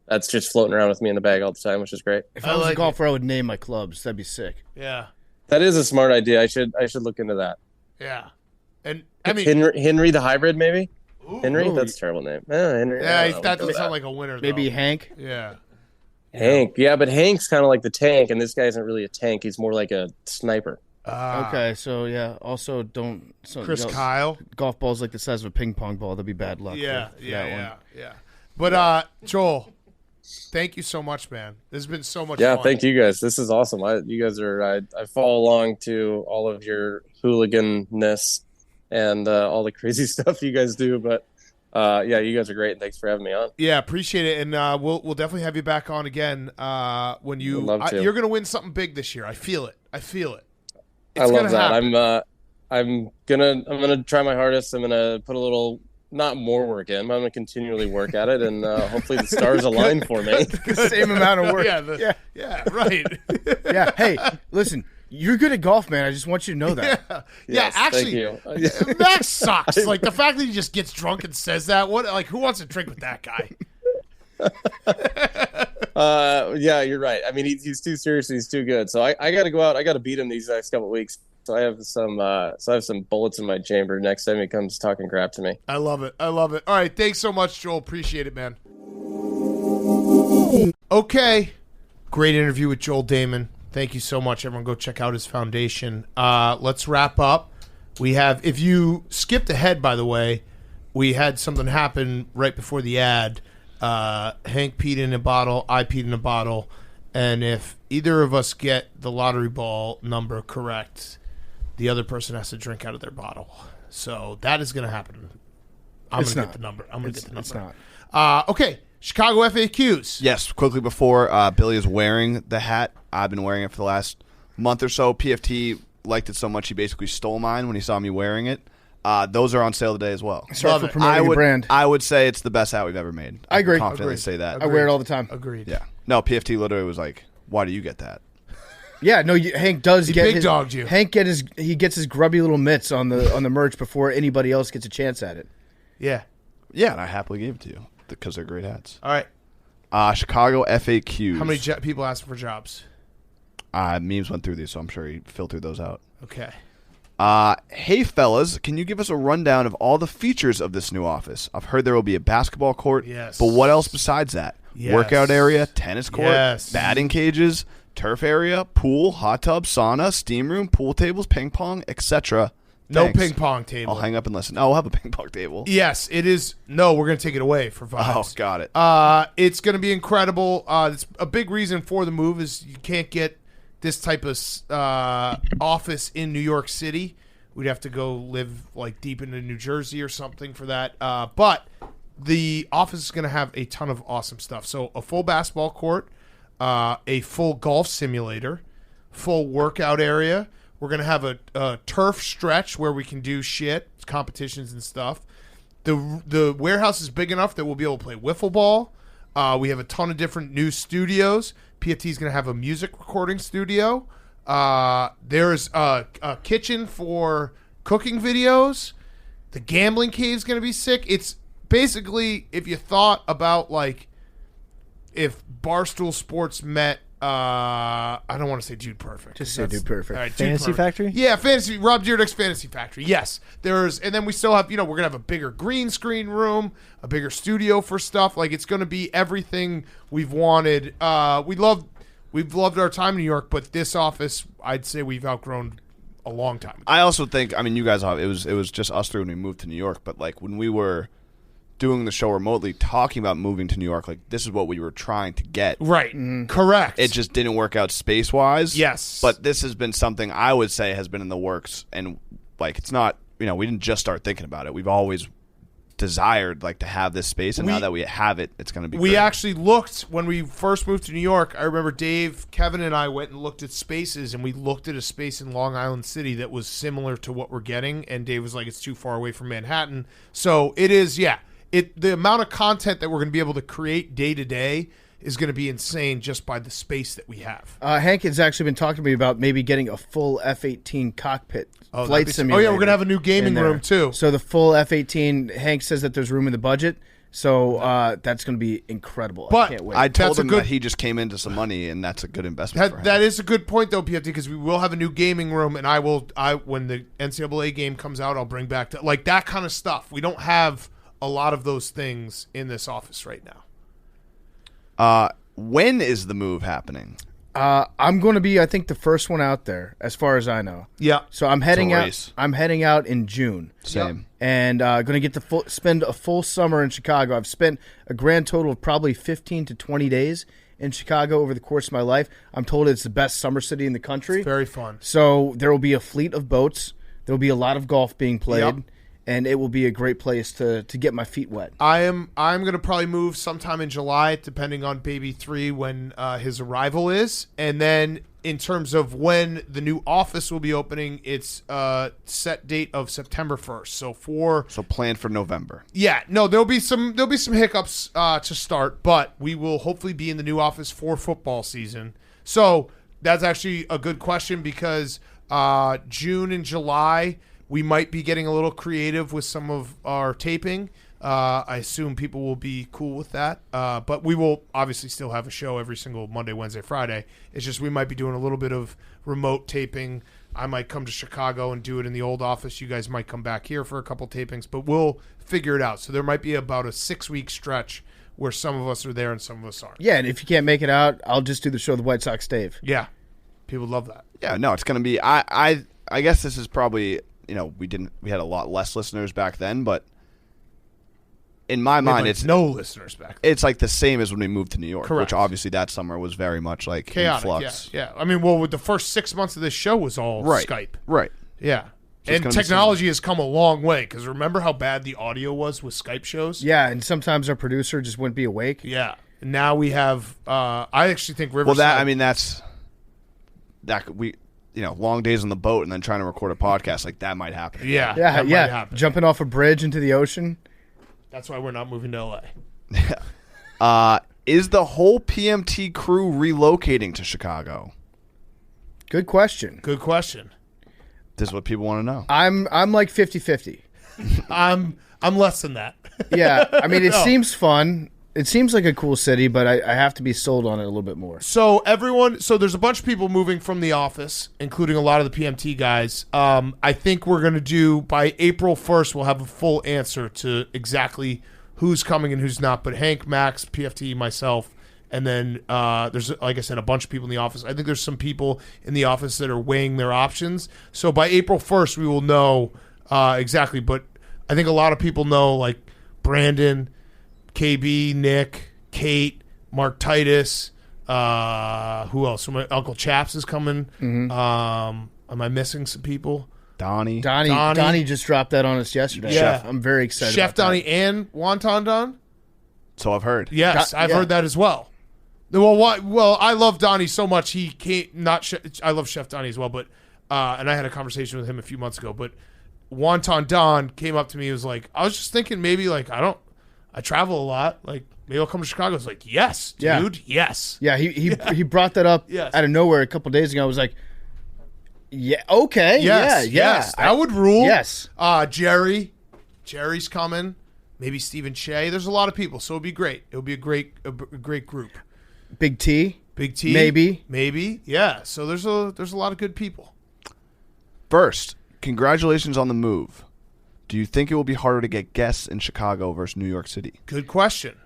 that's just floating around with me in the bag all the time, which is great. If I was a golfer, I would name my clubs. That'd be sick. Yeah, that is a smart idea. I should look into that. Yeah, and I mean Henry the hybrid, maybe. Ooh. Henry, that's a terrible name. Henry. Yeah, that doesn't sound like a winner. Maybe though. Hank. Yeah. Hank, yeah, but Hank's kind of like the tank, and this guy isn't really a tank. He's more like a sniper. Okay, so yeah. Also, Chris Kyle. Golf balls like the size of a ping pong ball. That'd be bad luck. Yeah, for that one. yeah. But Joel, thank you so much, man. This has been so much fun. Yeah, thank you guys. This is awesome. You guys are. I follow along to all of your hooligan-ness and all the crazy stuff you guys do, but. Yeah, you guys are great, and thanks for having me on. Yeah, appreciate it, and we'll definitely have you back on again when you're going to win something big this year. I feel it. It's I love that. Happen. I'm gonna try my hardest. I'm gonna put a little not more work in, but I'm gonna continually work at it, and hopefully the stars align for me. Same amount of work. Yeah, right. Yeah. Hey, listen. You're good at golf, man. I just want you to know that. Yeah, Yes, actually, Max sucks. Like the fact that he just gets drunk and says that. Who wants to drink with that guy? Yeah, you're right. I mean, he's too serious. He's too good. So I got to go out. I got to beat him these next couple of weeks. So I have some bullets in my chamber next time he comes talking crap to me. I love it. All right, thanks so much, Joel. Appreciate it, man. Okay, great interview with Joel Dahmen. Thank you so much, everyone. Go check out his foundation. Let's wrap up. We have, if you skipped ahead, by the way, we had something happen right before the ad. Hank peed in a bottle, I peed in a bottle, and if either of us get the lottery ball number correct, the other person has to drink out of their bottle. So that is going to happen. I'm going to get the number. It's not. Okay. Chicago FAQs. Yes, quickly before Billy is wearing the hat. I've been wearing it for the last month or so. PFT liked it so much he basically stole mine when he saw me wearing it. Those are on sale today as well. Sorry for promoting the brand. I would say it's the best hat we've ever made. I agree. Confidently say that. I wear it all the time. Agreed. Yeah. No, PFT literally was like, Why do you get that? Yeah, no, Hank does get big his, dogged you. Hank gets his grubby little mitts on the merch before anybody else gets a chance at it. Yeah. Yeah, and I happily gave it to you because they're great hats. All right. Chicago FAQs. How many people asking for jobs? Memes went through these, so I'm sure he filtered those out. Okay. Hey, fellas, can you give us a rundown of all the features of this new office? I've heard there will be a basketball court. Yes. But what else besides that? Yes. Workout area, tennis court, Yes. batting cages, turf area, pool, hot tub, sauna, steam room, pool tables, ping pong, etc. No Thanks. ping pong table. I'll hang up and listen. Oh, we'll have a ping pong table. Yes, it is. No, we're going to take it away for vibes. Oh, got it. It's going to be incredible. It's a big reason for the move is you can't get this type of office in New York City. We'd have to go live like deep into New Jersey or something for that. But the office is going to have a ton of awesome stuff. So a full basketball court, a full golf simulator, full workout area. We're going to have a turf stretch where we can do shit, competitions and stuff. The warehouse is big enough that we'll be able to play wiffle ball. We have a ton of different new studios. PFT is going to have a music recording studio. There's a kitchen for cooking videos. The gambling cave is going to be sick. It's basically, if you thought about like if Barstool Sports met, I don't want to say Dude Perfect. Just say Dude Perfect. All right, Dude Fantasy Perfect. Factory? Yeah, Rob Dyrdek's Fantasy Factory. Yes. And then we still have, we're going to have a bigger green screen room, a bigger studio for stuff. Like, it's going to be everything we've wanted. We've loved our time in New York, but this office, I'd say we've outgrown a long time ago. I also think, I mean, you guys, it was just us three when we moved to New York, but like when we were doing the show remotely, talking about moving to New York, like this is what we were trying to get. Right. Correct. It just didn't work out space-wise. Yes. But this has been something I would say has been in the works, and like it's not, we didn't just start thinking about it. We've always desired like to have this space, and now that we have it, it's going to be We great. actually looked when we first moved to New York. I remember Dave, Kevin, and I went and looked at spaces, and we looked at a space in Long Island City that was similar to what we're getting, and Dave was like, it's too far away from Manhattan. So it is, yeah. The amount of content that we're going to be able to create day to day is going to be insane just by the space that we have. Hank has actually been talking to me about maybe getting a full F-18 cockpit flight simulator. Oh, yeah, we're going to have a new gaming room, too. So the full F-18, Hank says that there's room in the budget. So that's going to be incredible. But I can't wait. I told him that he just came into some money, and that's a good investment for him. That is a good point, though, PFT, because we will have a new gaming room, and when the NCAA game comes out, I'll bring back like that kind of stuff. We don't have a lot of those things in this office right now. When is the move happening? I'm going to be, I think, the first one out there, as far as I know. Yeah. So I'm heading It's a out. race. I'm heading out in June. Same. And going to get to spend a full summer in Chicago. I've spent a grand total of probably 15 to 20 days in Chicago over the course of my life. I'm told it's the best summer city in the country. It's very fun. So there will be a fleet of boats. There will be a lot of golf being played. Yep. And it will be a great place to get my feet wet. I'm going to probably move sometime in July, depending on Baby 3 when his arrival is. And then in terms of when the new office will be opening, it's set date of September 1st. So plan for November. Yeah, no, there'll be some hiccups to start, but we will hopefully be in the new office for football season. So that's actually a good question because June and July we might be getting a little creative with some of our taping. I assume people will be cool with that. But we will obviously still have a show every single Monday, Wednesday, Friday. It's just we might be doing a little bit of remote taping. I might come to Chicago and do it in the old office. You guys might come back here for a couple tapings, but we'll figure it out. So there might be about a 6-week stretch where some of us are there and some of us aren't. Yeah, and if you can't make it out, I'll just do the show, The White Sox Dave. Yeah, people love that. Yeah, no, it's going to be. I guess this is probably. We had a lot less listeners back then, but in my mind, it's no listeners back then. It's like the same as when we moved to New York, Correct. which obviously that summer was very much like chaotic. in flux. Yeah. I mean, with the first 6 months of this show was all Skype. Right. Yeah. So and technology has come a long way because remember how bad the audio was with Skype shows? Yeah, and sometimes our producer just wouldn't be awake. Yeah. And now we have. I actually think Riverside. Long days on the boat and then trying to record a podcast, like that might happen. Yeah. Yeah. Might happen. Jumping off a bridge into the ocean. That's why we're not moving to LA. Is the whole PMT crew relocating to Chicago? Good question. Good question. This is what people want to know. I'm like 50-50. I'm less than that. Yeah, I mean, it No. seems fun. It seems like a cool city, but I have to be sold on it a little bit more. So there's a bunch of people moving from the office, including a lot of the PMT guys. I think we're going to do, by April 1st, we'll have a full answer to exactly who's coming and who's not. But Hank, Max, PFT, myself, and then there's, like I said, a bunch of people in the office. I think there's some people in the office that are weighing their options. So by April 1st, we will know exactly. But I think a lot of people know, like Brandon, KB, Nick, Kate, Mark Titus. Who else? So my Uncle Chaps is coming. Mm-hmm. Am I missing some people? Donnie. Donnie just dropped that on us yesterday. Yeah. I'm very excited. Chef about Donnie that. and Wonton Don? So I've heard. Yes, I've yeah. heard that as well. Well, I love Donnie so much. He can't I love Chef Donnie as well, but and I had a conversation with him a few months ago. But Wonton Don came up to me. He was like, I was just thinking maybe like I travel a lot. Like maybe I'll come to Chicago. I was like, yes, dude, yes. Yeah, he brought that up Yes. out of nowhere a couple days ago. I was like, yeah, okay, Yes, yeah. yes. That would rule. Yes. Jerry's coming. Maybe Stephen Shea. There's a lot of people, so it'll be great. It'll be a great group. Big T. Big T. Maybe. Yeah. So there's a lot of good people. First, congratulations on the move. Do you think it will be harder to get guests in Chicago versus New York City? Good question.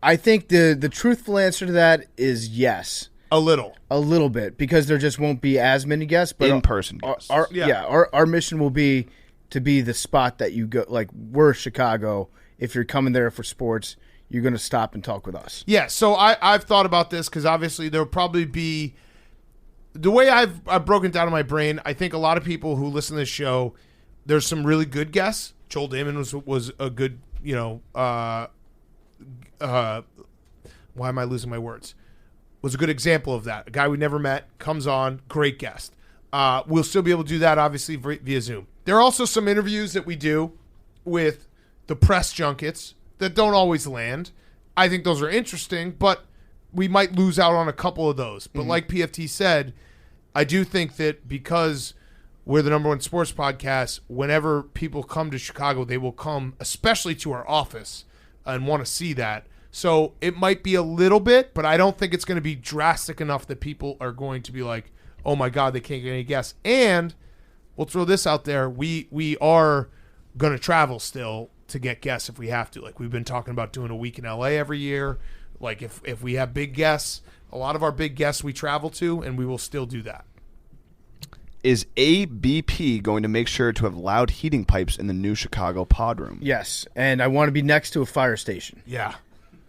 I think the truthful answer to that is yes. A little bit, because there just won't be as many guests. But In-person guests. Our mission will be to be the spot that you go. Like, we're Chicago. If you're coming there for sports, you're going to stop and talk with us. Yeah, so I've thought about this because obviously there'll probably be the way I've broken it down in my brain. I think a lot of people who listen to this show, there's some really good guests. Joel Dahmen was a good, why am I losing my words? Was a good example of that. A guy we never met comes on, great guest. We'll still be able to do that obviously via Zoom. There are also some interviews that we do with the press junkets that don't always land. I think those are interesting, but we might lose out on a couple of those. But like PFT said, I do think that because we're the #1 sports podcast, whenever people come to Chicago, they will come, especially to our office, and want to see that. So it might be a little bit, but I don't think it's going to be drastic enough that people are going to be like, oh my God, they can't get any guests. And we'll throw this out there. We are going to travel still to get guests if we have to. Like we've been talking about doing a week in LA every year. Like if we have big guests, a lot of our big guests we travel to, and we will still do that. Is ABP going to make sure to have loud heating pipes in the new Chicago pod room? Yes, and I want to be next to a fire station. Yeah.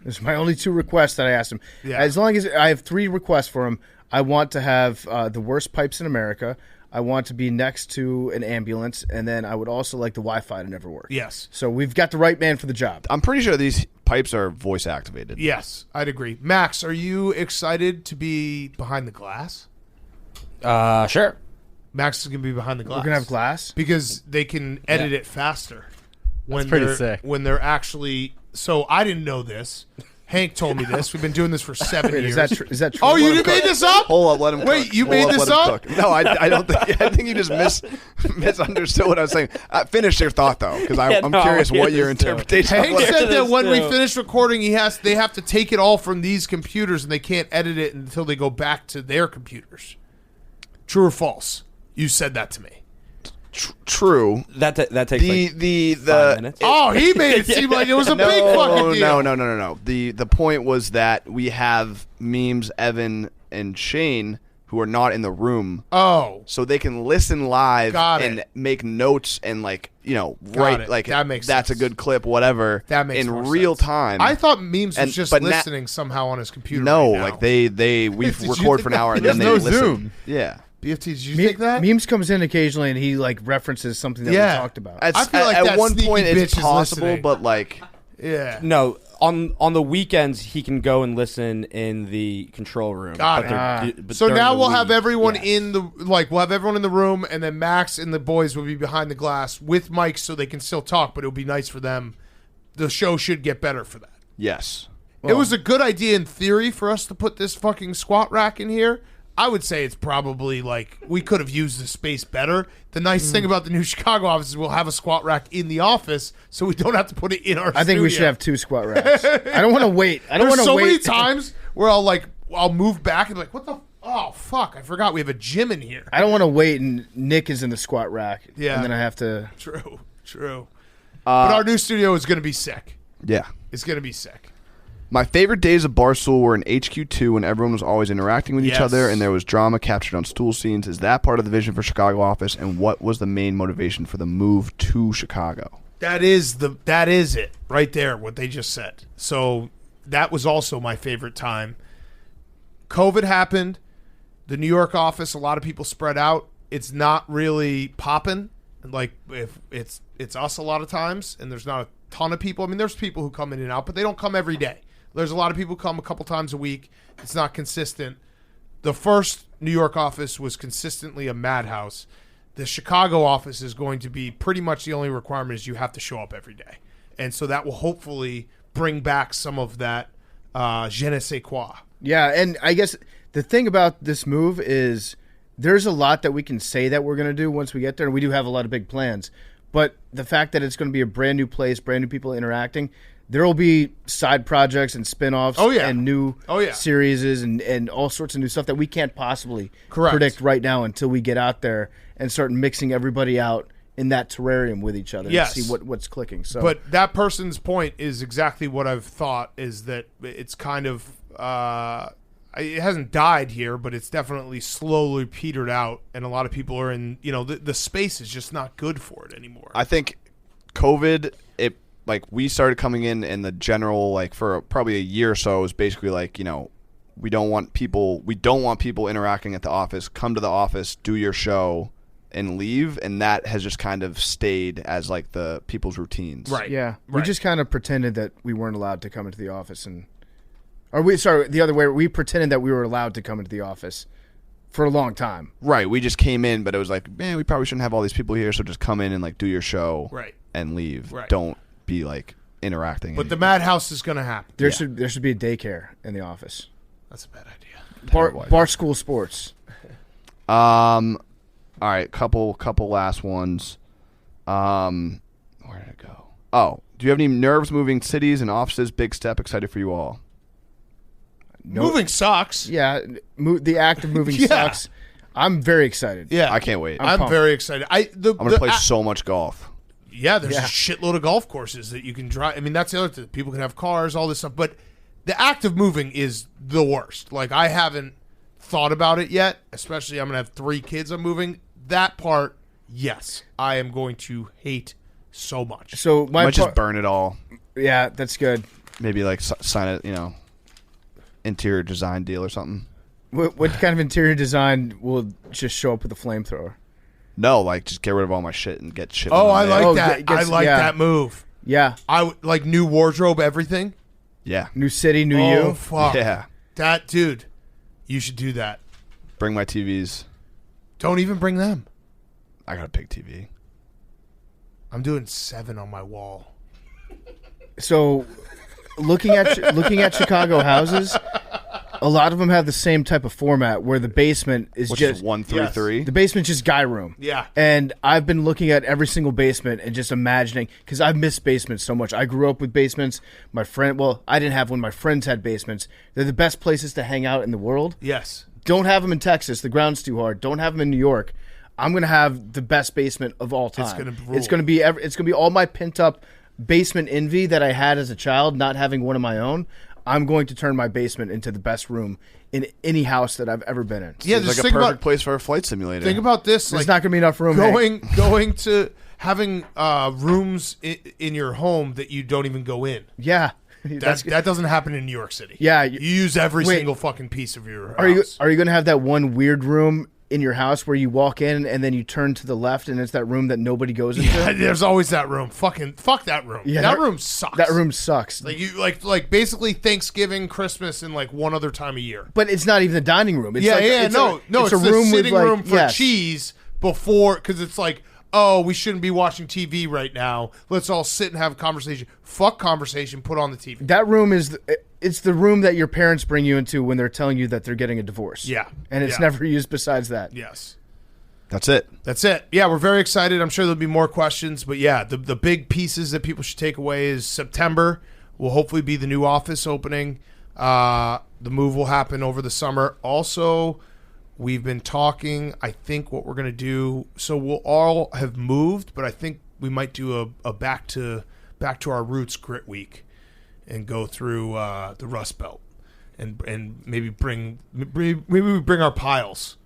Those are my only 2 requests that I asked him. Yeah. As long as I have 3 requests for him, I want to have the worst pipes in America. I want to be next to an ambulance, and then I would also like the Wi-Fi to never work. Yes. So we've got the right man for the job. I'm pretty sure these pipes are voice activated. Yes, I'd agree. Max, are you excited to be behind the glass? Sure. Max is going to be behind the glass. We're gonna have glass. because they can edit it faster when pretty they're sick. when they're actually. So I didn't know this. Hank told me this. We've been doing this for 7 Wait, years. is that true? Oh, you Let him made cook. this up? Hold up, let him Wait, cook. you Hold made up, this let him up? cook. No, I don't think. I think you just misunderstood what I was saying. Finish your thought though, because I'm no, curious I what hear your this too. interpretation. Hank of what said that when we too. finish recording, they have to take it all from these computers and they can't edit it until they go back to their computers. True or false? You said that to me. True. That takes The 5 minutes. Oh, he made it seem like it was a big fucking deal. No. The point was that we have memes, Evan and Shane, who are not in the room, Oh, so they can listen live Got and it. make notes and write it. like That makes that's sense. a good clip, whatever. that makes in more real sense. time. I thought memes And- was just but na- listening somehow on his computer. no, right now. like we Did you record think for an hour and There's then they no listen. Zoom. Yeah. BFT, did you think that? Memes comes in occasionally, and he like references something that Yeah. we talked about. I feel like at that one sneaky point bitch it's is possible, listening. but like Yeah. No, on the weekends he can go and listen in the control room. Got But it. but So during now the we'll have week, everyone yes. in the we'll have everyone in the room, and then Max and the boys will be behind the glass with mics so they can still talk, but it'll be nice for them. The show should get better for that. yes. it was a good idea in theory for us to put this fucking squat rack in here. I would say it's probably like we could have used the space better. The nice thing about the new Chicago office is we'll have a squat rack in the office, so we don't have to put it in our. I think we should have 2 squat racks. I don't want to wait. I don't want to so wait. many times where I'll move back and be like, what the. Oh, fuck, I forgot we have a gym in here. I don't want to wait and Nick is in the squat rack. Yeah. And then I have to. True. But our new studio is going to be sick. Yeah. It's going to be sick. My favorite days of Barstool were in HQ2 when everyone was always interacting with each other and there was drama captured on stool scenes. Is that part of the vision for Chicago office? And what was the main motivation for the move to Chicago? That is it right there, what they just said. So that was also my favorite time. COVID happened. The New York office, a lot of people spread out. It's not really popping. Like if it's us a lot of times, and there's not a ton of people. I mean, there's people who come in and out, but they don't come every day. There's a lot of people who come a couple times a week. It's not consistent. The first New York office was consistently a madhouse. The Chicago office is going to be pretty much the only requirement is you have to show up every day. And so that will hopefully bring back some of that je ne sais quoi. Yeah, and I guess the thing about this move is there's a lot that we can say that we're going to do once we get there, and we do have a lot of big plans. But the fact that it's going to be a brand new place, brand new people interacting, there will be side projects and spin-offs and new series and all sorts of new stuff that we can't possibly predict right now until we get out there and start mixing everybody out in that terrarium with each other and see what's clicking. So, but that person's point is exactly what I've thought, is that it's kind of it hasn't died here, but it's definitely slowly petered out, and a lot of people are in, the space is just not good for it anymore. I think COVID, we started coming in the general, for probably a year or so, it was basically we don't want people interacting at the office. Come to the office, do your show, and leave, and that has just kind of stayed as the people's routines. Right. Yeah. We just kind of pretended that we weren't allowed to come into the office, the other way. We pretended that we were allowed to come into the office for a long time. Right. We just came in, but it was we probably shouldn't have all these people here, so just come in and do your show and leave. Right. Don't be interacting. But the madhouse is going to happen. There should be a daycare in the office. That's a bad idea. Bar school sports. All right, couple last ones. Where did it go? Oh, do you have any nerves moving cities and offices? Big step. Excited for you all. Moving sucks. Yeah, the act of moving sucks. I'm very excited. Yeah, I can't wait. I'm very excited. I'm going to play so much golf. Yeah, there's a shitload of golf courses that you can drive. I mean, that's the other thing. People can have cars, all this stuff. But the act of moving is the worst. I haven't thought about it yet, especially I'm going to have 3 kids I'm moving. That part, yes, I am going to hate so much. So might just burn it all. Yeah, that's good. Maybe sign it, interior design deal or something. What kind of interior design will just show up with a flamethrower? No, just get rid of all my shit and get shit. Oh, I like that. I like that move. Yeah. I would new wardrobe, everything. Yeah. New city, new you. Oh, fuck. Yeah. That, dude, you should do that. Bring my TVs. Don't even bring them. I got a big TV. I'm doing 7 on my wall. So, looking at Chicago houses, a lot of them have the same type of format where the basement is just 1-3-3. The basement's just guy room. Yeah. And I've been looking at every single basement and just imagining, because I've missed basements so much. I grew up with basements. I didn't have one. My friends had basements. They're the best places to hang out in the world. Yes. Don't have them in Texas. The ground's too hard. Don't have them in New York. I'm gonna have the best basement of all time. It's gonna be all my pent up basement envy that I had as a child, not having one of my own. I'm going to turn my basement into the best room in any house that I've ever been in. Yeah, it's a perfect place for a flight simulator. Think about this. There's not going to be enough room. Going to having rooms in your home that you don't even go in. Yeah. That doesn't happen in New York City. Yeah. You use every single fucking piece of your house. Are you going to have that one weird room in your house where you walk in and then you turn to the left and it's that room that nobody goes into? Yeah, there's always that room. Fuck that room. Yeah, that room sucks. That room sucks. Like basically Thanksgiving, Christmas, and one other time of year. But it's not even the dining room. It's it's a room room for with cheese before, because it's oh, we shouldn't be watching TV right now. Let's all sit and have a conversation. Fuck conversation. Put on the TV. That room it's the room that your parents bring you into when they're telling you that they're getting a divorce. Yeah. And it's never used besides that. Yes. That's it. That's it. Yeah, we're very excited. I'm sure there'll be more questions. But yeah, the big pieces that people should take away is September will hopefully be the new office opening. The move will happen over the summer. Also, we've been talking, I think, what we're going to do. So we'll all have moved, but I think we might do a back to our roots grit week and go through the Rust Belt and maybe we bring our piles.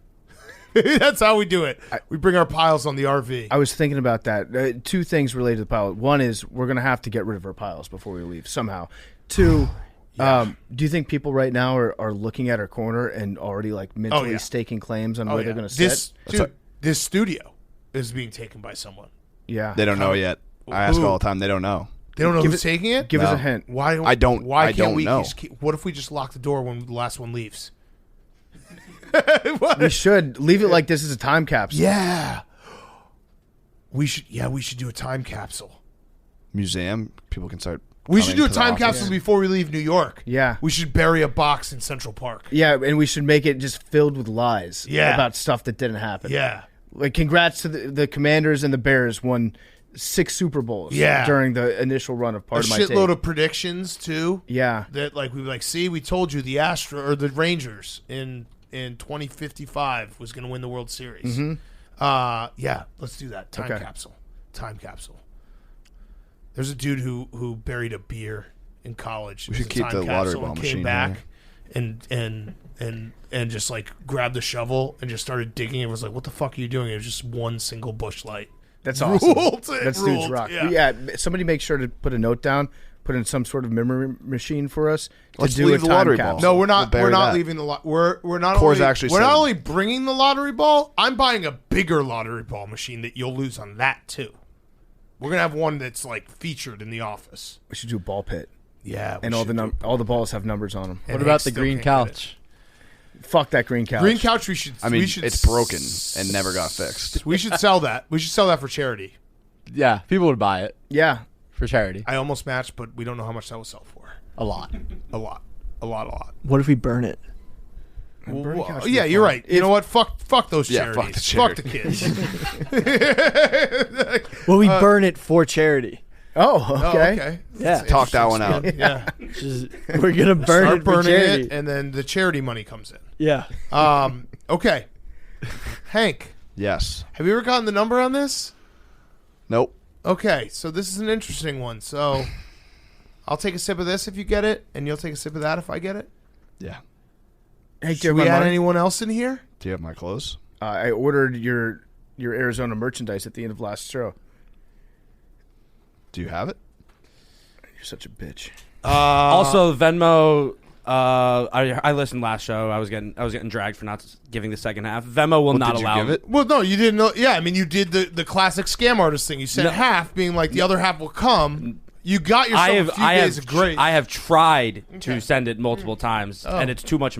That's how we do it. We bring our piles on the RV. I was thinking about that. Two things related to the pile. One is we're going to have to get rid of our piles before we leave somehow. Two, do you think people right now are looking at our corner and already like mentally staking claims on where they're going to sit? This studio is being taken by someone. Yeah. They don't know yet. I ask all the time. They don't know. They don't know who's taking it? Give us a hint. Why I don't know. What if we just lock the door when the last one leaves? We should leave it like this is a time capsule. Yeah. We should do a time capsule. Museum. People can start. We should do a to the time office. capsule before we leave New York. Yeah. We should bury a box in Central Park. Yeah, and we should make it just filled with lies about stuff that didn't happen. Yeah. Like, congrats to the Commanders and the Bears won 6 Super Bowls during the initial run of part of my tape. A shitload of predictions, too. Yeah. That, like, we were like, see, we told you the Rangers in 2055 was going to win the World Series. Mm-hmm. Yeah, let's do that. Time capsule. There's a dude who buried a beer in college. We should keep the lottery ball machine. Came back and just like grabbed the shovel and just started digging. It was like, what the fuck are you doing? It was just one single bush light. That's awesome. That's dude's rock. Yeah, somebody make sure to put a note down. Put in some sort of memory machine for us to Let's do leave a the time lottery capsule. ball. No, we're not. We'll We're not bury that. leaving the lot. We're not. Core's only, actually we're said- not only bringing the lottery ball. I'm buying a bigger lottery ball machine that you'll lose on that too. We're gonna have one that's like featured in the office. We should do a ball pit. Yeah, And all the balls have numbers on them. What about the green couch? Fuck that green couch. Green couch. We should. I mean, we should it's broken and never got fixed. We should sell that. We should sell that for charity. Yeah, people would buy it Yeah. for charity. I almost matched, but we don't know how much that will sell for. A lot. A lot. What if we burn it? Well, yeah, you're right. You know what? Fuck those Yeah, charities. fuck the kids. Well, we burn it for charity. Oh, okay. Okay. Yeah. Talk that one out. Yeah. We're gonna burn Start it for burning charity. it, and then the charity money comes in. Yeah. Okay. Hank, Yes. have you ever gotten the number on this? Nope. Okay, so this is an interesting one. So I'll take a sip of this if you get it, and you'll take a sip of that if I get it. Yeah. Hey, Do we add anyone else in here? Do you have my clothes? I ordered your Arizona merchandise at the end of last show. Do you have it? You're such a bitch. Also, Venmo. I listened last show. I was getting dragged for not giving the second half. Venmo will not did you allow give it? Well, no, you didn't know. Yeah, I mean, you did the classic scam artist thing. You said No. half, being like the other half will come. You got yourself a few days of grace. I have tried to send it multiple times, and it's too much.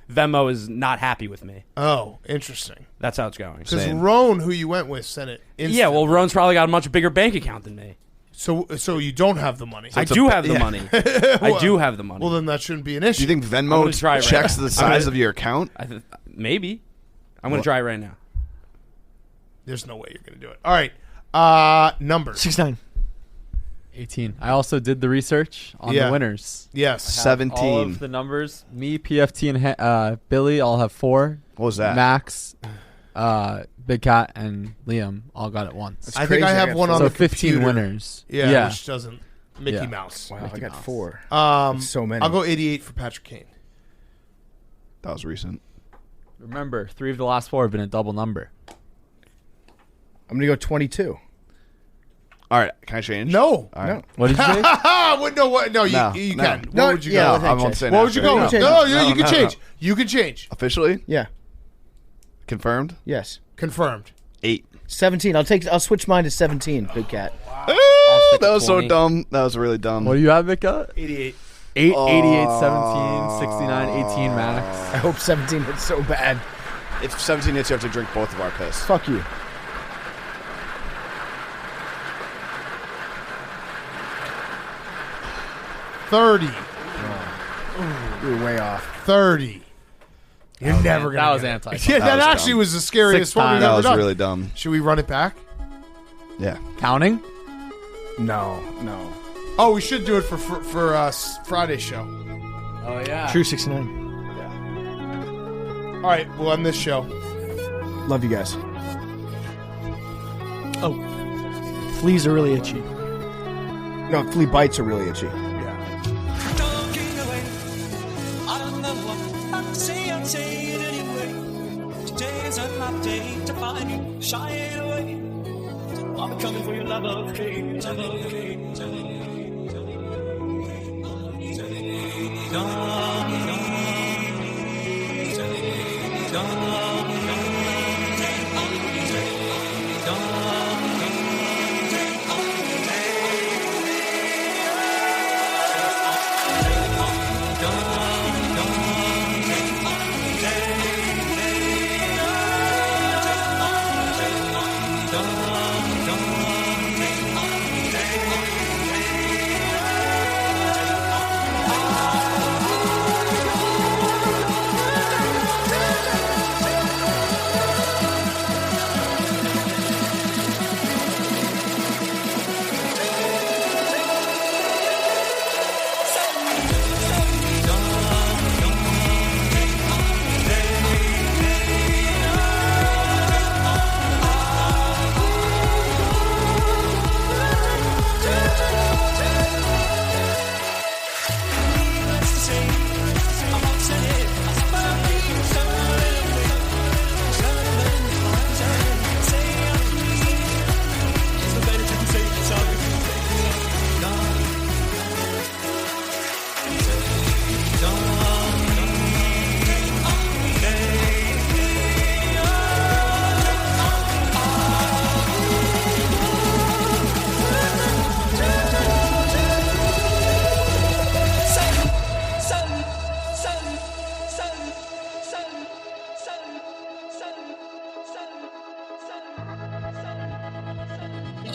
Venmo is not happy with me. Oh, interesting. That's how it's going. Because Same. Roan, who you went with, sent it. Yeah, well, Ron's probably got a much bigger bank account than me. So you don't have the money. I do have the money. I do have the money. Well, then that shouldn't be an Do issue. you think I'm Venmo gonna try it right checks now. the size of your account? Maybe. I'm going to try it right now. There's no way you're going to do it. All right. Numbers. 6'9". 18. I also did the research on Yeah. the winners. Yes. Have 17. All of the numbers. Me, PFT, and Billy all have 4. What was that? Max, Big Cat, and Liam all got it once. I think I have one on So the 15 computer. winners. Yeah, which doesn't. Mickey Yeah. Mouse. Wow, I got 4. That's so many. I'll go 88 for Patrick Kane. That was recent. Remember, 3 of the last 4 have been a double number. I'm going to go 22. All right. Can I change? No. All right. No. What did you say? No, what? No, No, you no. can. No, What would you yeah, go? I think I'm change. saying What would you go with? change. No, No, you can no, change. no. You can change. Officially? Yeah. Confirmed? Yes. Confirmed. 8. 17. I'll switch mine to 17, Big Cat. That was so 20. dumb. That was really dumb. What do you have, Mika? 88. 88, 17, 69, 18 max. I hope 17 hits so bad. If 17 hits, you have to drink both of our piss. Fuck you. 30. You're way off. 30. You're never going to That was get it. anti. Yeah, that was actually dumb. was the scariest Six one we've times. That ever was done. really dumb. Should we run it back? Yeah. Counting? No. Oh, we should do it for Friday's show. Oh, yeah. True 69. All right, we'll end this show. Love you guys. Oh, fleas are really itchy. No, flea bites are really itchy. I'm coming for your love of King.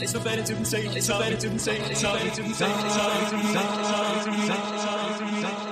It's better to say, it's better to say, it's better to say, it's better to say.